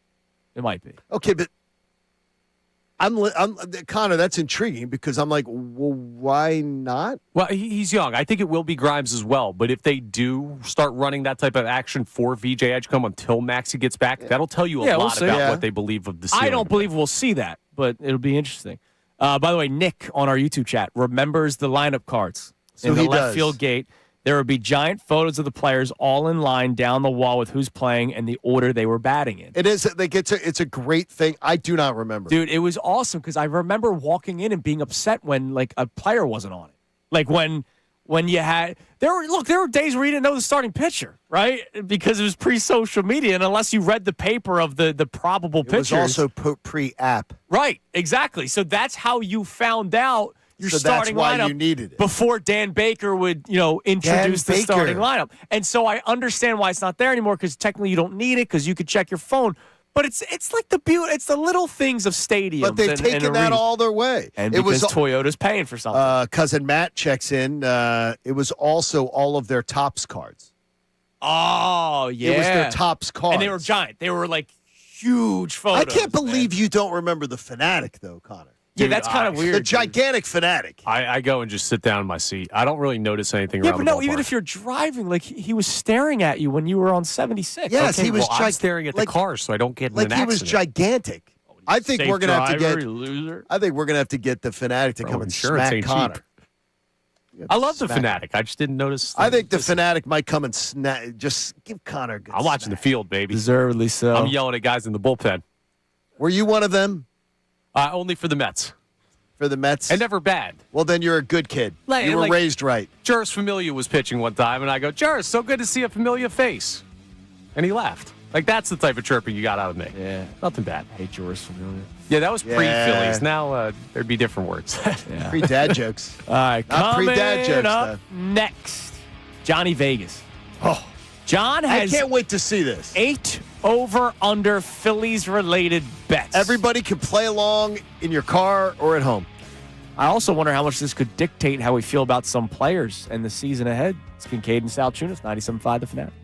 B: It might be.
C: Okay, but I'm Connor, that's intriguing because I'm like, well, why not?
D: Well, he's young. I think it will be Grimes as well. But if they do start running that type of action for VJ Edgecombe until Maxey gets back, that'll tell you a lot about what they believe of the ceiling.
B: I don't believe we'll see that, but it'll be interesting. By the way, Nick on our YouTube chat remembers the lineup cards in the left field gate. There would be giant photos of the players all in line down the wall with who's playing and the order they were batting in.
C: It is. It's a great thing. I do not remember.
B: Dude, it was awesome because I remember walking in and being upset when a player wasn't on it. When you had there were days where you didn't know the starting pitcher, right? Because it was pre-social media, and unless you read the paper of the probable pitchers.
C: It was also pre-app.
B: Right, exactly. So that's how you found out your starting
C: that's why
B: lineup
C: you needed it.
B: Before Dan Baker would, introduce the starting lineup. And so I understand why it's not there anymore, because technically you don't need it because you could check your phone. But it's like it's the little things of stadiums.
C: But they've taken that all their way.
B: And because Toyota's paying for something.
C: Cousin Matt checks in. It was also all of their Topps cards.
B: Oh, yeah.
C: It was their Topps cards.
B: And they were giant. They were huge photos.
C: I can't believe you don't remember the Fanatic, though, Connor.
B: Yeah, that's kind of weird.
C: The gigantic Fanatic.
D: I go and just sit down in my seat. I don't really notice anything around the ballpark.
B: Yeah, but no, even if you're driving, he was staring at you when you were on 76.
C: Yes,
D: okay,
C: he was
D: I'm staring at the car, so I don't get in an accident.
C: He was gigantic. I think we're going to have to get.
B: Loser.
C: I think we're going to have to get the Fanatic to come and smack Connor.
D: I love the Fanatic. I just didn't notice.
C: I think the Fanatic might come and just give Connor a good
D: I'm watching the field, baby.
B: Deservedly so.
D: I'm yelling at guys in the bullpen.
C: Were you one of them?
D: Only for the Mets.
C: For the Mets?
D: And never bad.
C: Well, then you're a good kid. You were raised right.
D: Juris Familia was pitching one time, and I go, Juris, so good to see a familiar face. And he laughed. That's the type of chirping you got out of me.
B: Yeah.
D: Nothing bad.
B: Hey, Juris Familia.
D: Yeah, that was pre-Phillies. Now there'd be different words.
B: Yeah.
C: Pre-dad jokes.
B: All right,
C: not pre-dad jokes,
B: up next, Johnny Vegas.
C: Oh,
B: John has
C: I can't wait to see this.
B: 8 over-under Phillies-related bets.
C: Everybody can play along in your car or at home.
B: I also wonder how much this could dictate how we feel about some players and the season ahead. It's Kincade and Salciunas, 97.5 The Fanatic.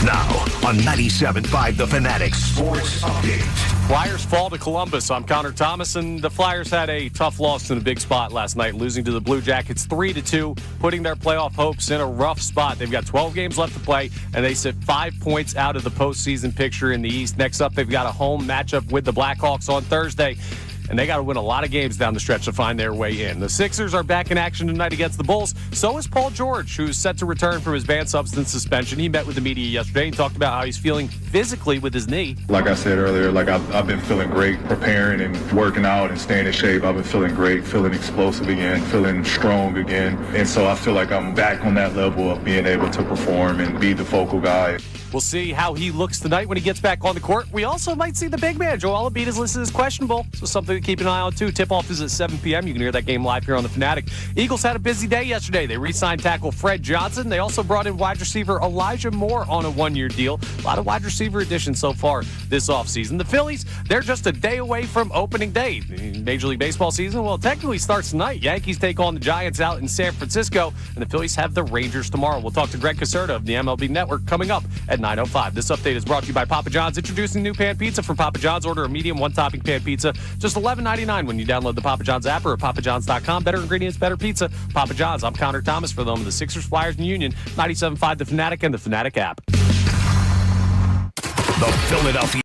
A: Now on 97.5 The Fanatic Sports Update.
D: Flyers fall to Columbus. I'm Connor Thomas, and the Flyers had a tough loss in a big spot last night, losing to the Blue Jackets 3-2, putting their playoff hopes in a rough spot. They've got 12 games left to play, and they sit 5 points out of the postseason picture in the East. Next up, they've got a home matchup with the Blackhawks on Thursday. And they got to win a lot of games down the stretch to find their way in. The Sixers are back in action tonight against the Bulls. So is Paul George, who's set to return from his banned substance suspension. He met with the media yesterday and talked about how he's feeling physically with his knee.
E: Like I said earlier, I've been feeling great, preparing and working out and staying in shape. I've been feeling great, feeling explosive again, feeling strong again. And so I feel like I'm back on that level of being able to perform and be the focal guy.
D: We'll see how he looks tonight when he gets back on the court. We also might see the big man. Joel Embiid is listed as questionable, so something to keep an eye on, too. Tip-off is at 7 p.m. You can hear that game live here on the Fanatic. Eagles had a busy day yesterday. They re-signed tackle Fred Johnson. They also brought in wide receiver Elijah Moore on a one-year deal. A lot of wide receiver additions so far this offseason. The Phillies, they're just a day away from opening day. Major League Baseball season, well, technically starts tonight. Yankees take on the Giants out in San Francisco, and the Phillies have the Rangers tomorrow. We'll talk to Greg Caserta of the MLB Network coming up at 9:05. This update is brought to you by Papa John's. Introducing new pan pizza from Papa John's. Order a medium one-topping pan pizza, just $11.99 when you download the Papa John's app or at papajohns.com. Better ingredients, better pizza. Papa John's. I'm Connor Thomas for them, the Sixers, Flyers, and Union. 97.5 The Fanatic and the Fanatic app.
A: The Philadelphia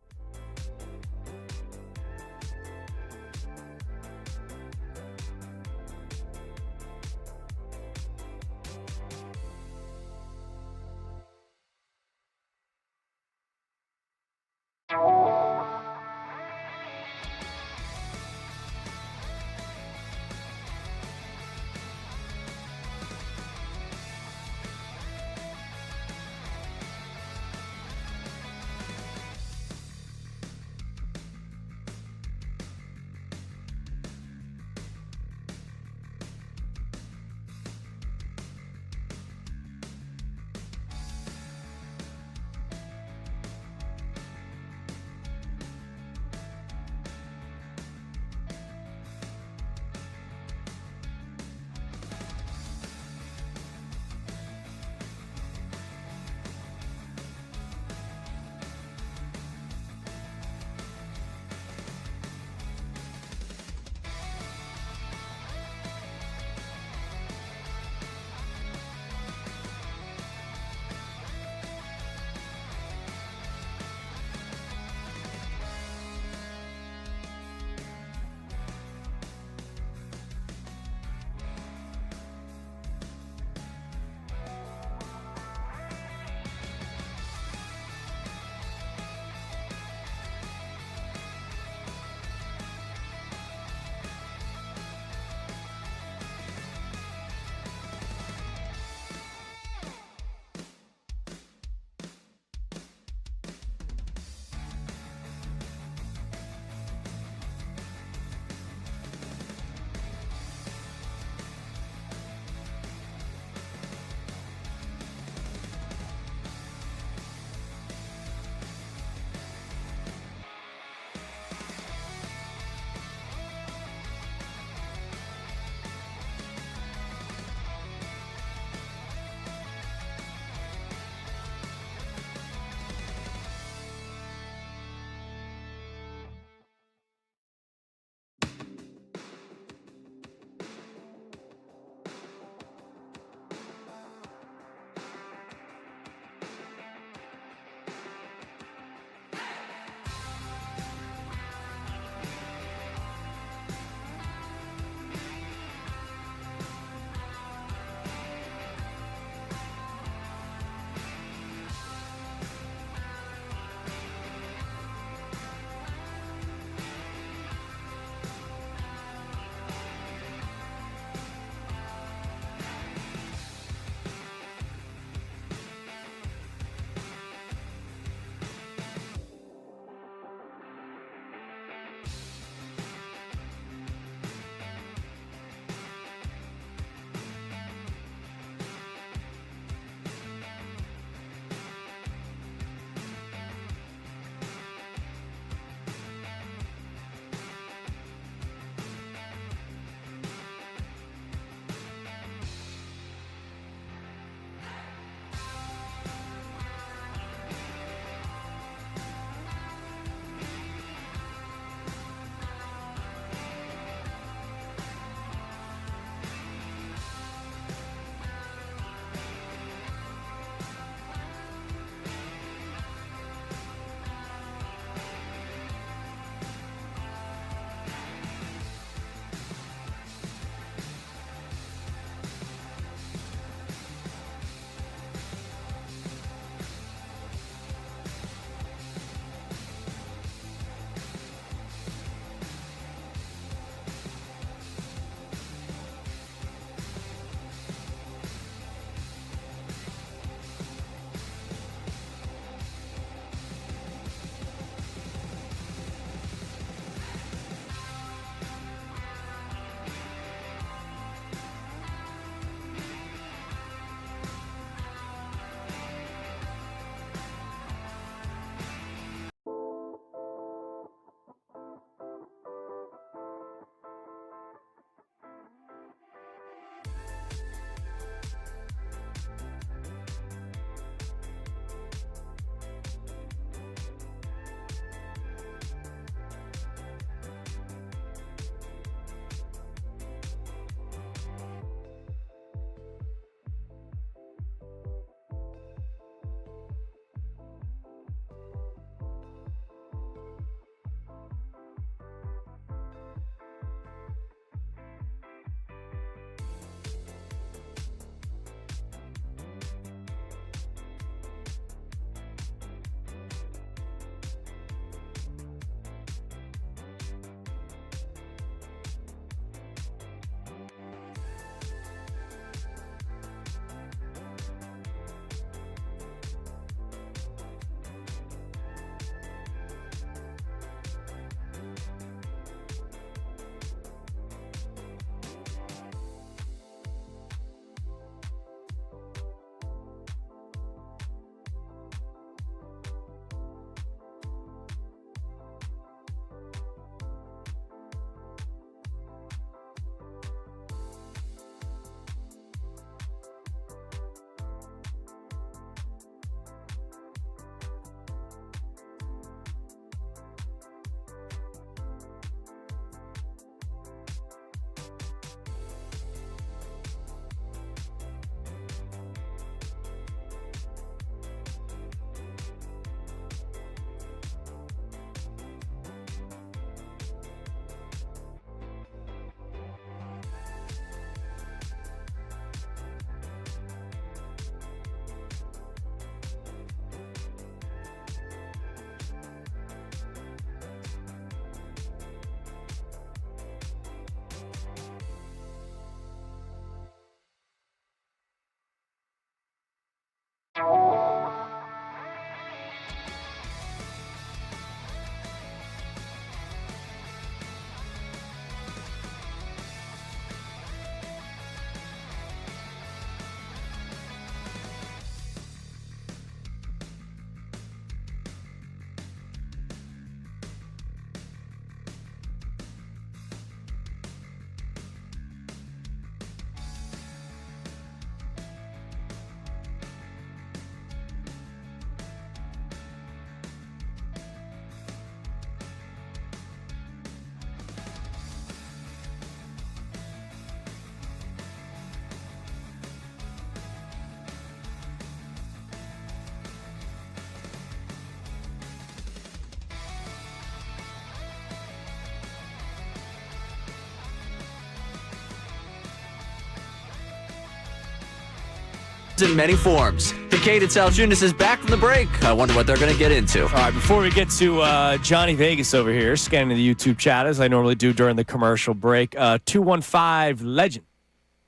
J: in many forms. Kincade and Salciunas is back from the break. I wonder what they're going to get into.
B: All right, before we get to Johnny Vegas over here, scanning the YouTube chat as I normally do during the commercial break, 215 Legend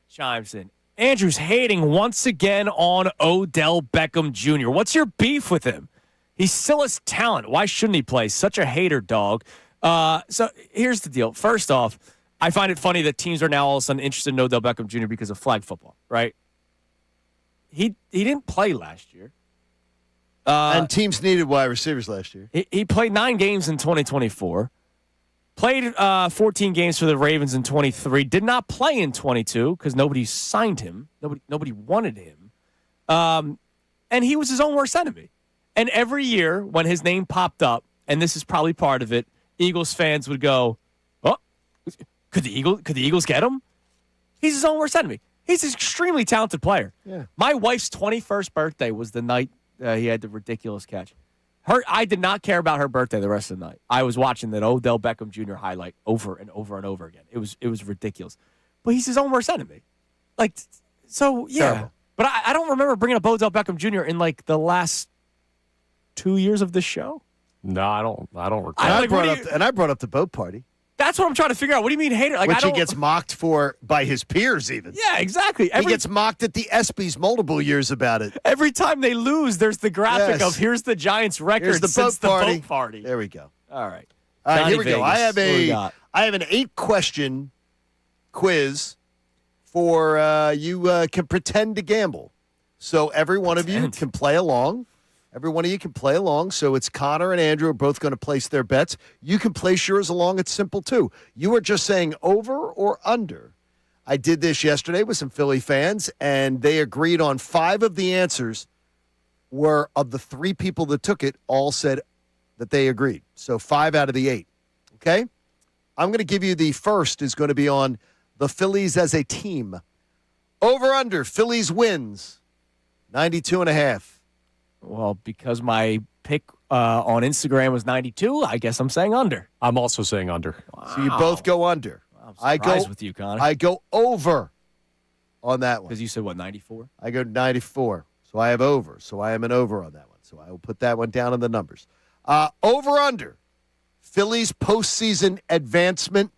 B: chimes in. Andrew's hating once again on Odell Beckham Jr. What's your beef with him? He still has talent. Why shouldn't he play? Such a hater, dog. So here's the deal. First off, I find it funny that teams are now all of a sudden interested in Odell Beckham Jr. because of flag football, right? He didn't play last year.
C: And teams needed wide receivers last year.
B: He played 9 games in 2024. Played 14 games for the Ravens in 23. Did not play in 22 because nobody signed him. Nobody wanted him. And he was his own worst enemy. And every year when his name popped up, and this is probably part of it, Eagles fans would go, "Oh, could the Eagles get him?" He's his own worst enemy. He's an extremely talented player.
C: Yeah.
B: My wife's 21st birthday was the night he had the ridiculous catch. I did not care about her birthday the rest of the night. I was watching that Odell Beckham Jr. highlight over and over and over again. It was ridiculous. But he's his own worst enemy. Like, so, yeah.
C: Terrible.
B: But I don't remember bringing up Odell Beckham Jr. in, like, the last 2 years of this show.
D: No, I don't recall.
C: I brought up the boat party.
B: That's what I'm trying to figure out. What do you mean hater? Like,
C: Which he gets mocked for by his peers even.
B: Yeah, exactly.
C: He gets mocked at the ESPYs multiple years about it.
B: Every time they lose, there's the graphic of here's the Giants' record
C: Here's the
B: since
C: boat party.
B: the boat party.
C: There we go.
B: All right.
C: All right,
B: Johnny
C: here we go.
B: Vegas.
C: I have an 8-question quiz for you can pretend to gamble. So every one of you can play along. Every one of you can play along. So it's Connor and Andrew are both going to place their bets. You can place yours along. It's simple, too. You are just saying over or under. I did this yesterday with some Philly fans, and they agreed on 5 of the answers were of the 3 people that took it all said that they agreed. So 5 out of the 8. Okay? I'm going to give you the first is going to be on the Phillies as a team. Over under, Phillies wins, 92.5.
B: Well, because my pick on Instagram was 92, I guess I'm saying under.
D: I'm also saying under.
B: Wow.
C: So you both go under.
B: I'm surprised with you, Connor.
C: I go over on that one.
B: Because you said, what, 94?
C: I go 94. So I have over. So I am an over on that one. So I will put that one down in the numbers. Over under, Phillies postseason advancement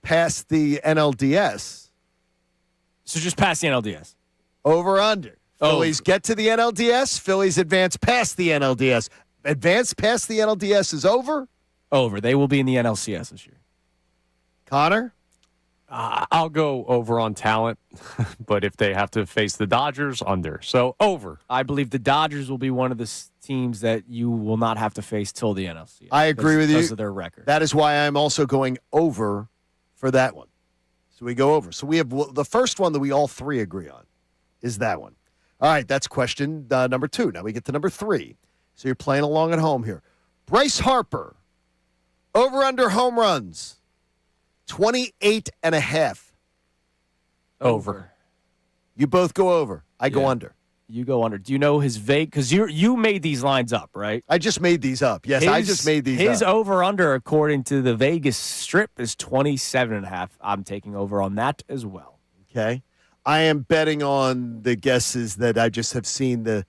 C: past the NLDS.
B: So just past the NLDS.
C: Over under. Phillies get to the NLDS. Phillies advance past the NLDS. Advance past the NLDS is over?
B: Over. They will be in the NLCS this year.
C: Connor?
D: I'll go over on talent, but if they have to face the Dodgers, under. So over.
B: I believe the Dodgers will be one of the teams that you will not have to face till the NLCS.
C: I agree with you.
B: Because of their record.
C: That is why I'm also going over for that one. So we go over. So we have the first one that we all 3 agree on is that one. All right, that's question number 2. Now we get to number 3. So you're playing along at home here. Bryce Harper, over under home runs, 28.5.
B: Over.
C: You both go over. I go under.
B: You go under. Do you know his vague? Because you made these lines up, right?
C: I just made these up. Yes, I just made these up.
B: His over-under, according to the Vegas Strip, is 27.5. I'm taking over on that as well.
C: Okay. I am betting on the guesses that I just have seen the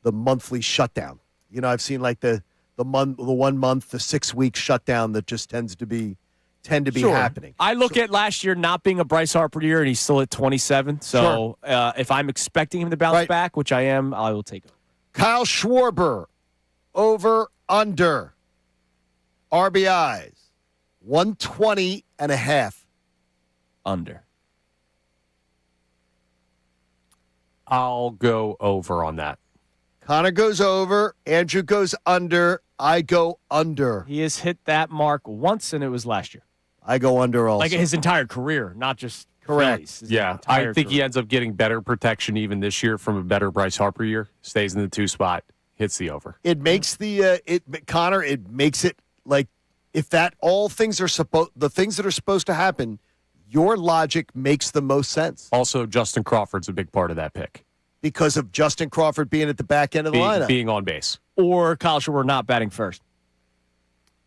C: monthly shutdown. You know, I've seen like the 1 month, the 6-week shutdown that just tend to be happening.
B: I look at last year not being a Bryce Harper year, and he's still at 27. So if I'm expecting him to bounce back, which I am, I will take him.
C: Kyle Schwarber, over under RBIs, 120.5.
B: Under.
D: I'll go over on that.
C: Connor goes over. Andrew goes under. I go under.
B: He has hit that mark once, and it was last year.
C: I go under also.
B: Like his entire career, not just
C: correct.
B: Phillies,
D: Yeah, I think he ends up getting better protection even this year from a better Bryce Harper year. Stays in the 2 spot, hits the over.
C: It makes Connor. It makes it like if that the things that are supposed to happen. Your logic makes the most sense.
D: Also, Justin Crawford's a big part of that pick.
C: Because of Justin Crawford being at the back end of the lineup.
D: Being on base.
B: Or Kyle Schwarber not batting first.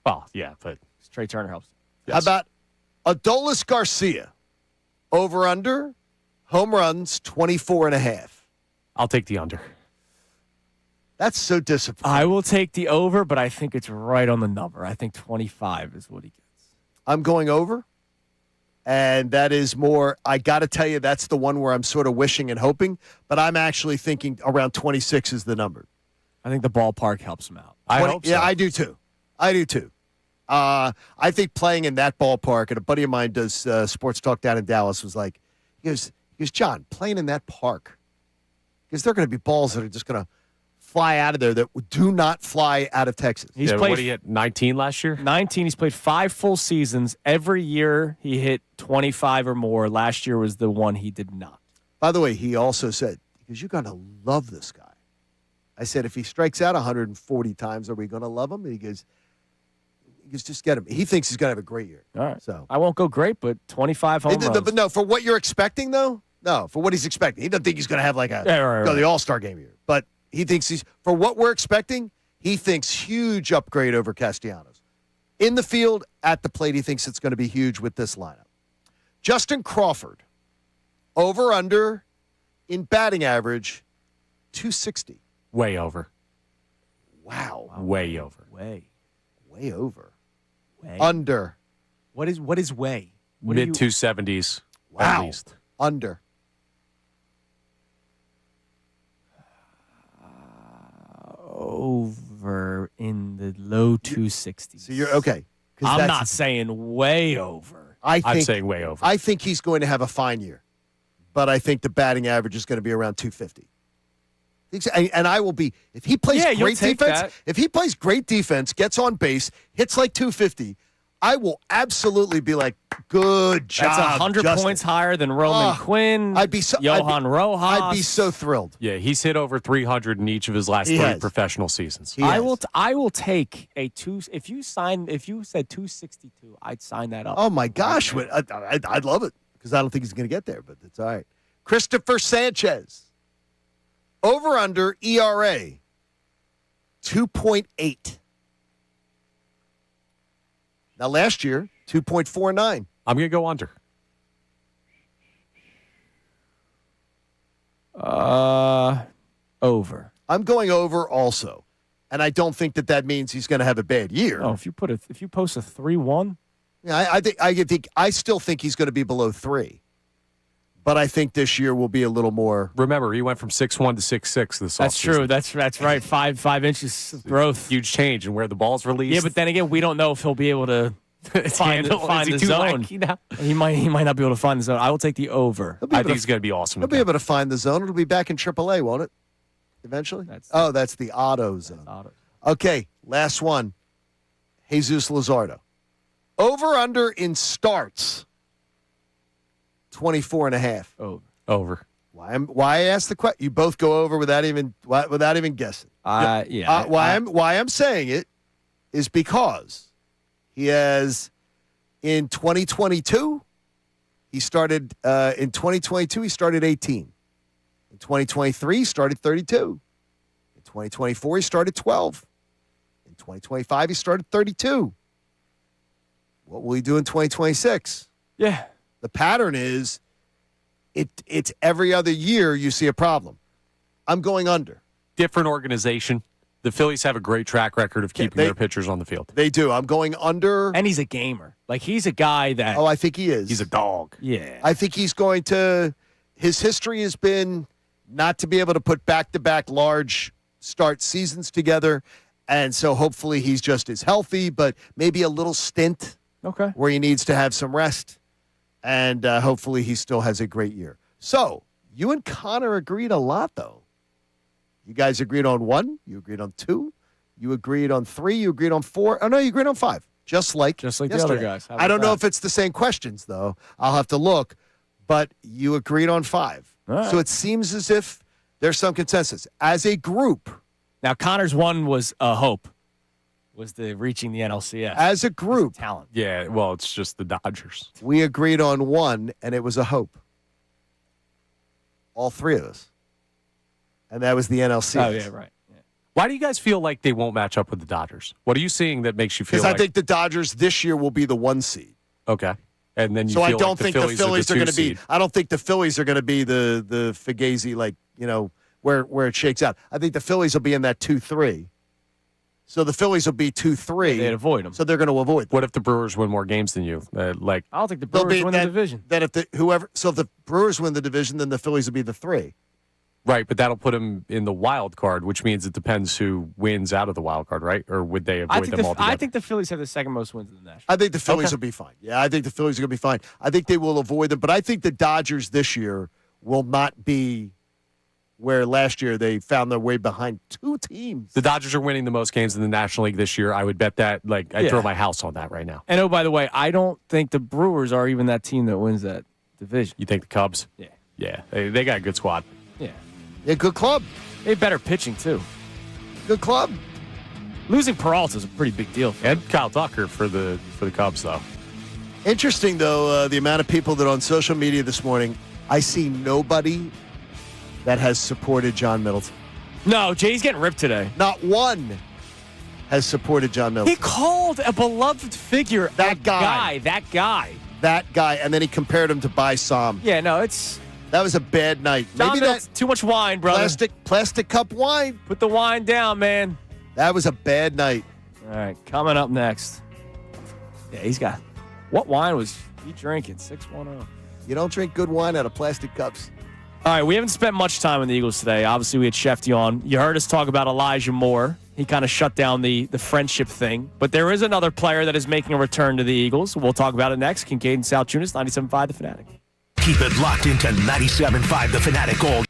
D: Well, yeah, but
B: Trey Turner helps.
C: Yes. How about Adolis Garcia? Over under, home runs, 24.5.
D: I'll take the under.
C: That's so disappointing.
B: I will take the over, but I think it's right on the number. I think 25 is what he gets.
C: I'm going over. And that is more, I got to tell you, that's the one where I'm sort of wishing and hoping, but I'm actually thinking around 26 is the number.
B: I think the ballpark helps him out.
D: I hope so.
C: Yeah, I do too. I think playing in that ballpark, and a buddy of mine does sports talk down in Dallas, was like, he goes, John, playing in that park, because there are going to be balls that are just going to fly out of there that do not fly out of Texas.
B: He's
D: What
B: played
D: did he hit? 19 last year?
B: 19. He's played 5 full seasons. Every year he hit 25 or more. Last year was the one he did not.
C: By the way, he also said, because you're going to love this guy. I said, if he strikes out 140 times, are we going to love him? And he goes, just get him. He thinks he's going to have a great year.
B: All right.
C: So
B: I won't go great, but 25 home runs.
C: But no, for what you're expecting, though, no, for what he's expecting. He doesn't think he's going to have like go to the All-Star game here. But he thinks for what we're expecting, he thinks huge upgrade over Castellanos. In the field, at the plate, he thinks it's going to be huge with this lineup. Justin Crawford, over under in batting average, 260.
D: Way over.
C: Wow.
D: Way over.
B: Way
C: over.
B: Way.
C: Under.
B: What is way? What
D: Mid 270s.
C: Wow.
D: At least.
C: Under.
B: Over in the low 260s.
C: So you're okay.
B: I'm not saying way over.
D: I'm saying way over.
C: I think he's going to have a fine year, but I think the batting average is going to be around 250. And I will be, if he plays great defense, if he plays great defense, gets on base, hits like 250, I will absolutely be like, good job.
B: That's 100
C: Justin.
B: Points higher than Roman Quinn. Johan Rojas.
C: I'd be so thrilled.
D: Yeah, he's hit over 300 in each of his last 3 professional seasons.
B: I will take a 2. If you said 262, I'd sign that up.
C: Oh my gosh, I'd love it because I don't think he's going to get there, but it's all right. Christopher Sanchez, over under ERA 2.8. Now, last year, 2.49.
D: I'm going to go under.
B: Over.
C: I'm going over also. And I don't think that means he's going to have a bad year.
B: Oh, if you post a 3-1?
C: Yeah, I still think he's going to be below 3. But I think this year will be a little more.
D: Remember, he went from 6'1" to 6'6" this offseason.
B: That's true. That's right. 5 inches growth.
D: Huge change in where the ball's released.
B: Yeah, but then again, we don't know if he'll be able to find the zone. He might not be able to find the zone. I will take the over.
D: I think it's going to be awesome.
C: He'll be able to find the zone. It'll be back in AAA, won't it? Eventually? That's the auto zone. Okay, last one. Jesus Luzardo. Over under in starts. 24.5.
D: Over.
C: Why I asked the question? You both go over without even guessing.
B: Yeah.
C: Why I'm saying it is because he has in 2022 he started 18. In 2023 he started 32. In 2024 he started 12. In 2025 he started 32. What will he do in 2026?
B: Yeah.
C: The pattern is it's every other year you see a problem. I'm going under.
D: Different organization. The Phillies have a great track record of keeping their pitchers on the field.
C: They do. I'm going under.
B: And he's a gamer. Like, he's a guy that...
C: Oh, I think he is.
D: He's a dog.
B: Yeah.
C: I think he's going to... His history has been not to be able to put back-to-back large start seasons together. And so hopefully he's just as healthy, but maybe a little stint where he needs to have some rest. And hopefully he still has a great year. So, you and Connor agreed a lot, though. You guys agreed on 1. You agreed on 2. You agreed on 3. You agreed on 4. Oh, no, you agreed on 5. Just like
B: the other guys.
C: I don't know if it's the same questions, though. I'll have to look. But you agreed on 5.
B: Right.
C: So it seems as if there's some consensus. As a group.
B: Now, Connor's one was a hope. Was the reaching the NLCS.
C: As a group.
B: Talent.
D: Yeah, well, it's just the Dodgers.
C: We agreed on 1, and it was a hope. All 3 of us. And that was the NLCS.
B: Oh, yeah, right. Yeah.
D: Why do you guys feel like they won't match up with the Dodgers? What are you seeing that makes you feel
C: like... Because I think the Dodgers this year will be the 1 seed.
D: Okay. And then you
C: so
D: feel
C: I don't
D: like
C: think the Phillies are going to be. I don't think the Phillies are going to be the Fugazi, where it shakes out. I think the Phillies will be in that 2-3. So the Phillies will be 2-3.
B: They'd avoid them.
C: So they're going to avoid them.
D: What if the Brewers win more games than you?
B: I don't think the Brewers win the division.
C: Then if the Brewers win the division, then the Phillies will be the 3.
D: Right, but that'll put them in the wild card, which means it depends who wins out of the wild card, right? Or would they avoid them altogether?
B: I think the Phillies have the second most wins in the National.
C: I think the Phillies will be fine. Yeah, I think the Phillies are going to be fine. I think they will avoid them, but I think the Dodgers this year will not be where last year they found their way behind 2 teams.
D: The Dodgers are winning the most games in the National League this year. I would bet that. I'd throw my house on that right now.
B: And by the way, I don't think the Brewers are even that team that wins that division.
D: You think the Cubs?
B: Yeah.
D: Yeah, they got a good squad.
B: Yeah.
C: Yeah, good club.
B: They have better pitching, too.
C: Good club.
B: Losing Peralta is a pretty big deal for them.
D: And Kyle Tucker for the Cubs, though.
C: Interesting, though, the amount of people that on social media this morning, I see nobody that has supported John Middleton.
B: No, Jay's getting ripped today.
C: Not one has supported John Middleton.
B: He called a beloved figure
C: That guy.
B: That guy.
C: And then he compared him to Bai Sam.
B: Yeah, no,
C: That was a bad night.
B: John
C: Maybe
B: Middleton, too much wine, brother.
C: plastic cup wine.
B: Put the wine down, man.
C: That was a bad night.
B: All right, coming up next. Yeah, he's got. What wine was he drinking? 610.
C: You don't drink good wine out of plastic cups.
B: All right, we haven't spent much time on the Eagles today. Obviously, we had Shefty on. You heard us talk about Elijah Moore. He kind of shut down the friendship thing. But there is another player that is making a return to the Eagles. We'll talk about it next. Kincade and Salciunas, 97.5 The Fanatic.
A: Keep it locked into 97.5 The Fanatic all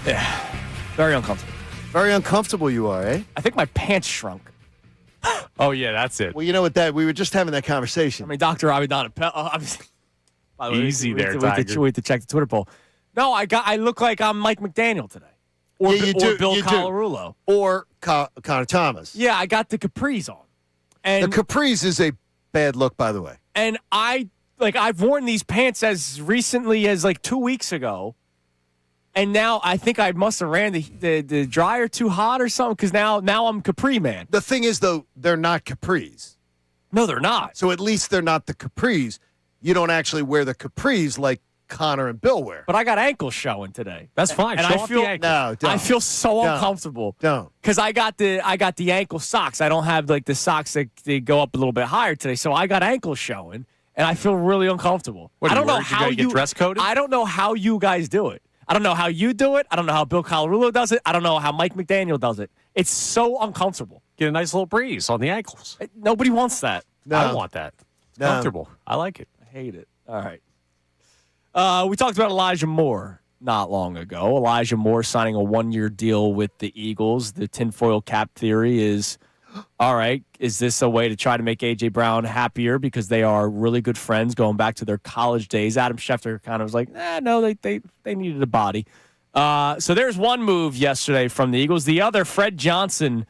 B: Yeah, very uncomfortable.
C: Very uncomfortable you are, eh?
B: I think my pants shrunk.
D: Oh, yeah, that's it.
C: Well, you know what? We were just having that conversation.
B: I mean, Dr. Abidan Appel. By the way,
D: Easy
B: wait
D: there,
B: to
D: Tiger.
B: wait to check the Twitter poll. No, I look like I'm Mike McDaniel today. Or,
C: Yeah, you
B: or
C: do,
B: Bill
C: you do.
B: Colarulo.
C: Or Connor Thomas.
B: Yeah, I got the capris on. And
C: The capris is a bad look, by the way.
B: And I've worn these pants as recently as like 2 weeks ago. And now I think I must have ran the dryer too hot or something because now I'm capri man.
C: The thing is, though, they're not capris.
B: No, they're not.
C: So at least they're not the capris. You don't actually wear the capris like Connor and Bill wear.
B: But I got ankles showing today.
D: That's fine.
B: And
D: Show
B: I
D: off
B: feel
D: the ankle.
C: No, don't.
B: I feel so
C: Don't.
B: uncomfortable.
C: Don't.
B: Because I got the ankle socks. I don't have like the socks that they go up a little bit higher today. So I got ankles showing, and I feel really uncomfortable.
D: What,
B: I
D: are
B: don't
D: you
B: know
D: worried you're
B: how
D: gonna get dress coded?
B: I don't know how you guys do it. I don't know how you do it. I don't know how Bill Colarulo does it. I don't know how Mike McDaniel does it. It's so uncomfortable.
D: Get a nice little breeze on the ankles.
B: Nobody wants that.
C: No.
D: I want that. It's
C: No.
D: comfortable. I like it.
B: I hate it. All right. We talked about Elijah Moore not long ago. Elijah Moore signing a 1-year deal with the Eagles. The tinfoil cap theory is, all right, is this a way to try to make A.J. Brown happier because they are really good friends going back to their college days? Adam Schefter kind of was like, no, they needed a body. So there's one move yesterday from the Eagles. The other, Fred Johnson,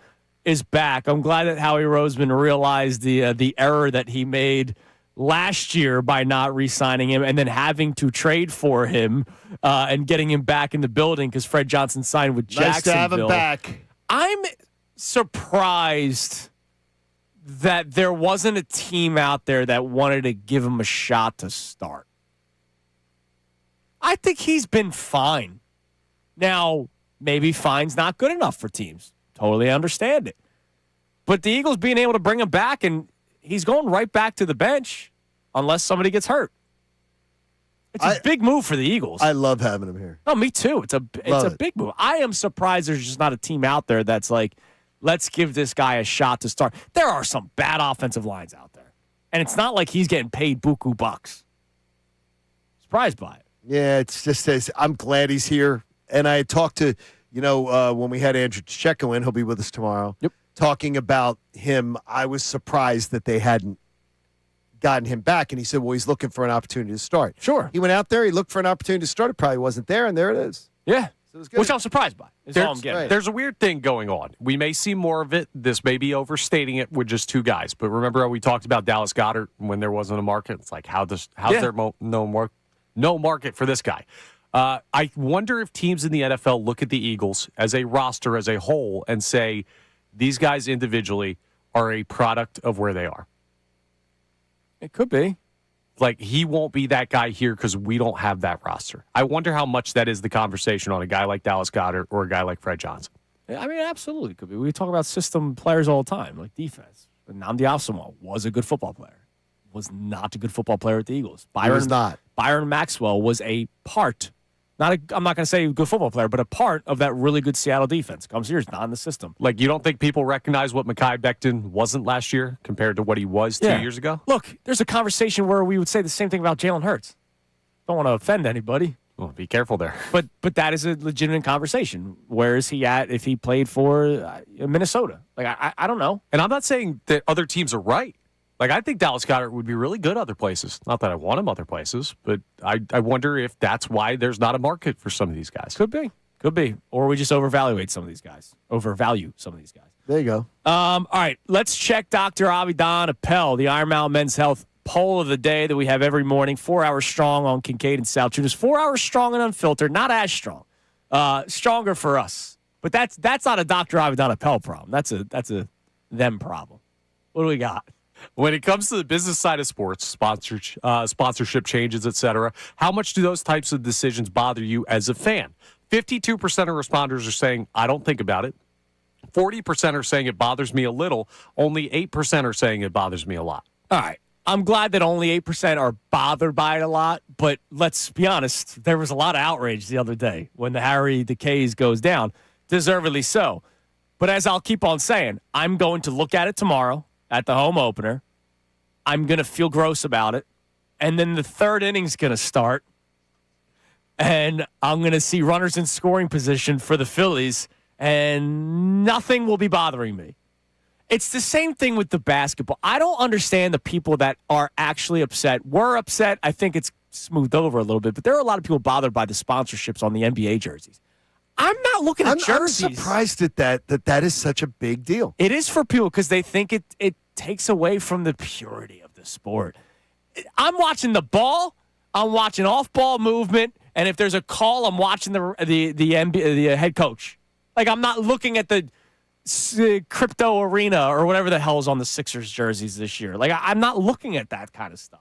B: is back. I'm glad that Howie Roseman realized the error that he made last year by not re-signing him and then having to trade for him and getting him back in the building because Fred Johnson signed with Jacksonville.
C: Nice to have him back.
B: I'm surprised that there wasn't a team out there that wanted to give him a shot to start. I think he's been fine. Now, maybe fine's not good enough for teams. Totally understand it. But the Eagles being able to bring him back, and he's going right back to the bench unless somebody gets hurt. It's a big move for the Eagles.
C: I love having him here.
B: No, me too. It's a big move. I am surprised there's just not a team out there that's like, let's give this guy a shot to start. There are some bad offensive lines out there. And it's not like he's getting paid buku bucks. Surprised by it.
C: Yeah, it's just I'm glad he's here. And I talked to, when we had Andrew Checo in, he'll be with us tomorrow.
B: Yep.
C: Talking about him, I was surprised that they hadn't gotten him back. And he said, well, he's looking for an opportunity to start.
B: Sure.
C: He went out there, he looked for an opportunity to start. It probably wasn't there, and there it is.
B: Yeah.
C: So it was good.
B: Which I'm surprised by. Is all I'm getting.
C: right.
D: There's a weird thing going on. We may see more of it. This may be overstating it with just two guys. But remember how we talked about Dallas Goedert when there wasn't a market? It's like, how's there no market for this guy? I wonder if teams in the NFL look at the Eagles as a roster, as a whole, and say, these guys individually are a product of where they are.
B: It could be.
D: Like, he won't be that guy here because we don't have that roster. I wonder how much that is the conversation on a guy like Dallas Goedert or a guy like Fred Johnson.
B: I mean, absolutely could be. We talk about system players all the time, like defense. But Nnamdi Asomugha was a good football player. Was not a good football player at the Eagles.
C: He was not.
B: Byron Maxwell was a part. I'm not going to say a good football player, but a part of that really good Seattle defense. Comes here, he's not in the system.
D: Like, you don't think people recognize what Mekhi Becton wasn't last year compared to what he was 2 years ago?
B: Look, there's a conversation where we would say the same thing about Jalen Hurts. Don't want to offend anybody.
D: Well, be careful there.
B: But that is a legitimate conversation. Where is he at if he played for Minnesota? Like, I don't know.
D: And I'm not saying that other teams are right. Like, I think Dallas Goedert would be really good other places. Not that I want him other places, but I wonder if that's why there's not a market for some of these guys.
B: Could be. Or we just overvalue some of these guys.
C: There you go.
B: All right, let's check Dr. Abidan Appel, the Iron Mountain Men's Health poll of the day that we have every morning. 4 hours strong on Kincade and Salciunas. 4 hours strong and unfiltered. Not as strong. Stronger for us. But that's not a Dr. Abidan Appel problem. That's a them problem. What do we got?
D: When it comes to the business side of sports, sponsorship changes, etc., how much do those types of decisions bother you as a fan? 52% of responders are saying, I don't think about it. 40% are saying it bothers me a little. Only 8% are saying it bothers me a lot.
B: All right. I'm glad that only 8% are bothered by it a lot, but let's be honest, there was a lot of outrage the other day when the Harry DeCays goes down, deservedly so. But as I'll keep on saying, I'm going to look at it tomorrow at the home opener. I'm going to feel gross about it. And then the third inning's going to start. and I'm going to see runners in scoring position for the Phillies, and nothing will be bothering me. It's the same thing with the basketball. I don't understand the people that are actually upset. We're upset. I think it's smoothed over a little bit, but there are a lot of people bothered by the sponsorships on the NBA jerseys. I'm not looking at jerseys.
C: I'm surprised at that is such a big deal.
B: It is for people because they think it takes away from the purity of the sport. I'm watching the ball. I'm watching off-ball movement, and if there's a call, I'm watching the head coach. Like, I'm not looking at the crypto arena or whatever the hell is on the Sixers jerseys this year. Like, I'm not looking at that kind of stuff.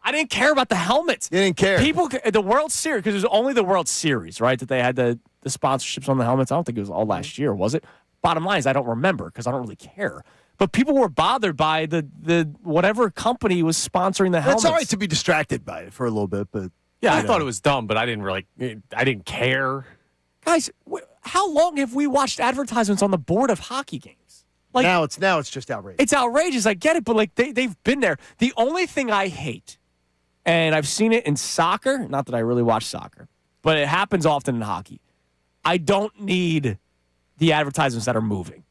B: I didn't care about the helmets.
C: You didn't care.
B: The World Series, because it was only the World Series, right, that they had the sponsorships on the helmets. I don't think it was all last year, was it? Bottom line is I don't remember because I don't really care. But people were bothered by the whatever company was sponsoring the helmets.
C: It's all right to be distracted by it for a little bit, but
D: yeah, I thought it was dumb, but I didn't care.
B: Guys, how long have we watched advertisements on the board of hockey games? Like,
C: now it's just outrageous.
B: It's outrageous. I get it, but like they've been there. The only thing I hate, and I've seen it in soccer, not that I really watch soccer, but it happens often in hockey. I don't need the advertisements that are moving.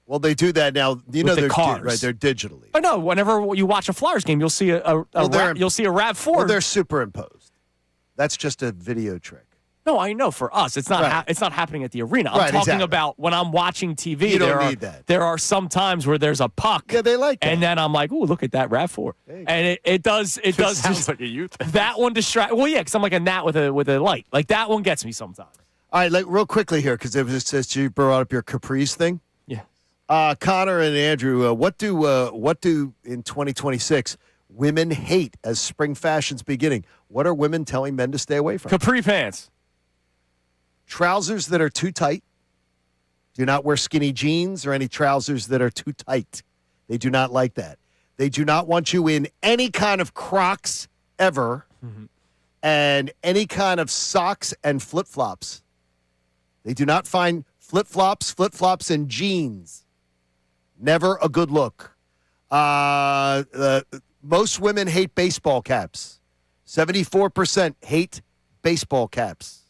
C: Well, they do that now. You know,
B: the
C: they're
B: cars.
C: Right? They're digitally.
B: I know. Whenever you watch a Flyers game, you'll see a RAV4.
C: Well, they're superimposed. That's just a video trick.
B: No, I know. For us, it's not.
C: Right.
B: It's not happening at the arena. I'm
C: right,
B: talking
C: exactly.
B: about when I'm watching TV.
C: You don't need that.
B: There are some times where there's a puck.
C: Yeah, they like that.
B: And then I'm like, "Ooh, look at that RAV4," and it does. It does.
D: Sounds like a youth.
B: That one distract. Well, yeah, because I'm like a gnat with a light. Like that one gets me sometimes.
C: All right, like real quickly here, because it was just you brought up your Caprice thing.
B: Yeah.
C: Connor and Andrew, what do in 2026 women hate as spring fashion's beginning? What are women telling men to stay away from?
B: Capri pants.
C: Trousers that are too tight. Do not wear skinny jeans or any trousers that are too tight. They do not like that. They do not want you in any kind of Crocs ever, and any kind of socks and flip-flops. They do not find flip-flops, and jeans. Never a good look. Most women hate baseball caps. 74% hate baseball caps.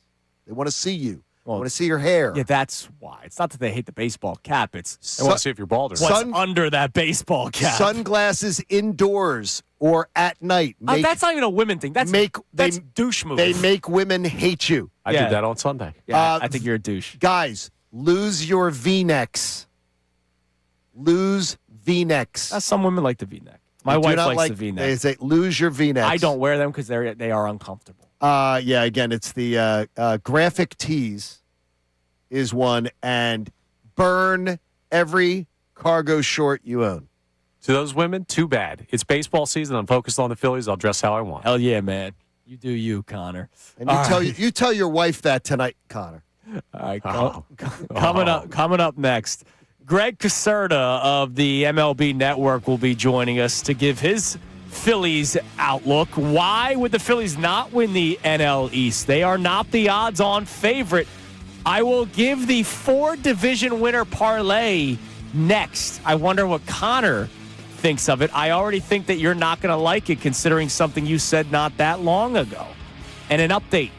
C: They want to see you. They want to see your hair.
B: Yeah, that's why. It's not that they hate the baseball cap. It's
D: they want to see if you're bald or not.
B: what's under that baseball cap.
C: Sunglasses indoors or at night.
B: That's not even a women thing. That's douche move.
C: They make women hate you.
D: I did that on Sunday.
B: Yeah, I think you're a douche.
C: Guys, lose your V-necks. Lose V-necks.
B: Some women like the V-neck. My wife likes the V-neck.
C: They say lose your V-necks.
B: I don't wear them because they are uncomfortable.
C: Yeah, again, it's the graphic tees is one, and burn every cargo short you own.
D: To those women, too bad. It's baseball season. I'm focused on the Phillies. I'll dress how I want.
B: Hell yeah, man. You do you, Connor.
C: And you tell your wife that tonight, Connor.
B: All right, coming up next, Greg Caserta of the MLB Network will be joining us to give his Phillies outlook. Why would the Phillies not win the NL East? They are not the odds-on favorite. I will give the 4 division winner parlay next. I wonder what Connor thinks of it. I already think that you're not going to like it considering something you said not that long ago. And an update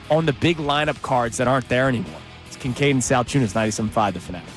B: on the big lineup cards that aren't there anymore. It's Kincade and Salciunas, 97.5 The Fanatic.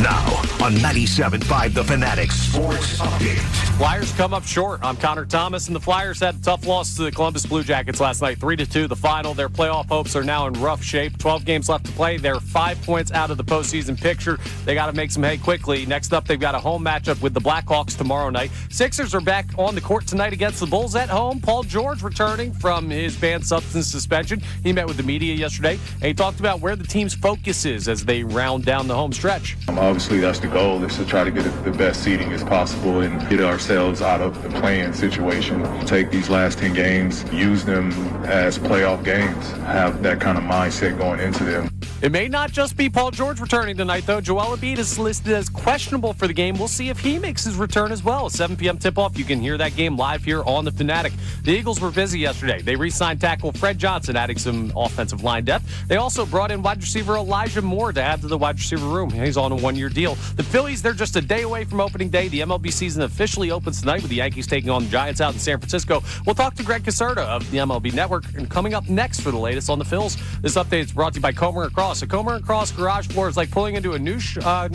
A: Now on 97.5 The Fanatic Sports Update.
D: Flyers come up short. I'm Connor Thomas, and the Flyers had a tough loss to the Columbus Blue Jackets last night, 3-2 the final. Their playoff hopes are now in rough shape. 12 games left to play. They're 5 points out of the postseason picture. They got to make some hay quickly. Next up, they've got a home matchup with the Blackhawks tomorrow night. Sixers are back on the court tonight against the Bulls at home. Paul George returning from his banned substance suspension. He met with the media yesterday, and he talked about where the team's focus is as they round down the home stretch.
E: Obviously, that's the goal, is to try to get the best seeding as possible and get ourselves out of the play-in situation. Take these last 10 games, use them as playoff games, have that kind of mindset going into them.
D: It may not just be Paul George returning tonight, though. Joel Embiid is listed as questionable for the game. We'll see if he makes his return as well. 7 p.m. tip-off. You can hear that game live here on the Fanatic. The Eagles were busy yesterday. They re-signed tackle Fred Johnson, adding some offensive line depth. They also brought in wide receiver Elijah Moore to add to the wide receiver room. He's on a one-year deal. The Phillies, they're just a day away from opening day. The MLB season officially opens tonight with the Yankees taking on the Giants out in San Francisco. We'll talk to Greg Caserta of the MLB Network, and coming up next for the latest on the Phils. This update is brought to you by Comer & Cross. A Comer & Cross garage floor is like pulling into a new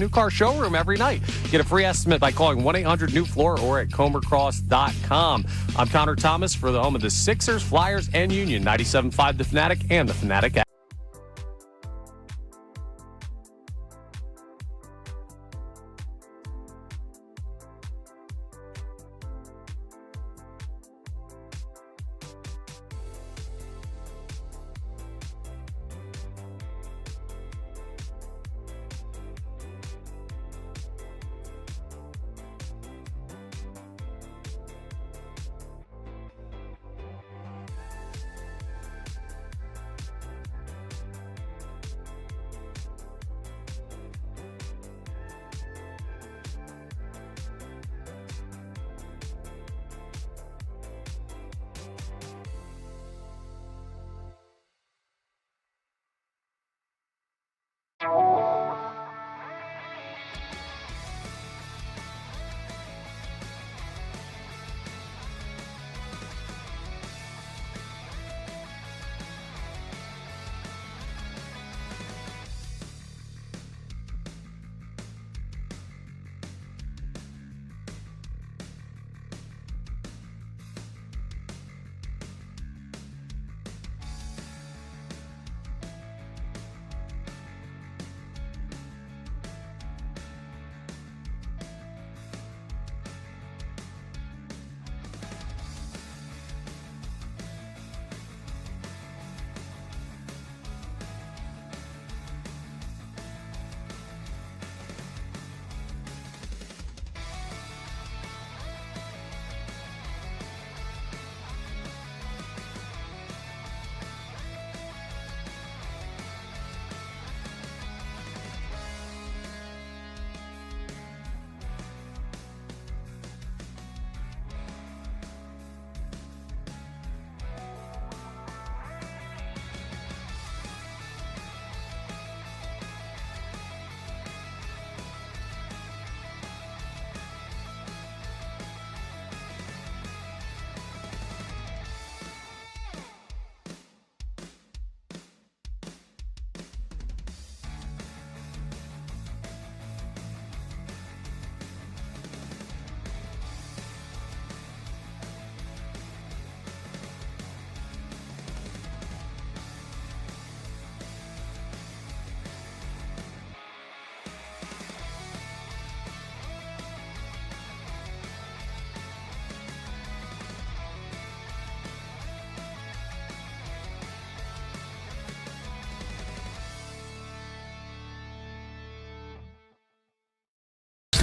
D: car showroom every night. Get a free estimate by calling 1-800-NEW-FLOOR or at comercross.com. I'm Connor Thomas for the home of the Sixers, Flyers, and Union. 97.5 The Fanatic and the Fanatic app.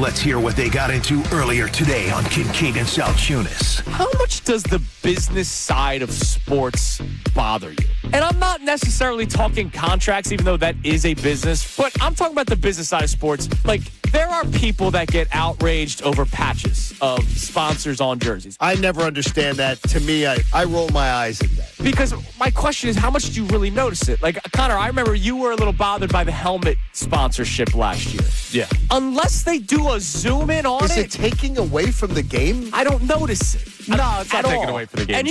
A: Let's hear what they got into earlier today on Kincade and Salciunas.
B: How much does the business side of sports bother you? And I'm not necessarily talking contracts, even though that is a business, but I'm talking about the business side of sports. Like, there are people that get outraged over patches of sponsors on jerseys.
C: I never understand that. To me, I roll my eyes at that.
B: Because my question is, how much do you really notice it? Like, Connor, I remember you were a little bothered by the helmet sponsorship last year.
D: Yeah.
B: Unless they do a zoom in on
C: Is it taking away from the game?
B: I don't notice it.
D: No, it's not taking
B: all.
D: away from the game.
B: And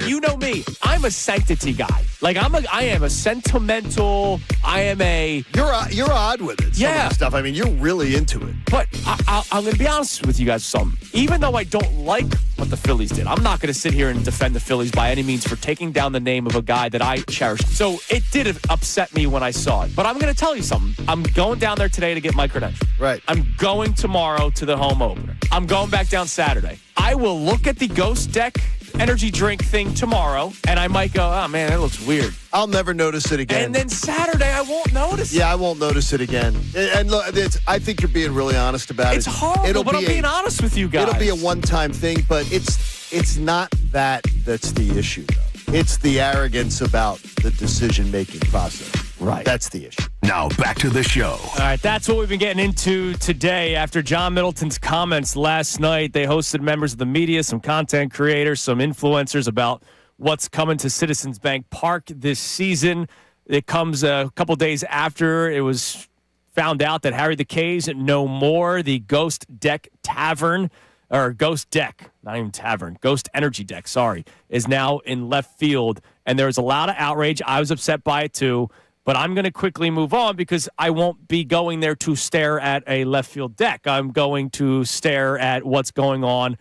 D: you
B: know me. I'm a sanctity guy. Like I am a sentimental. I am a.
C: You're odd with it. Some of the stuff. I mean, you're really into it.
B: But I'm going to be honest with you guys. Something. Even though I don't like what the Phillies did, I'm not going to sit here and defend the Phillies by any means for taking down the name of a guy that I cherish. So it did upset me when I saw it. But I'm going to tell you something. I'm going down there today to get my credentials.
C: Right.
B: I'm going tomorrow to the home opener. I'm going back down Saturday. I will look at the Ghost Deck energy drink thing tomorrow, and I might go, oh, man, that looks weird.
C: I'll never notice it again.
B: And then Saturday, I won't notice it.
C: Yeah, I won't notice it again. And look, I think you're being really honest about it.
B: It's horrible, but I'm being honest with you guys.
C: It'll be a one-time thing, but it's not that's the issue, though. It's the arrogance about the decision-making process. Right. That's the issue.
A: Now back to the show.
B: All right, that's what we've been getting into today. After John Middleton's comments last night, they hosted members of the media, some content creators, some influencers about what's coming to Citizens Bank Park this season. It comes a couple days after it was found out that Harry the K's no more. The Ghost Deck Tavern, or Ghost Deck, not even Tavern, Ghost Energy Deck, sorry, is now in left field. And there was a lot of outrage. I was upset by it too. But I'm going to quickly move on because I won't be going there to stare at a left field deck. I'm going to stare at what's going on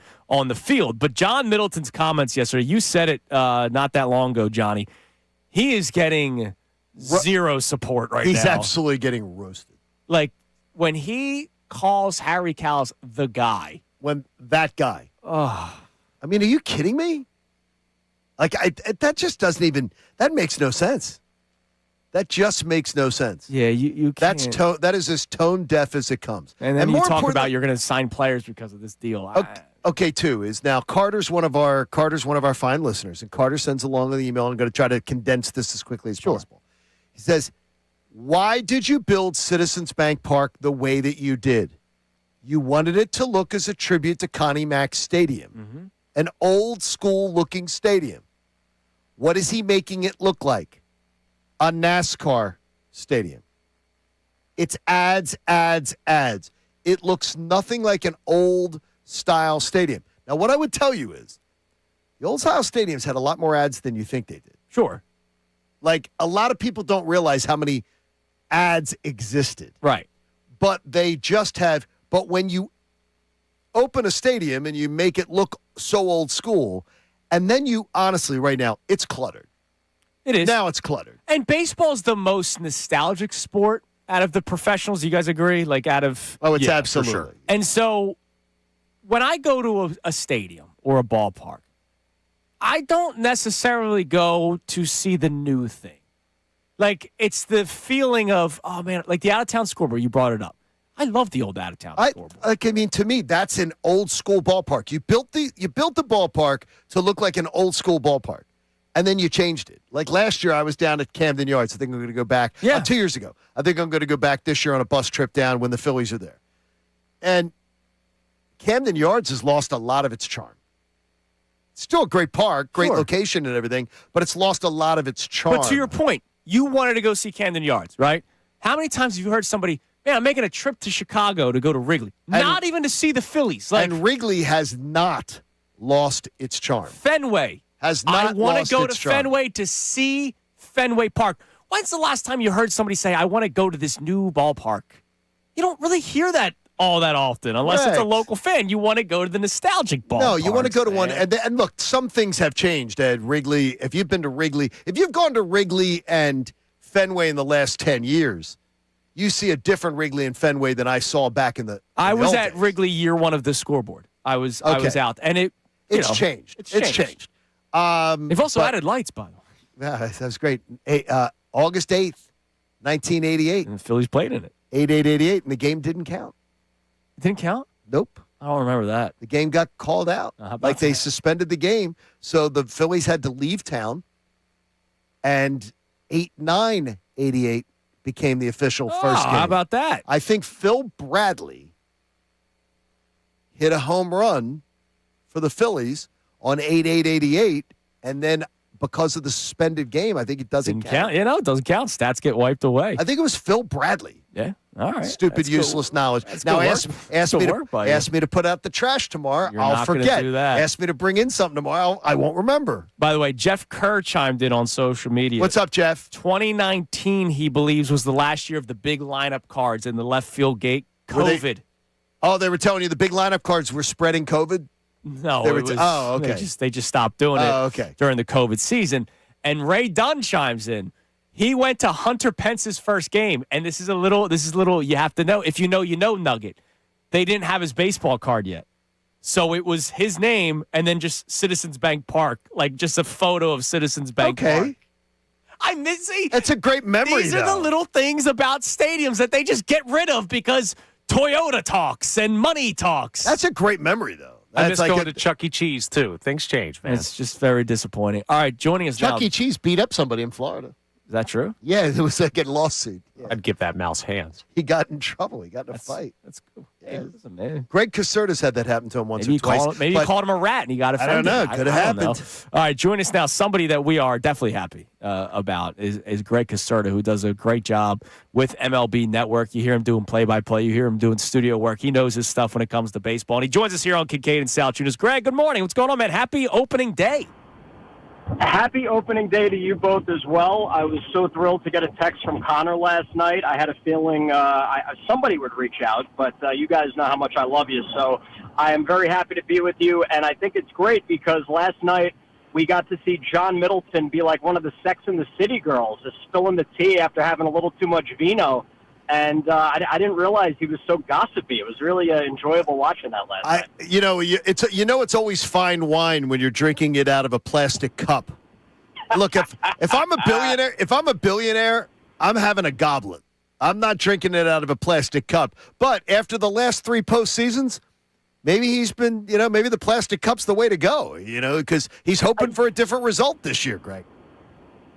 B: the field. But John Middleton's comments yesterday, you said it not that long ago, Johnny. He is getting zero support right now.
C: He's absolutely getting roasted.
B: Like, when he calls Harry Cowles the guy.
C: When that guy.
B: Oh.
C: I mean, are you kidding me? Like, that just doesn't even, that makes no sense. That just makes no sense.
B: Yeah, you can't.
C: That is as tone deaf as it comes.
B: And then you talk about you're going to sign players because of this deal.
C: Okay, too, is now Carter's one of our fine listeners, and Carter sends along an email. I'm going to try to condense this as quickly as possible. He says, "Why did you build Citizens Bank Park the way that you did? You wanted it to look as a tribute to Connie Mack Stadium, an old school looking stadium. What is he making it look like? A NASCAR stadium. It's ads. It looks nothing like an old-style stadium." Now, what I would tell you is the old-style stadiums had a lot more ads than you think they did.
B: Sure.
C: Like, a lot of people don't realize how many ads existed.
B: Right.
C: But they just have – but when you open a stadium and you make it look so old school, and then you – honestly, right now, it's cluttered.
B: It is.
C: Now it's cluttered.
B: And baseball's the most nostalgic sport out of the professionals. You guys agree? Like, out of...
C: Oh, it's
B: yeah,
C: absolutely.
B: for sure. And so when I go to a stadium or a ballpark, I don't necessarily go to see the new thing. Like, it's the feeling of, oh, man, like the out-of-town scoreboard, you brought it up. I love the old out-of-town scoreboard.
C: I mean, to me, that's an old-school ballpark. You built the ballpark to look like an old-school ballpark. And then you changed it. Like last year, I was down at Camden Yards. I think I'm going to go back.
B: Yeah.
C: 2 years ago. I think I'm going to go back this year on a bus trip down when the Phillies are there. And Camden Yards has lost a lot of its charm. It's still a great park, great location and everything, but it's lost a lot of its charm.
B: But to your point, you wanted to go see Camden Yards, right? How many times have you heard somebody, man, I'm making a trip to Chicago to go to Wrigley, not even to see the Phillies? Like,
C: and Wrigley has not lost its charm.
B: Fenway. I want to go to Fenway to see Fenway Park. When's the last time you heard somebody say, I want to go to this new ballpark? You don't really hear that all that often, unless it's a local fan. You want to go to the nostalgic ballpark.
C: No, you want to go to one. And look, some things have changed at Wrigley. If you've been to Wrigley, if you've gone to Wrigley and Fenway in the last 10 years, you see a different Wrigley and Fenway than I saw back in the
B: I was
C: old
B: at
C: days.
B: Wrigley year one of the scoreboard. I was out, and it's
C: changed.
B: It's changed. They've also added lights, by the way.
C: Yeah, that was great. August 8th, 1988.
B: And the Phillies played in it.
C: 8-8-88, and the game didn't count.
B: It didn't count?
C: Nope.
B: I don't remember that.
C: The game got called out. Like they suspended the game, so the Phillies had to leave town, and 8-9-88 became the official first game.
B: How about that?
C: I think Phil Bradley hit a home run for the Phillies on 8-8-88, and then because of the suspended game, I think it doesn't count.
B: You know, it doesn't count. Stats get wiped away.
C: I think it was Phil Bradley.
B: Yeah, all right.
C: Stupid, useless knowledge. Now ask me to put out the trash tomorrow. I'll forget.
B: Do that.
C: Ask me to bring in something tomorrow. I won't remember.
B: By the way, Jeff Kerr chimed in on social media.
C: What's up, Jeff?
B: 2019, he believes, was the last year of the big lineup cards in the left field gate. COVID.
C: They were telling you the big lineup cards were spreading COVID?
B: No,
C: okay.
B: They just stopped doing it during the COVID season. And Ray Dunn chimes in. He went to Hunter Pence's first game, and this is a little you have to know. If you know, you know, nugget. They didn't have his baseball card yet. So it was his name and then just Citizens Bank Park, like just a photo of Citizens Bank Park. I miss it.
C: That's a great memory,
B: These are the little things about stadiums that they just get rid of because Toyota talks and money talks.
C: That's a great memory, though.
D: I miss going to Chuck E. Cheese, too. Things change, man.
B: It's just very disappointing. All right, joining us now.
C: Chuck E. Cheese beat up somebody in Florida.
B: Is that true?
C: Yeah, it was like a lawsuit. Yeah.
D: I'd give that mouse hands.
C: He got in trouble. He got in a fight.
B: That's cool.
C: Yeah.
B: Hey, listen, man.
C: Greg Caserta's had that happen to him once
B: Maybe
C: or twice.
B: Maybe he called him a rat and he got offended.
C: I don't know. Could have happened.
B: All right, join us now. Somebody that we are definitely happy about is Greg Caserta, who does a great job with MLB Network. You hear him doing play-by-play. You hear him doing studio work. He knows his stuff when it comes to baseball. And he joins us here on Kincade and Salciunas. Greg, good morning. What's going on, man? Happy opening day.
K: Happy opening day to you both as well. I was so thrilled to get a text from Connor last night. I had a feeling somebody would reach out, but you guys know how much I love you. So I am very happy to be with you, and I think it's great because last night we got to see John Middleton be like one of the Sex and the City girls, just spilling the tea after having a little too much vino. And I didn't realize he was so gossipy. It was really enjoyable watching that last night.
C: It's always fine wine when you're drinking it out of a plastic cup. Look, if I'm a billionaire, I'm having a goblet. I'm not drinking it out of a plastic cup. But after the last 3 postseasons, maybe he's been, maybe the plastic cup's the way to go. Because he's hoping for a different result this year, Greg.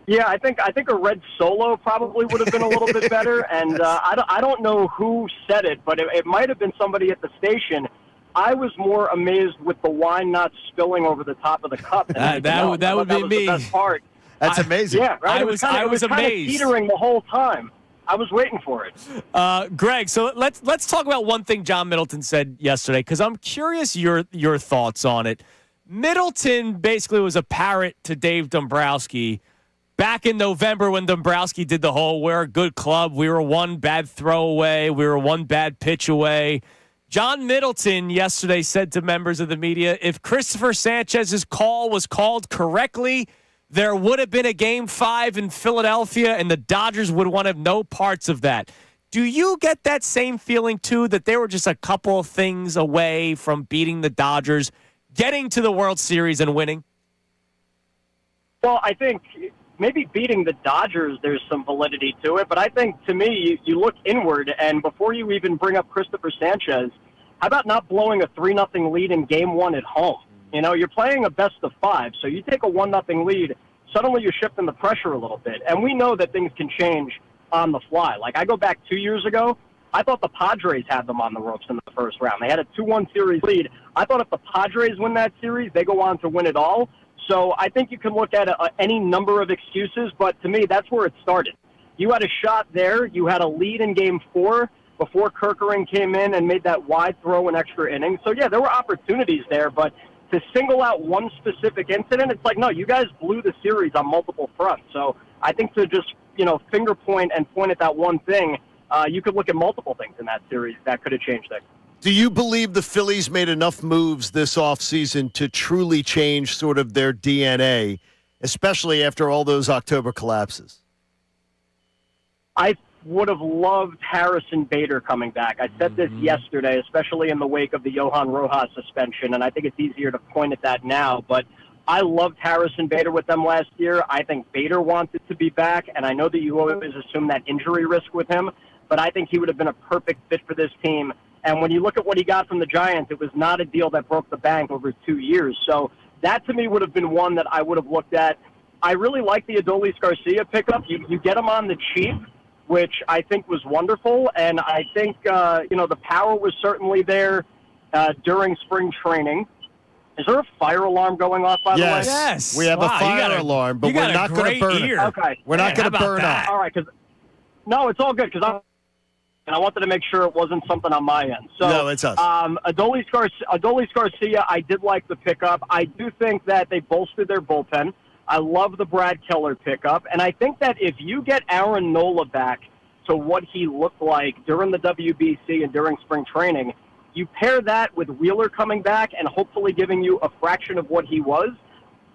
K: Yeah, I think a red Solo probably would have been a little bit better, and I don't know who said it, but it might have been somebody at the station. I was more amazed with the wine not spilling over the top of the cup.
B: That would be me.
K: The best part.
C: That's amazing.
K: Yeah, right.
B: I was amazed.
K: Teetering the whole time. I was waiting for it.
B: Greg, so let's talk about one thing John Middleton said yesterday, because I'm curious your thoughts on it. Middleton basically was a parrot to Dave Dombrowski. Back in November when Dombrowski did the whole, we're a good club, we were one bad throw away, we were one bad pitch away. John Middleton yesterday said to members of the media, if Christopher Sanchez's call was called correctly, there would have been a Game 5 in Philadelphia, and the Dodgers would want to have no parts of that. Do you get that same feeling, too, that they were just a couple of things away from beating the Dodgers, getting to the World Series and winning?
K: Well, I think maybe beating the Dodgers, there's some validity to it. But I think, to me, you look inward, and before you even bring up Christopher Sanchez, how about not blowing a 3-0 lead in Game 1 at home? You're playing a best-of-5, so you take a 1-0 lead, suddenly you're shifting the pressure a little bit. And we know that things can change on the fly. Like, I go back 2 years ago, I thought the Padres had them on the ropes in the first round. They had a 2-1 series lead. I thought if the Padres win that series, they go on to win it all. So I think you can look at any number of excuses, but to me, that's where it started. You had a shot there. You had a lead in Game 4 before Kerkering came in and made that wide throw in extra innings. So, yeah, there were opportunities there, but to single out one specific incident, it's like, no, you guys blew the series on multiple fronts. So I think to just, finger point and point at that one thing, you could look at multiple things in that series that could have changed things.
C: Do you believe the Phillies made enough moves this offseason to truly change sort of their DNA, especially after all those October collapses?
K: I would have loved Harrison Bader coming back. I said this yesterday, especially in the wake of the Johan Rojas suspension, and I think it's easier to point at that now, but I loved Harrison Bader with them last year. I think Bader wanted to be back, and I know that you always assume that injury risk with him, but I think he would have been a perfect fit for this team. And when you look at what he got from the Giants, it was not a deal that broke the bank over 2 years. So that, to me, would have been one that I would have looked at. I really like the Adolis Garcia pickup. You get him on the cheap, which I think was wonderful. And I think, the power was certainly there during spring training. Is there a fire alarm going off, by the way?
B: Yes.
C: We have a fire alarm, but we're not going to burn it.
K: Okay.
C: We're not going to burn up.
K: All right, no, it's all good, because I wanted to make sure it wasn't something on my end. So,
C: no, it's us.
K: Adolis Garcia, I did like the pickup. I do think that they bolstered their bullpen. I love the Brad Keller pickup. And I think that if you get Aaron Nola back to what he looked like during the WBC and during spring training, you pair that with Wheeler coming back and hopefully giving you a fraction of what he was,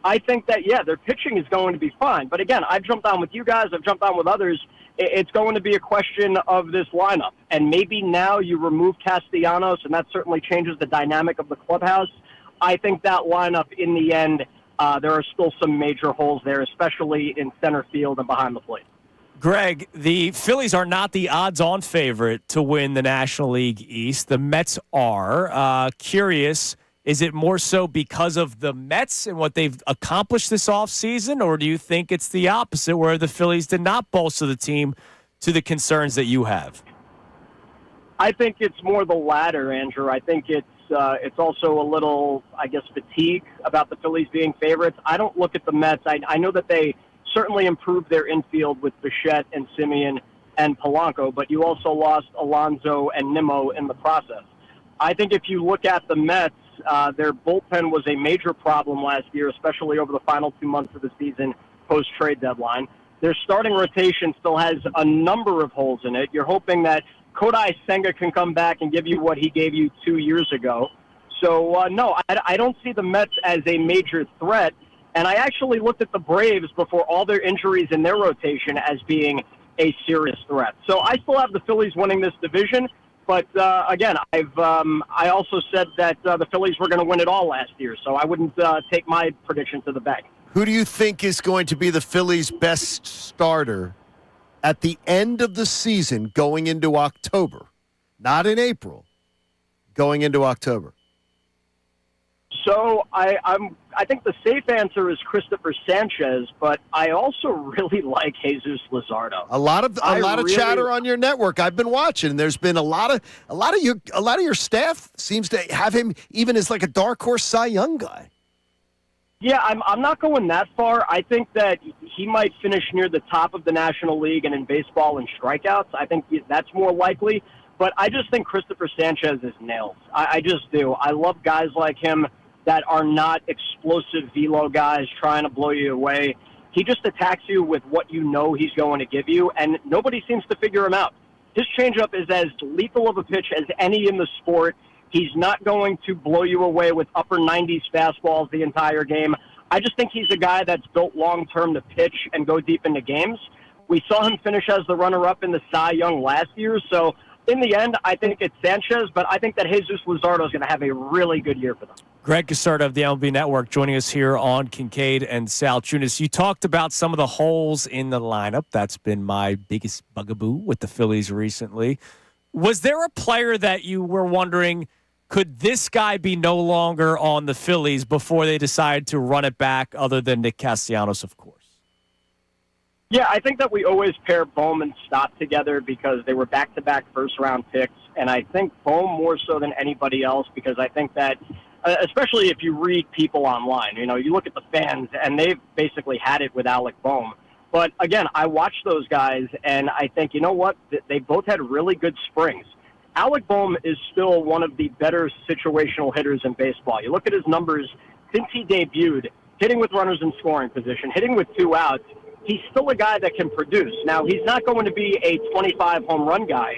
K: I think that, their pitching is going to be fine. But again, I've jumped on with you guys. I've jumped on with others. It's going to be a question of this lineup. And maybe now you remove Castellanos, and that certainly changes the dynamic of the clubhouse. I think that lineup, in the end, there are still some major holes there, especially in center field and behind the plate.
B: Greg, the Phillies are not the odds-on favorite to win the National League East. The Mets are. Curious Is it more so because of the Mets and what they've accomplished this offseason, or do you think it's the opposite where the Phillies did not bolster the team to the concerns that you have?
K: I think it's more the latter, Andrew. I think it's also a little, I guess, fatigue about the Phillies being favorites. I don't look at the Mets. I know that they certainly improved their infield with Bichette and Simeon and Polanco, but you also lost Alonso and Nimmo in the process. I think if you look at the Mets, their bullpen was a major problem last year, especially over the final 2 months of the season post-trade deadline. Their starting rotation still has a number of holes in it. You're hoping that Kodai Senga can come back and give you what he gave you 2 years ago. So, no, I don't see the Mets as a major threat. And I actually looked at the Braves before all their injuries in their rotation as being a serious threat. So I still have the Phillies winning this division. But, again, I also said that the Phillies were going to win it all last year. So I wouldn't take my prediction to the bank.
C: Who do you think is going to be the Phillies' best starter at the end of the season going into October? Not in April, going into October.
K: So I think the safe answer is Christopher Sanchez, but I also really like Jesus Luzardo.
C: A lot of chatter on your network. I've been watching. There's been a lot of your staff seems to have him even as like a dark horse Cy Young guy.
K: Yeah, I'm not going that far. I think that he might finish near the top of the National League and in baseball in strikeouts. I think that's more likely. But I just think Christopher Sanchez is nails. I just do. I love guys like him that are not explosive velo guys trying to blow you away. He just attacks you with what you know he's going to give you, and nobody seems to figure him out. His changeup is as lethal of a pitch as any in the sport. He's not going to blow you away with upper 90s fastballs the entire game. I just think he's a guy that's built long-term to pitch and go deep into games. We saw him finish as the runner-up in the Cy Young last year, so in the end, I think it's Sanchez, but I think that Jesus Luzardo is going to have a really good year for them.
B: Greg Caserta of the MLB Network joining us here on Kincade and Salciunas. You talked about some of the holes in the lineup. That's been my biggest bugaboo with the Phillies recently. Was there a player that you were wondering, could this guy be no longer on the Phillies before they decide to run it back, other than Nick Castellanos, of course?
K: Yeah, I think that we always pair Bohm and Stott together because they were back-to-back first-round picks, and I think Bohm more so than anybody else because I think that, especially if you read people online, you look at the fans, and they've basically had it with Alec Bohm. But, again, I watch those guys, and I think, you know what, they both had really good springs. Alec Bohm is still one of the better situational hitters in baseball. You look at his numbers since he debuted, hitting with runners in scoring position, hitting with 2 outs, he's still a guy that can produce. Now, he's not going to be a 25 home run guy,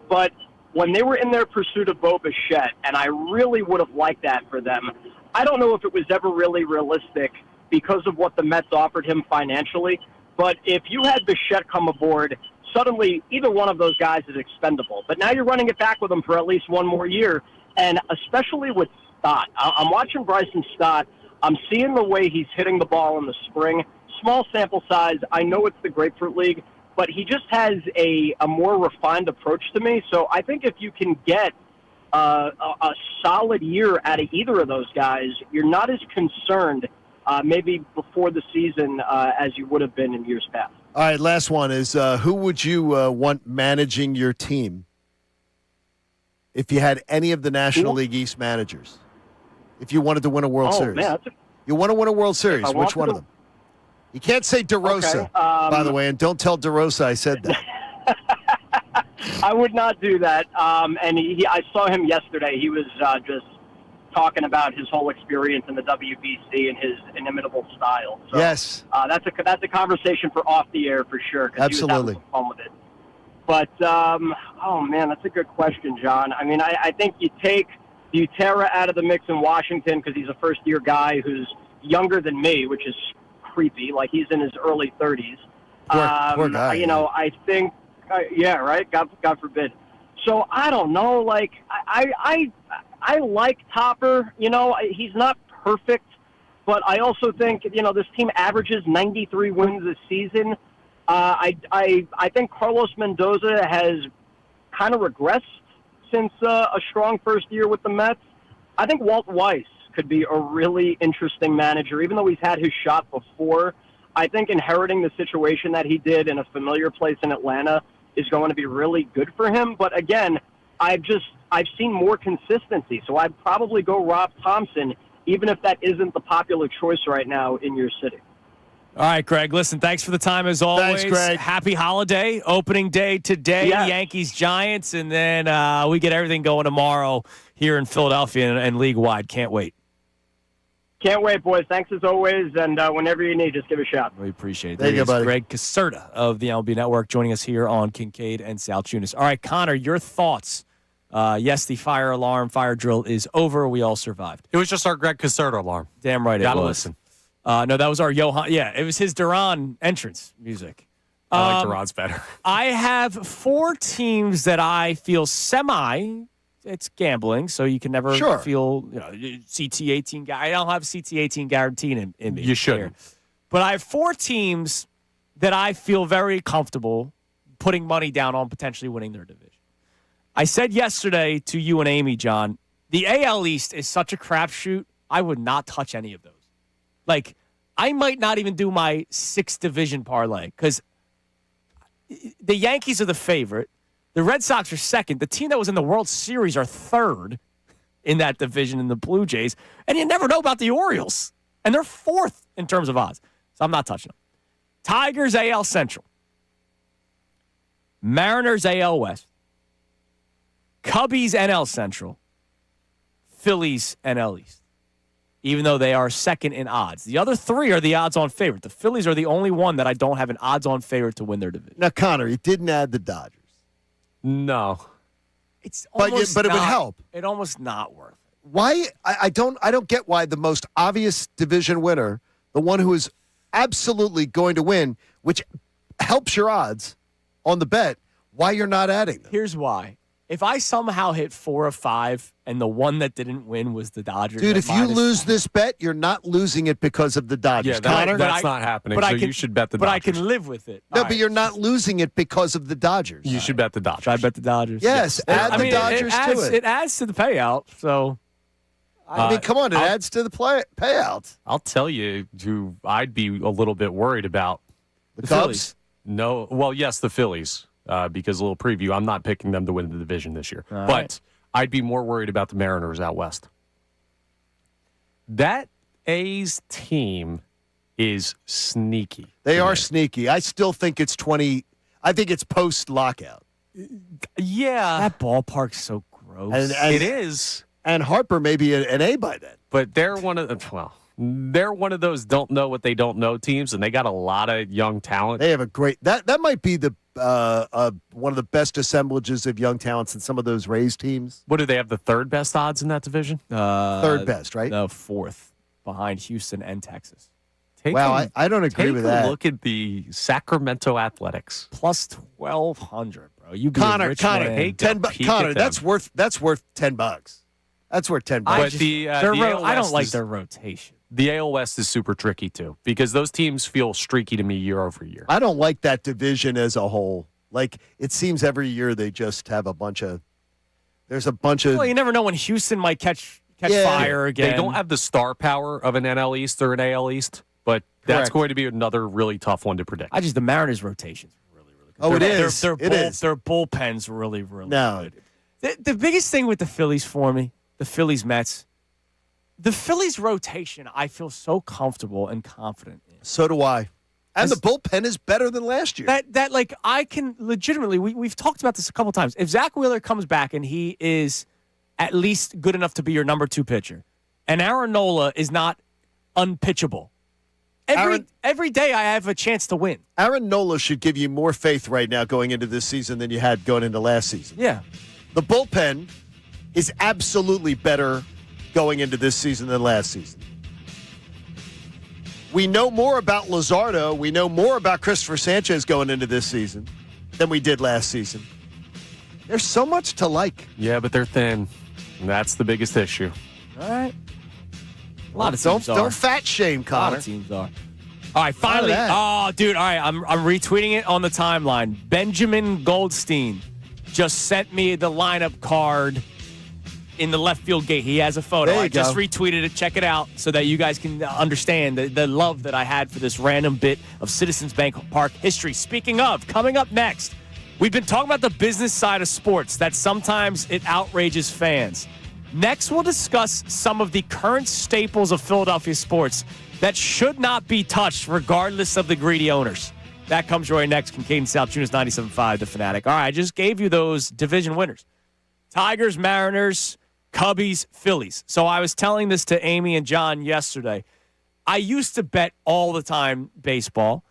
K: but when they were in their pursuit of Bo Bichette, and I really would have liked that for them, I don't know if it was ever really realistic because of what the Mets offered him financially, but if you had Bichette come aboard, suddenly either one of those guys is expendable. But now you're running it back with him for at least one more year, and especially with Stott. I'm watching Bryson Stott. I'm seeing the way he's hitting the ball in the spring. Small sample size. I know it's the Grapefruit League, but he just has a more refined approach to me. So I think if you can get a solid year out of either of those guys, you're not as concerned maybe before the season as you would have been in years past.
C: All right, last one is who would you want managing your team if you had any of the National League East managers? If you wanted to win a World Series.
K: Man,
C: you want to win a World Series. Which one of them? You can't say DeRosa,
K: okay,
C: by the way, and don't tell DeRosa I said that.
K: I would not do that. And I saw him yesterday. He was just talking about his whole experience in the WBC and his inimitable style. So,
C: yes.
K: That's a conversation for off the air for sure.
C: Absolutely.
K: He was having some fun with it. But, oh, man, that's a good question, John. I mean, I think you take Butera out of the mix in Washington because he's a first-year guy who's younger than me, which is creepy. Like, he's in his early 30s.
C: Poor guy.
K: I think, yeah, right? God forbid. So, I don't know. Like, I like Topper. He's not perfect, but I also think, this team averages 93 wins this season. I think Carlos Mendoza has kind of regressed since a strong first year with the Mets. I think Walt Weiss could be a really interesting manager, even though he's had his shot before. I think inheriting the situation that he did in a familiar place in Atlanta is going to be really good for him. But again, I've seen more consistency, so I'd probably go Rob Thompson, even if that isn't the popular choice right now in your city.
B: All right, Greg, listen, thanks for the time as always.
C: Thanks, Greg.
B: Happy holiday, opening day today,
K: Yes.
B: Yankees-Giants, and then we get everything going tomorrow here in Philadelphia and league-wide. Can't wait.
K: Can't wait, boys. Thanks as always, and whenever you need, just give a shout.
B: We appreciate it.
C: Thank you, buddy.
B: Greg Caserta of the MLB Network joining us here on Kincade and Salciunas. All right, Connor, your thoughts. Yes, the fire drill is over. We all survived.
D: It was just our Greg Caserta alarm.
B: Damn right it
D: Gotta
B: was.
D: listen.
B: No, that was our Johan. Yeah, it was his Duran entrance music.
D: I like Duran's better.
B: I have 4 teams that I feel it's gambling, so you can never feel CT18 guy. I don't have CT18 guaranteed in me.
D: You shouldn't.
B: But I have 4 teams that I feel very comfortable putting money down on potentially winning their division. I said yesterday to you and Amy, John, the AL East is such a crapshoot, I would not touch any of those. Like, I might not even do my 6th division parlay because the Yankees are the favorite. The Red Sox are second. The team that was in the World Series are third in that division in the Blue Jays. And you never know about the Orioles. And they're 4th in terms of odds. So I'm not touching them. Tigers, AL Central. Mariners, AL West. Cubbies, NL Central. Phillies, NL East. Even though they are second in odds. The other 3 are the odds-on favorite. The Phillies are the only one that I don't have an odds-on favorite to win their division.
C: Now, Connor, he didn't add the Dodgers.
D: No.
B: It's
C: But
B: almost
C: it would
B: not-
C: help.
B: It almost not worth it.
C: Why? I don't get why the most obvious division winner, the one who is absolutely going to win, which helps your odds on the bet, why you're not adding them.
B: Here's why. If I somehow hit 4 of 5 and the one that didn't win was the Dodgers.
C: Dude,
B: at
C: if you
B: minus-
C: lose this bet, you're not losing it because of the Dodgers.
D: Yeah,
C: Connor?
D: that's not happening.
B: but
D: So
B: I can-
D: you should bet the
B: But
D: Dodgers.
B: I can live with it.
C: No,
B: All
C: but
B: right.
C: you're not losing it because of the Dodgers.
D: You should bet the Dodgers.
B: Should I bet the Dodgers?
C: Yes, add the Dodgers
B: adds,
C: to it.
B: It adds to the payout. So
C: I mean, come on, it adds to the payout.
D: I'll tell you who I'd be a little bit worried about.
C: The
B: Phillies.
C: Cubs?
D: No, well, yes, the Phillies, because a little preview, I'm not picking them to win the division this year.
B: All
D: but
B: right.
D: I'd be more worried about the Mariners out west. That A's team is sneaky.
C: They are sneaky. I still think it's 20. I think it's post-lockout.
D: Yeah,
B: that ballpark's so gross.
C: And
D: it is.
C: And Harper may be an A by then.
D: But they're one of those don't know what they don't know teams, and they got a lot of young talent.
C: They have a great that might be the one of the best assemblages of young talents in some of those Rays teams.
D: What do they have, the 3rd best odds in that division?
C: Third best, right?
B: No, 4th behind Houston and Texas.
C: I don't agree with that.
D: Look at the Sacramento Athletics.
B: Plus 1,200, bro. You be a
C: Connor,
B: rich man.
D: Hey,
C: Connor, that's worth $10. That's worth $10.
D: But the AL
B: I don't
D: West
B: like
D: is-
B: their rotation.
D: The AL West is super tricky, too, because those teams feel streaky to me year over year.
C: I don't like that division as a whole. Like, it seems every year they just have a bunch of. There's a bunch of.
B: Well, you never know when Houston might catch
C: Yeah.
B: fire again.
D: They don't have the star power of an NL East or an AL East, but that's
C: Correct.
D: going to be another really tough one to predict.
B: The Mariners' rotations are really, really good.
C: Oh, it is.
B: Their
C: It is.
B: Their bullpen's really, really
C: No.
B: good. The biggest thing with the Phillies for me, the Phillies Mets, the Phillies rotation, I feel so comfortable and confident in.
C: So do I. And the bullpen is better than last year.
B: That like I can legitimately we've talked about this a couple times. If Zach Wheeler comes back and he is at least good enough to be your number 2 pitcher, and Aaron Nola is not unpitchable, every day I have a chance to win.
C: Aaron Nola should give you more faith right now going into this season than you had going into last season.
B: Yeah.
C: The bullpen is absolutely better going into this season than last season. We know more about Luzardo. We know more about Christopher Sanchez going into this season than we did last season. There's so much to like.
D: Yeah, but they're thin. And that's the biggest issue.
B: All right. A lot of
C: Don't
B: teams are.
C: don't fat shame,
B: A lot
C: Connor.
B: of teams are. All right, finally.
C: that.
B: Oh, dude. All right, I'm retweeting it on the timeline. Benjamin Goldstein just sent me the lineup card in the left field gate. He has a photo.
C: There you
B: I just
C: go.
B: retweeted it. Check it out so that you guys can understand the love that I had for this random bit of Citizens Bank Park history. Speaking of, coming up next, we've been talking about the business side of sports, that sometimes it outrages fans. Next, we'll discuss some of the current staples of Philadelphia sports that should not be touched regardless of the greedy owners. That comes your way next. Kincade and Salciunas, 97.5, The Fanatic. All right, I just gave you those division winners. Tigers, Mariners, Cubbies, Phillies. So I was telling this to Amy and John yesterday. I used to bet all the time baseball.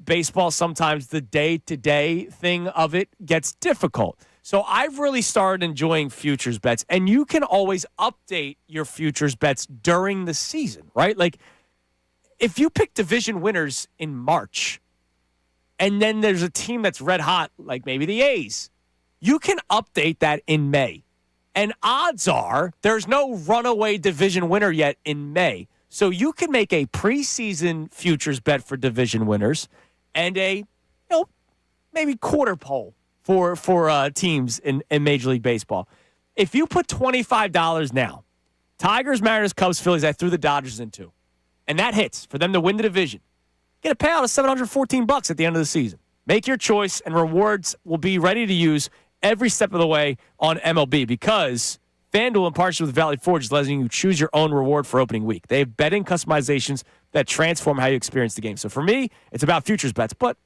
B: Baseball, sometimes the day-to-day thing of it gets difficult. So I've really started enjoying futures bets, and you can always update your futures bets during the season, right? Like, if you pick division winners in March, and then there's a team that's red hot, like maybe the A's, you can update that in May. And odds are there's no runaway division winner yet in May. So you can make a preseason futures bet for division winners and a, maybe quarter pole for teams in Major League Baseball. If you put $25 now, Tigers, Mariners, Cubs, Phillies, I threw the Dodgers into, and that hits for them to win the division, get a payout of $714 at the end of the season. Make your choice, and rewards will be ready to use every step of the way on MLB because FanDuel, in partnership with Valley Forge, is letting you choose your own reward for opening week. They have betting customizations that transform how you experience the game. So for me, it's about futures bets, but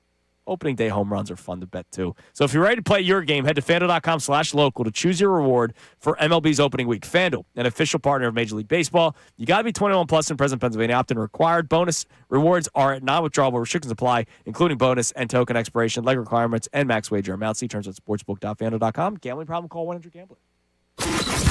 B: opening day home runs are fun to bet too. So if you're ready to play your game, head to FanDuel.com/local to choose your reward for MLB's opening week. FanDuel, an official partner of Major League Baseball. You got to be 21 plus in present Pennsylvania. Opt-in required. Bonus rewards are non-withdrawable. Restrictions apply, including bonus and token expiration, leg requirements, and max wager amount. See terms at sportsbook.fanduel.com. Gambling problem? Call 1-800-GAMBLER.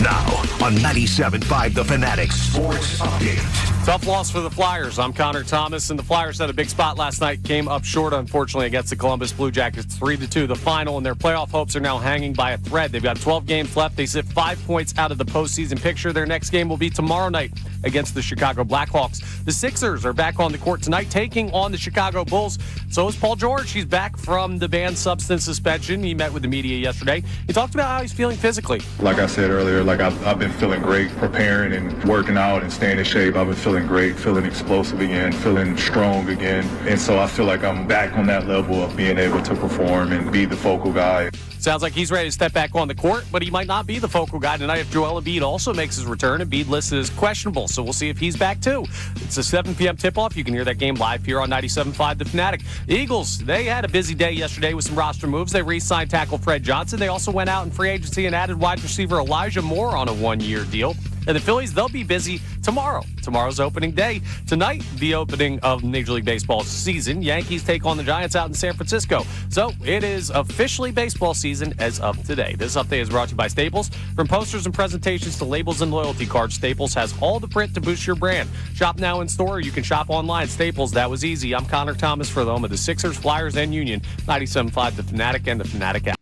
A: Now on 97.5 The Fanatic Sports Update.
D: Tough loss for the Flyers. I'm Connor Thomas, and the Flyers had a big spot last night. Came up short, unfortunately, against the Columbus Blue Jackets, 3-2, the final, and their playoff hopes are now hanging by a thread. They've got 12 games left. They sit 5 points out of the postseason picture. Their next game will be tomorrow night against the Chicago Blackhawks. The Sixers are back on the court tonight, taking on the Chicago Bulls. So is Paul George. He's back from the banned substance suspension. He met with the media yesterday. He talked about how he's feeling physically.
E: Like I said earlier, I've been feeling great, preparing and working out and staying in shape. I've been feeling great, feeling explosive again, feeling strong again. And so I feel like I'm back on that level of being able to perform and be the focal guy.
D: Sounds like he's ready to step back on the court, but he might not be the focal guy tonight if Joel Embiid also makes his return. Embiid listed as questionable, so we'll see if he's back too. It's a 7 p.m. tip-off. You can hear that game live here on 97.5 The Fanatic. The Eagles, they had a busy day yesterday with some roster moves. They re-signed tackle Fred Johnson. They also went out in free agency and added wide receiver Elijah Moore on a one-year deal. And the Phillies, they'll be busy tomorrow. Tomorrow's opening day. Tonight, the opening of Major League Baseball's season. Yankees take on the Giants out in San Francisco. So it is officially baseball season as of today. This update is brought to you by Staples. From posters and presentations to labels and loyalty cards, Staples has all the print to boost your brand. Shop now in store. You can shop online. Staples, that was easy. I'm Connor Thomas for the home of the Sixers, Flyers, and Union. 97.5 The Fanatic and the Fanatic app.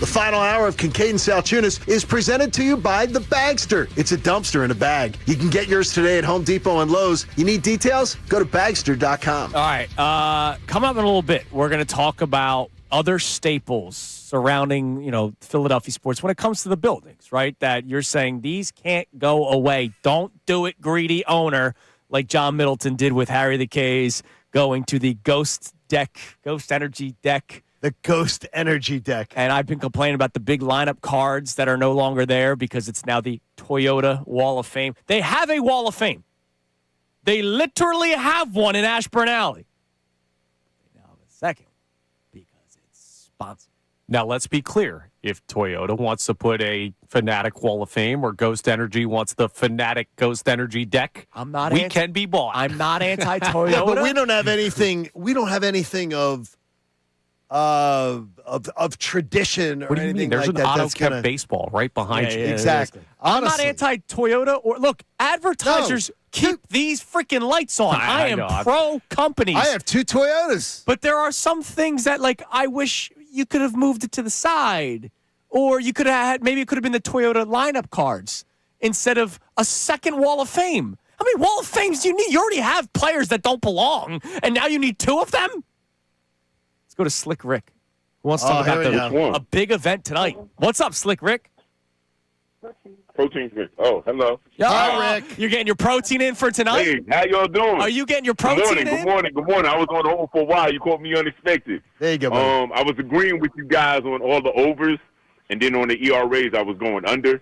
F: The final hour of Kincade and Salciunas is presented to you by The Bagster. It's a dumpster in a bag. You can get yours today at Home Depot and Lowe's. You need details? Go to bagster.com.
B: All right. Coming up in a little bit, we're going to talk about other staples surrounding, Philadelphia sports when it comes to the buildings, right? That you're saying these can't go away. Don't do it, greedy owner, like John Middleton did with Harry the K's going to the Ghost Energy deck.
C: The Ghost Energy deck.
B: And I've been complaining about the big lineup cards that are no longer there because it's now the Toyota Wall of Fame. They have a Wall of Fame. They literally have one in Ashburn Alley. They now have a second because it's sponsored.
D: Now, let's be clear. If Toyota wants to put a Fanatic Wall of Fame or Ghost Energy wants the Fanatic Ghost Energy deck, we can be bought.
B: I'm not anti-Toyota.
C: Yeah, but we don't have anything. We don't have anything of tradition or
D: What do you
C: anything
D: mean? There's
C: like
D: an
C: that.
D: auto-kept baseball right behind you.
C: Exactly.
B: I'm not
C: Honestly.
B: anti-Toyota. Or look, advertisers keep these freaking lights on. I am pro companies.
C: I have 2 Toyotas.
B: But there are some things that, I wish you could have moved it to the side. Or you could have maybe it could have been the Toyota lineup cards instead of a second Wall of Fame. How many Wall of Fames do you need? You already have players that don't belong, and now you need 2 of them? Let's go to Slick Rick, who wants to talk about a big event tonight. What's up, Slick Rick?
L: Protein drink. Oh, hello.
C: Hi, Rick.
B: You're getting your protein in for tonight?
L: Hey, how y'all doing?
B: Are you getting your protein in?
L: Good morning. I was on hold for a while. You caught me unexpected.
C: There you go, buddy.
L: I was agreeing with you guys on all the overs, and then on the ERAs, I was going under.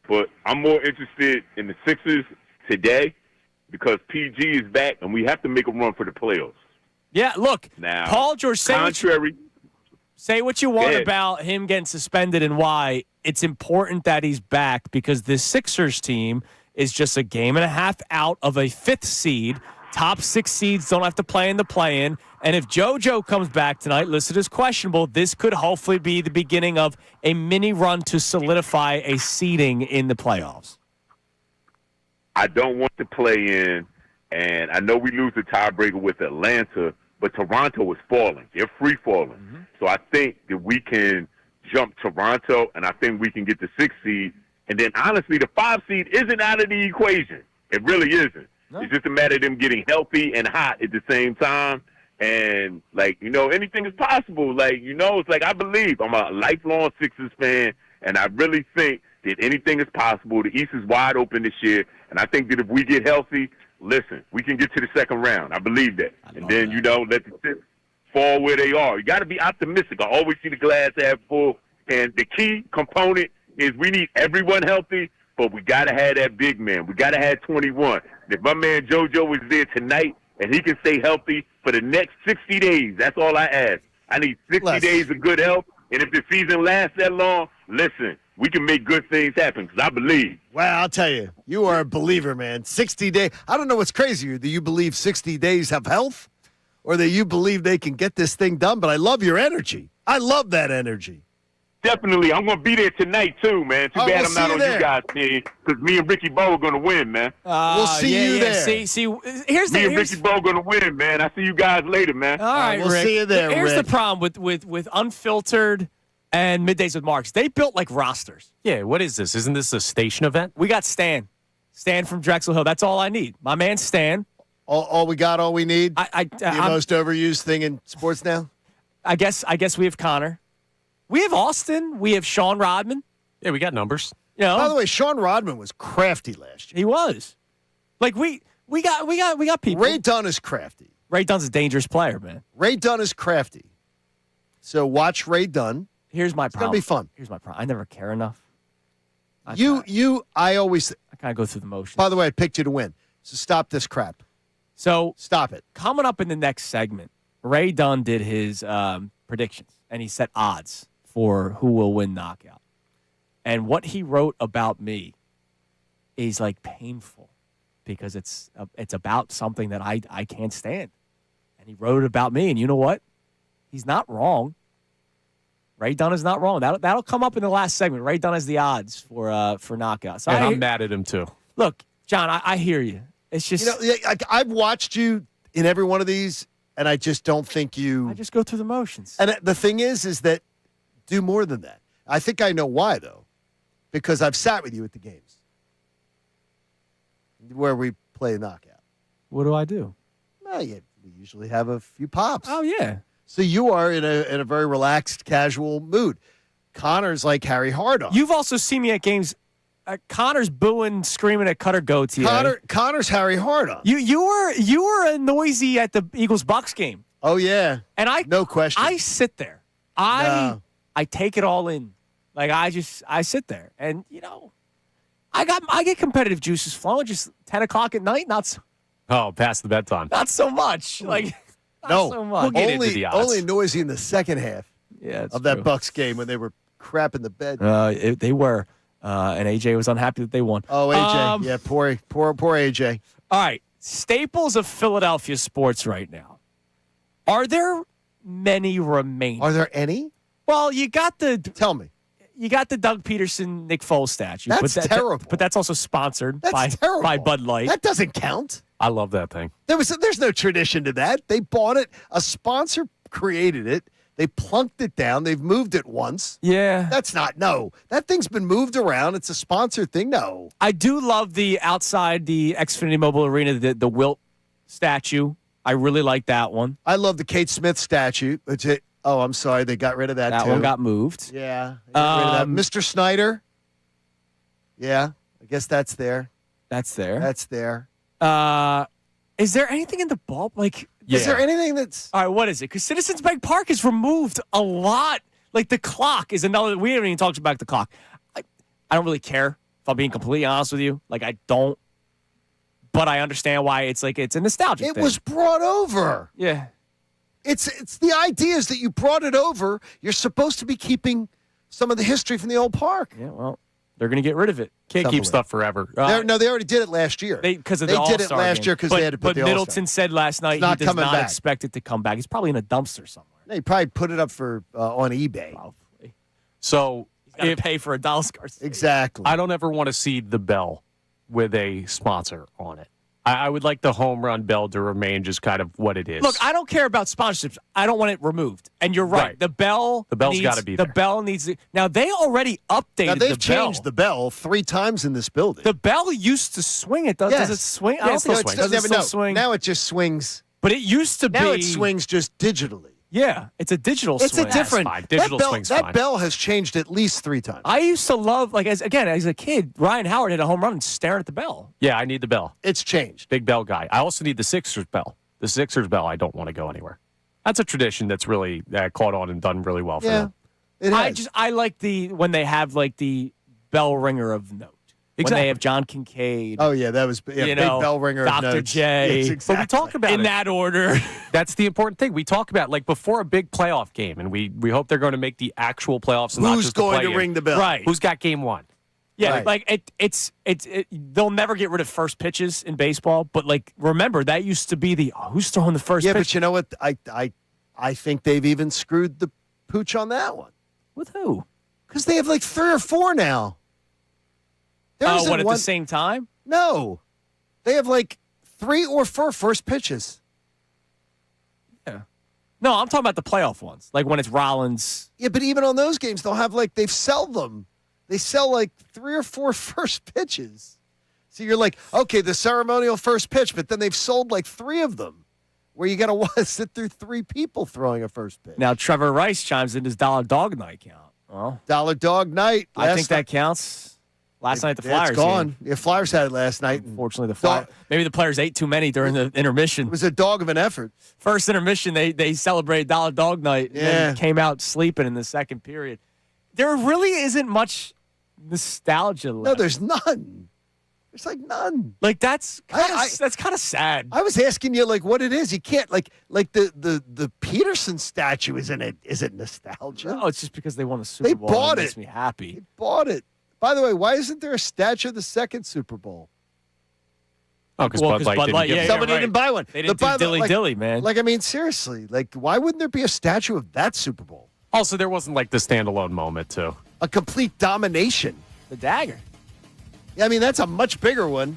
L: But I'm more interested in the Sixers today because PG is back, and we have to make a run for the playoffs.
B: Yeah, look,
L: now,
B: Paul George, say what you want
L: ahead.
B: about him getting suspended and why. It's important that he's back because this Sixers team is just a game and a half out of a 5th seed. Top 6 seeds don't have to play in the play-in. And if JoJo comes back tonight, listed as questionable, this could hopefully be the beginning of a mini run to solidify a seeding in the playoffs.
L: I don't want to play in, and I know we lose the tiebreaker with Atlanta, but Toronto is falling. They're free-falling. Mm-hmm. So I think that we can jump Toronto, and I think we can get the 6th seed. And then, honestly, the 5 seed isn't out of the equation. It really isn't. No. It's just a matter of them getting healthy and hot at the same time. And, anything is possible. It's like I believe. I'm a lifelong Sixers fan, and I really think that anything is possible. The East is wide open this year, and I think that if we get healthy, listen, we can get to the second round. I believe that. And then, let the Sixers fall where they are. You got to be optimistic. I always see the glass half full. And the key component is we need everyone healthy, but we got to have that big man. We got to have 21. If my man JoJo is there tonight and he can stay healthy for the next 60 days, that's all I ask. I need 60 days of good health. And if the season lasts that long, listen, we can make good things happen because I believe.
C: Well, I'll tell you, you are a believer, man. 60 days. I don't know what's crazier. Do you believe 60 days have health or that you believe they can get this thing done? But I love your energy. I love that energy.
L: Definitely. I'm going to be there tonight, too, man. Too bad I'm not on you guys' team because me and Ricky Bo are going to win, man.
C: We'll see you there.
B: See,
L: me and Ricky Bo are going to win, man. I'll see you guys later, man.
B: All right,
C: we'll
B: Rick.
C: see you there,
B: Here's
C: Rick.
B: the problem with Unfiltered and Middays with Marks. They built like rosters.
D: Yeah, what is this? Isn't this a station event?
B: We got Stan. Stan from Drexel Hill. That's all I need. My man Stan.
C: All we got, all we need?
B: The
C: most overused thing in sports now?
B: I guess we have Connor. We have Austin. We have Sean Rodman.
D: Yeah, we got numbers.
C: By the way, Sean Rodman was crafty last year.
B: He was. We got people.
C: Ray Dunn is crafty.
B: Ray Dunn's a dangerous player, man.
C: Ray Dunn is crafty. So watch Ray Dunn.
B: Here's my problem.
C: It's gonna be fun.
B: Here's my problem. I never care enough. I
C: kind
B: of go through the motions.
C: By the way, I picked you to win. So stop this crap.
B: So
C: stop it.
B: Coming up in the next segment, Ray Dunn did his predictions, and he set odds for who will win knockout. And what he wrote about me is painful because it's about something that I can't stand. And he wrote it about me, and you know what? He's not wrong. Ray Dunn is not wrong. That'll come up in the last segment. Ray Dunn has the odds for knockout. So
D: I'm mad at him too.
B: Look, John, I hear you. It's just
C: I've watched you in every one of these, and I just don't think you.
B: I just go through the motions.
C: And the thing is that do more than that. I think I know why, though, because I've sat with you at the games where we play knockout.
B: What do I do?
C: Well, we usually have a few pops.
B: Oh, yeah.
C: So you are in a very relaxed, casual mood. Connor's like Harry Hardon.
B: You've also seen me at games. Connor's booing, screaming at Cutter Gauthier.
C: Connor's Harry Hardon.
B: You were noisy at the Eagles-Bucks game.
C: Oh yeah,
B: and
C: no question.
B: I sit there. I take it all in. Like I sit there, and I get competitive juices flowing. Just 10 o'clock at night, not so.
D: Oh, past the bedtime.
B: Not so much. Like not so much.
D: We'll get into the odds.
C: Only noisy in the second half. Of that Bucks game when they were crap in the bed.
B: They were, and AJ was unhappy that they won.
C: Oh, AJ, poor AJ.
B: All right, staples of Philadelphia sports right now. Are there many remaining?
C: Are there any?
B: Well, you got the.
C: Tell me.
B: You got the Doug Peterson, Nick Foles statue.
C: That's terrible.
B: But that's also sponsored by Bud Light.
C: That doesn't count.
D: I love that thing.
C: There's no tradition to that. They bought it. A sponsor created it. They plunked it down. They've moved it once.
B: Yeah.
C: That's not, no. That thing's been moved around. It's a sponsored thing. No.
B: I do love the outside the Xfinity Mobile Arena, the Wilt statue. I really like that one.
C: I love the Kate Smith statue. Oh, I'm sorry. They got rid of that, too.
B: That one got moved.
C: Yeah. They got rid of that. Mr. Snyder. Yeah. I guess that's there.
B: That's there.
C: That's there.
B: Is there anything in the ball? Like,
C: is there anything that's...
B: All right, what is it? Because Citizens Bank Park has removed a lot. Like, the clock is another... We haven't even talked about the clock. I don't really care, if I'm being completely honest with you. Like, I don't. But I understand why it's a nostalgic thing.
C: It was brought over.
B: Yeah.
C: It's the idea is that you brought it over. You're supposed to be keeping some of the history from the old park.
B: Yeah, well, they're going to get rid of it.
D: Can't keep stuff forever.
C: No, they already did it last year.
B: Because of
C: they
B: the All-Star
C: did it last year because they had to put the
B: But
C: All-Star.
B: Middleton said last night he does not expect it to come back. He's probably in a dumpster somewhere.
C: They probably put it up for on eBay.
B: Probably.
D: So
B: he's got to pay for a Dallas Cars.
C: Exactly.
D: I don't ever want to see the bell with a sponsor on it. I would like the home run bell to remain just kind of what it is.
B: Look, I don't care about sponsorships. I don't want it removed. And you're right. The bell's
D: got to be there.
B: The bell needs to. Now, they already updated
C: now, they've
B: the bell.
C: changed the bell 3 times in this building.
B: The bell used to swing. It does.
C: Yes.
B: Does it swing?
C: Yeah,
B: I don't think it
C: does.
B: does. It swing.
C: Now it just swings.
B: But it used to be.
C: Now it swings just digitally.
B: Yeah, it's a digital swing.
C: It's a different.
D: Fine. Digital swing's fine.
C: That bell has changed at least 3 times.
B: I used to love, as a kid, Ryan Howard hit a home run and staring at the bell.
D: Yeah, I need the bell.
C: It's changed.
D: Big bell guy. I also need the Sixers bell. The Sixers bell, I don't want to go anywhere. That's a tradition that's really caught on and done really well for them.
C: It has.
B: I like when they have the bell ringer of note.
D: Exactly.
B: When they have John Kincade.
C: Oh, yeah, that was big bell ringer.
B: Dr. J.
C: Yes, exactly.
D: But we talk about
B: in that order.
D: That's the important thing. We talk about before a big playoff game, and we hope they're going to make the actual playoffs. And not
C: Who's
D: just
C: going
D: the
C: to ring the bell?
B: Right.
D: Who's got game 1?
B: Yeah,
C: Right.
B: they'll never get rid of first pitches in baseball. But remember that used to be who's throwing the first pitch.
C: Yeah, but you know what? I think they've even screwed the pooch on that one.
B: With who?
C: Because they have 3 or 4 now.
B: At the same time?
C: No. They have 3 or 4 first pitches.
B: Yeah. No, I'm talking about the playoff ones. Like when it's Rollins.
C: Yeah, but even on those games, they'll have they've sell them. They sell 3 or 4 first pitches. So you're okay, the ceremonial first pitch, but then they've sold 3 of them where you got to sit through 3 people throwing a first pitch.
B: Now, Trevor Rice chimes in his $1 dog night count. Well,
C: $1 dog night.
B: I think that counts. Last night, the Flyers.
C: It's gone. Yeah, Flyers had it last night.
B: Unfortunately, the Flyers. Maybe the players ate too many during the intermission.
C: It was a dog of an effort.
B: First intermission, they celebrated $1 dog night and then came out sleeping in the second period. There really isn't much nostalgia left.
C: No, there's none. There's none.
B: That's kind of sad.
C: I was asking you what it is. You can't the Peterson statue isn't it nostalgia?
B: No, it's just because they won a Super Bowl.
C: Bought
B: it makes me happy.
C: They bought it. By the way, why isn't there a statue of the second Super Bowl?
D: Oh, because Bud Light didn't give
C: somebody didn't buy one.
B: They didn't do dilly-dilly, man.
C: Seriously. Why wouldn't there be a statue of that Super Bowl?
D: Also, there wasn't the standalone moment, too.
C: A complete domination.
B: The dagger.
C: Yeah, that's a much bigger one.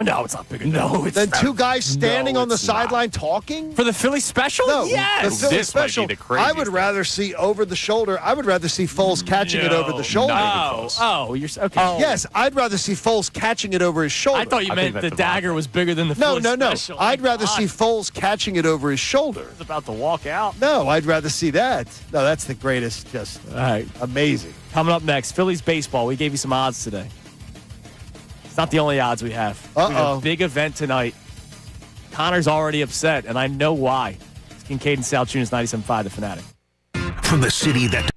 B: No, it's not bigger. No, it's
C: Then
B: not.
C: two guys standing
B: No,
C: on the
B: it's not.
C: sideline talking?
B: For the Philly special?
C: No,
B: Yes.
C: the Philly
D: This might be
C: special.
D: the craziest
C: I would rather see over the shoulder. I would rather see Foles catching it over the shoulder.
B: You're okay.
C: Yes, I'd rather see Foles catching it over his shoulder.
B: I thought you meant the dagger was bigger than the
C: No,
B: Philly
C: no.
B: special.
C: I'd
B: My
C: rather
B: God.
C: see Foles catching it over his shoulder.
B: He's about to walk out.
C: No, I'd rather see that. No, that's the greatest. Just
B: All right.
C: amazing.
B: Coming up next, Phillies baseball. We gave you some odds today. It's not the only odds we have. We have a big event tonight. Connor's already upset, and I know why. It's Kincade and Salciunas, 97.5, The Fanatic.
A: From the city that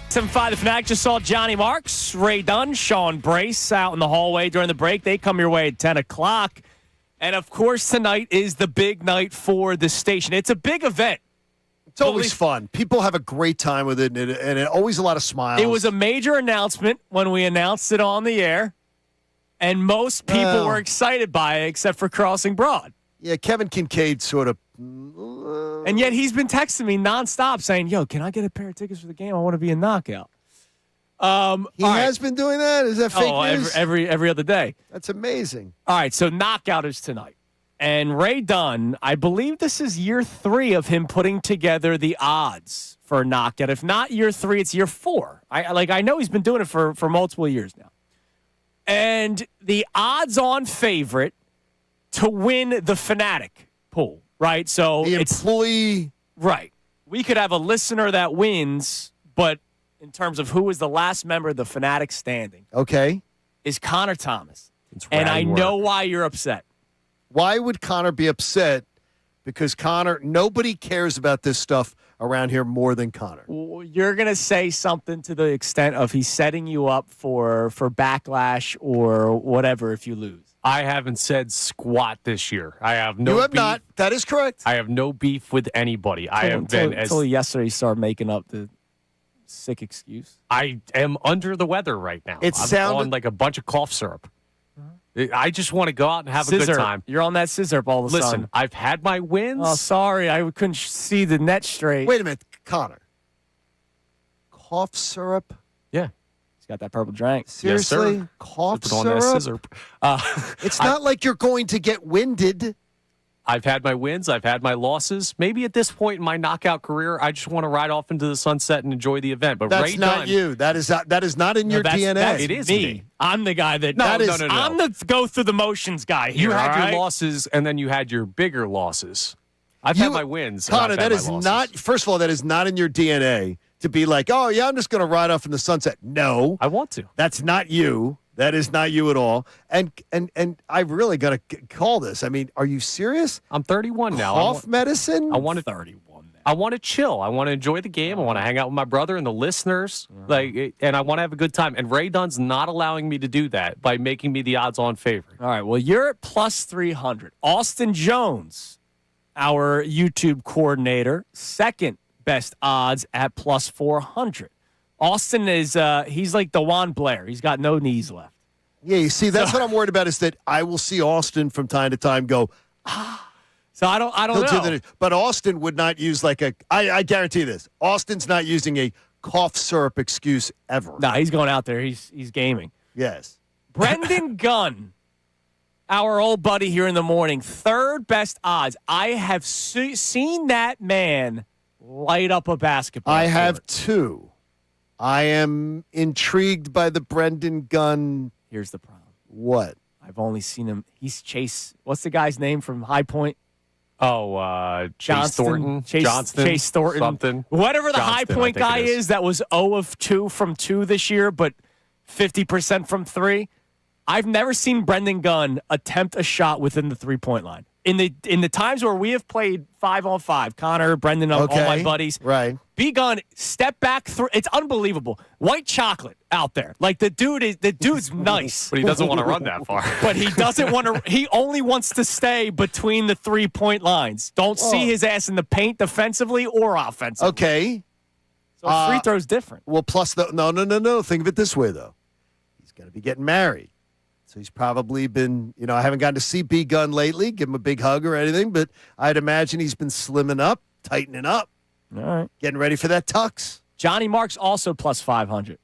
B: 7-5, the Fanatic just saw Johnny Marks, Ray Dunn, Sean Brace out in the hallway during the break. They come your way at 10 o'clock. And, of course, tonight is the big night for the station. It's a big event.
C: It's always fun. People have a great time with it, and always a lot of smiles.
B: It was a major announcement when we announced it on the air, and most people were excited by it except for Crossing Broad.
C: Yeah, Kevin Kincade sort of.
B: And yet he's been texting me nonstop saying, yo, can I get a pair of tickets for the game? I want to be in Knockout.
C: He has been doing that? Is that fake news?
B: Every other day.
C: That's amazing.
B: All right, so Knockout is tonight. And Ray Dunn, I believe this is year 3 of him putting together the odds for Knockout. If not year 3, it's year 4. I know he's been doing it for multiple years now. And the odds-on favorite to win the Fanatic pool, right? So
C: the employee.
B: Right. We could have a listener that wins, but in terms of who is the last member of the Fanatic standing,
C: okay,
B: is Connor Thomas. And I know why you're upset.
C: Why would Connor be upset? Because Connor, nobody cares about this stuff around here more than Connor.
B: You're going to say something to the extent of he's setting you up for backlash or whatever if you lose.
D: I haven't said squat this year. I have no.
C: You have
D: beef.
C: not. That is correct.
D: I have no beef with anybody. I have been
B: until yesterday. You started making up the sick excuse.
D: I am under the weather right now.
C: It
D: I'm
C: sounded
D: on like a bunch of cough syrup. I just want to go out and have a
B: Scissor.
D: good time.
B: You're on that scissor all of a sudden.
D: Listen, I've had my wins.
B: Oh, sorry. I couldn't see the net straight.
C: Wait a minute, Connor. Cough syrup?
B: Yeah. He's got that purple drink.
C: Seriously?
D: Yes,
C: Cough
D: Put on
C: syrup?
D: that scissor.
C: It's not like you're going to get winded.
D: I've had my wins. I've had my losses. Maybe at this point in my knockout career, I just want to ride off into the sunset and enjoy the event. But
C: That's
D: Ray
C: not
D: Dunn,
C: you. That is not in your DNA.
D: It is
B: me. I'm the guy that.
D: No.
B: I'm the go through the motions guy here.
D: You had
B: all right?
D: your losses, and then you had your bigger losses. I've had my wins.
C: Connor, that is not. First of all, that is not in your DNA to be like, oh yeah, I'm just going to ride off in the sunset. No,
D: I want to.
C: That's not you. That is not you at all. And I really got to call this. I mean, are you serious?
D: I'm 31 now.
C: Cough medicine?
D: I want to 31. I want to chill. I want to enjoy the game. I want to hang out with my brother and the listeners. And I want to have a good time. And Ray Dunn's not allowing me to do that by making me the odds-on favorite.
B: All right. Well, you're at plus 300. Austin Jones, our YouTube coordinator, second best odds at plus 400. Austin is he's like DeJuan Blair. He's got no knees left.
C: Yeah, you see, that's what I'm worried about is that I will see Austin from time to time go,
B: So I don't know.
C: But Austin would not use I guarantee this. Austin's not using a cough syrup excuse ever.
B: No, he's going out there. He's gaming.
C: Yes.
B: Brendan Gunn, our old buddy here in the morning, third best odds. I have seen that man light up a basketball.
C: I have too. I am intrigued by the Brendan Gunn.
B: Here's the problem.
C: What?
B: I've only seen him. He's Chase. What's the guy's name from High Point?
D: Oh, Chase Thornton.
B: Chase Thornton.
D: Something.
B: Whatever the
D: Johnston,
B: High Point guy is that was 0 of 2 from 2 this year, but 50% from 3. I've never seen Brendan Gunn attempt a shot within the 3-point line. In the times where we have played 5-on-5, Connor, Brendan, all my buddies,
C: right?
B: B Gunn, step back through. It's unbelievable. White chocolate out there. Like the dude's nice,
D: but he doesn't want to run that far.
B: But he doesn't want to. He only wants to stay between the 3-point lines. Don't see his ass in the paint defensively or offensively.
C: Okay.
B: So free throw's different.
C: Well, plus no. Think of it this way though. He's going to be getting married. So he's probably been, I haven't gotten to see B Gunn lately, give him a big hug or anything, but I'd imagine he's been slimming up, tightening up,
B: all right,
C: getting ready for that tux.
B: Johnny Marks also plus 500.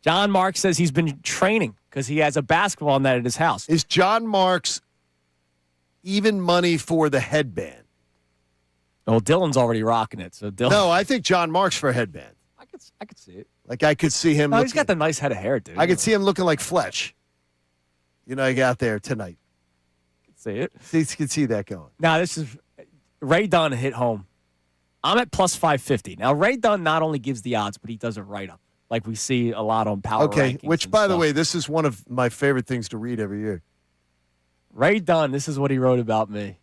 B: John Marks says he's been training because he has a basketball net at his house.
C: Is John Marks even money for the headband?
B: Well, Dylan's already rocking it. So Dylan.
C: No, I think John Marks for a headband.
B: I could see it.
C: Like I could see him.
B: No, he's got the nice head of hair, dude.
C: I could see him looking like Fletch. I got there tonight.
B: See it.
C: You can see that going.
B: Now, this is Ray Dunn hit home. I'm at plus 550. Now, Ray Dunn not only gives the odds, but he does it right up. Like we see a lot on Power Rankings.
C: Which, by the way, this is one of my favorite things to read every year.
B: Ray Dunn, this is what he wrote about me.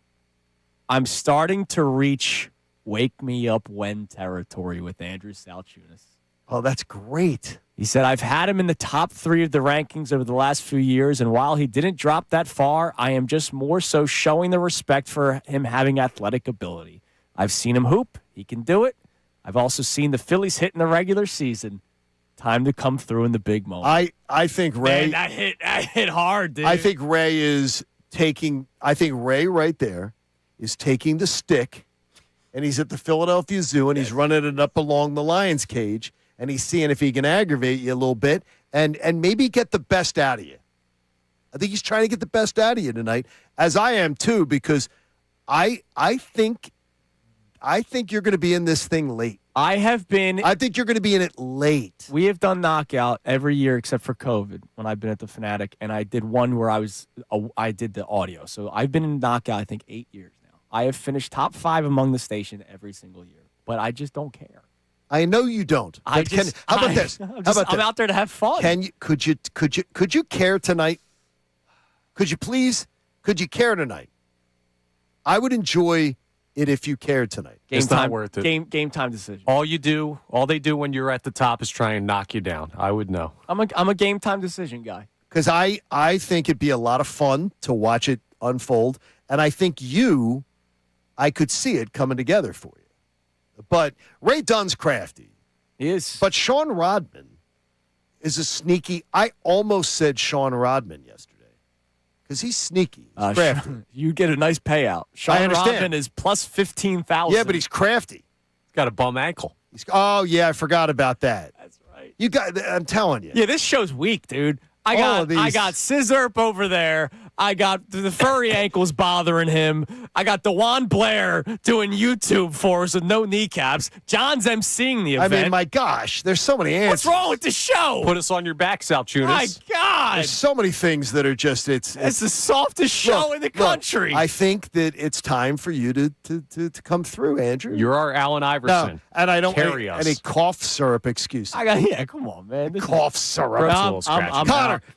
B: I'm starting to reach wake me up when territory with Andrew Salciunas.
C: Oh, that's great.
B: He said, I've had him in the top 3 of the rankings over the last few years, and while he didn't drop that far, I am just more so showing the respect for him having athletic ability. I've seen him hoop. He can do it. I've also seen the Phillies hit in the regular season. Time to come through in the big moment.
C: I think Ray.
B: Man, that hit hard, dude.
C: I think Ray is taking. I think Ray right there is taking the stick, and he's at the Philadelphia Zoo, and he's running it up along the lion's cage, and he's seeing if he can aggravate you a little bit, and maybe get the best out of you. I think he's trying to get the best out of you tonight, as I am too, because I think you're going to be in this thing late.
B: I
C: think you're going to be in it late.
B: We have done knockout every year except for COVID when I've been at the Fanatic, and I did one where I did the audio. So I've been in knockout, I think, 8 years now. I have finished top 5 among the station every single year, but I just don't care.
C: I know you don't. How about this?
B: I'm out there to have fun.
C: Could you care tonight? Could you please? Could you care tonight? I would enjoy it if you cared tonight.
D: It's not worth it.
B: Game time decision.
D: All they do when you're at the top is try and knock you down. I would know.
B: I'm a game time decision guy.
C: Because I think it'd be a lot of fun to watch it unfold, and I think I could see it coming together for you. But Ray Dunn's crafty.
B: He is.
C: But Sean Rodman is a sneaky. I almost said Sean Rodman yesterday. Because he's sneaky. He's crafty.
B: You get a nice payout. Sean Rodman is plus 15,000.
C: Yeah, but he's crafty.
D: He's got a bum ankle.
C: Oh, yeah, I forgot about that.
B: That's right.
C: I'm telling you.
B: Yeah, this show's weak, dude. I got Scissorp over there. I got the furry ankles bothering him. I got DeJuan Blair doing YouTube for us with no kneecaps. John's emceeing the event.
C: I mean, my gosh, there's so many answers.
B: What's wrong with the show?
D: Put us on your back, Salciunas.
B: My God.
C: There's so many things that are just it's
B: the softest show in the country.
C: I think that it's time for you to come through, Andrew.
D: You're our Allen Iverson.
C: No, and I don't
D: carry us.
C: Any cough syrup excuse.
B: Come on, man.
C: Cough syrup.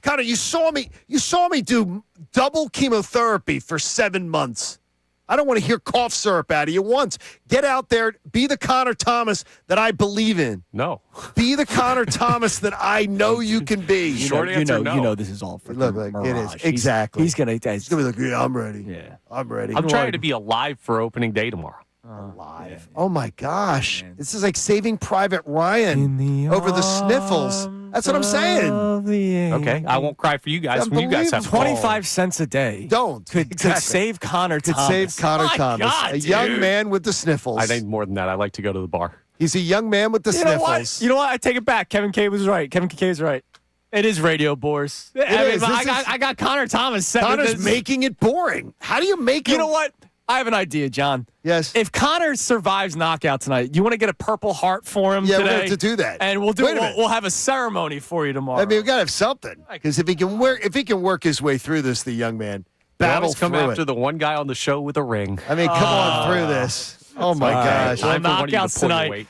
C: Connor, you saw me do double chemotherapy for 7 months. I don't want to hear cough syrup out of you once. Get out there. Be the Connor Thomas that I believe in.
D: No.
C: Be the Connor Thomas that I know you can be.
D: Short answer, no.
B: You know this is all for
C: Look like
B: mirage.
C: It is. Exactly.
B: He's gonna
C: be like, yeah, I'm ready.
B: Yeah.
C: I'm ready.
D: I'm trying to be alive for opening day tomorrow.
C: Alive. Yeah. Oh, my gosh. This is like Saving Private Ryan over the sniffles. That's what I'm saying.
D: Okay. I won't cry for you guys when you guys have
B: 25 cents a day.
C: Could
B: save Connor Thomas.
C: Could save Connor Thomas.
B: God,
C: a young man with the sniffles.
D: I need more than that. I like to go to the bar.
C: He's a young man with the sniffles.
B: You know what? I take it back. Kevin Cade was right. Kevin Cade's right. It is radio bores. I got Connor Thomas.
C: Connor's making it boring. How do you make it?
B: You know what? I have an idea, John.
C: Yes.
B: If Connor survives knockout tonight, you want to get a Purple Heart for him
C: today?
B: Yeah,
C: we have to do that.
B: And we'll have a ceremony for you tomorrow.
C: I mean, we got to have something. Because if he can work his way through this, the young man, battle
D: come after the one guy on the show with a ring.
C: I mean, come on through this. Oh, my gosh.
B: Well, knockouts tonight.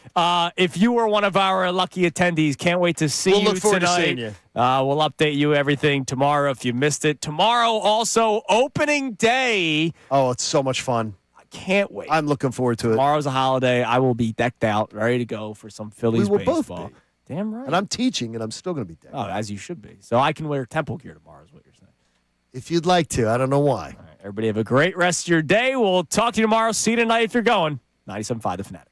B: If you were one of our lucky attendees, can't wait to see you tonight.
C: We'll look forward to seeing you.
B: We'll update you everything tomorrow if you missed it. Tomorrow, also, opening day.
C: Oh, it's so much fun.
B: Can't wait.
C: I'm looking forward to it.
B: Tomorrow's a holiday. I will be decked out, ready to go for some Phillies
C: baseball.
B: Both be. Damn right.
C: And I'm teaching, and I'm still going to be decked out.
B: As you should be. So I can wear Temple gear tomorrow is what you're saying.
C: If you'd like to. I don't know why.
B: All right, everybody have a great rest of your day. We'll talk to you tomorrow. See you tonight if you're going. 97.5 The Fanatic.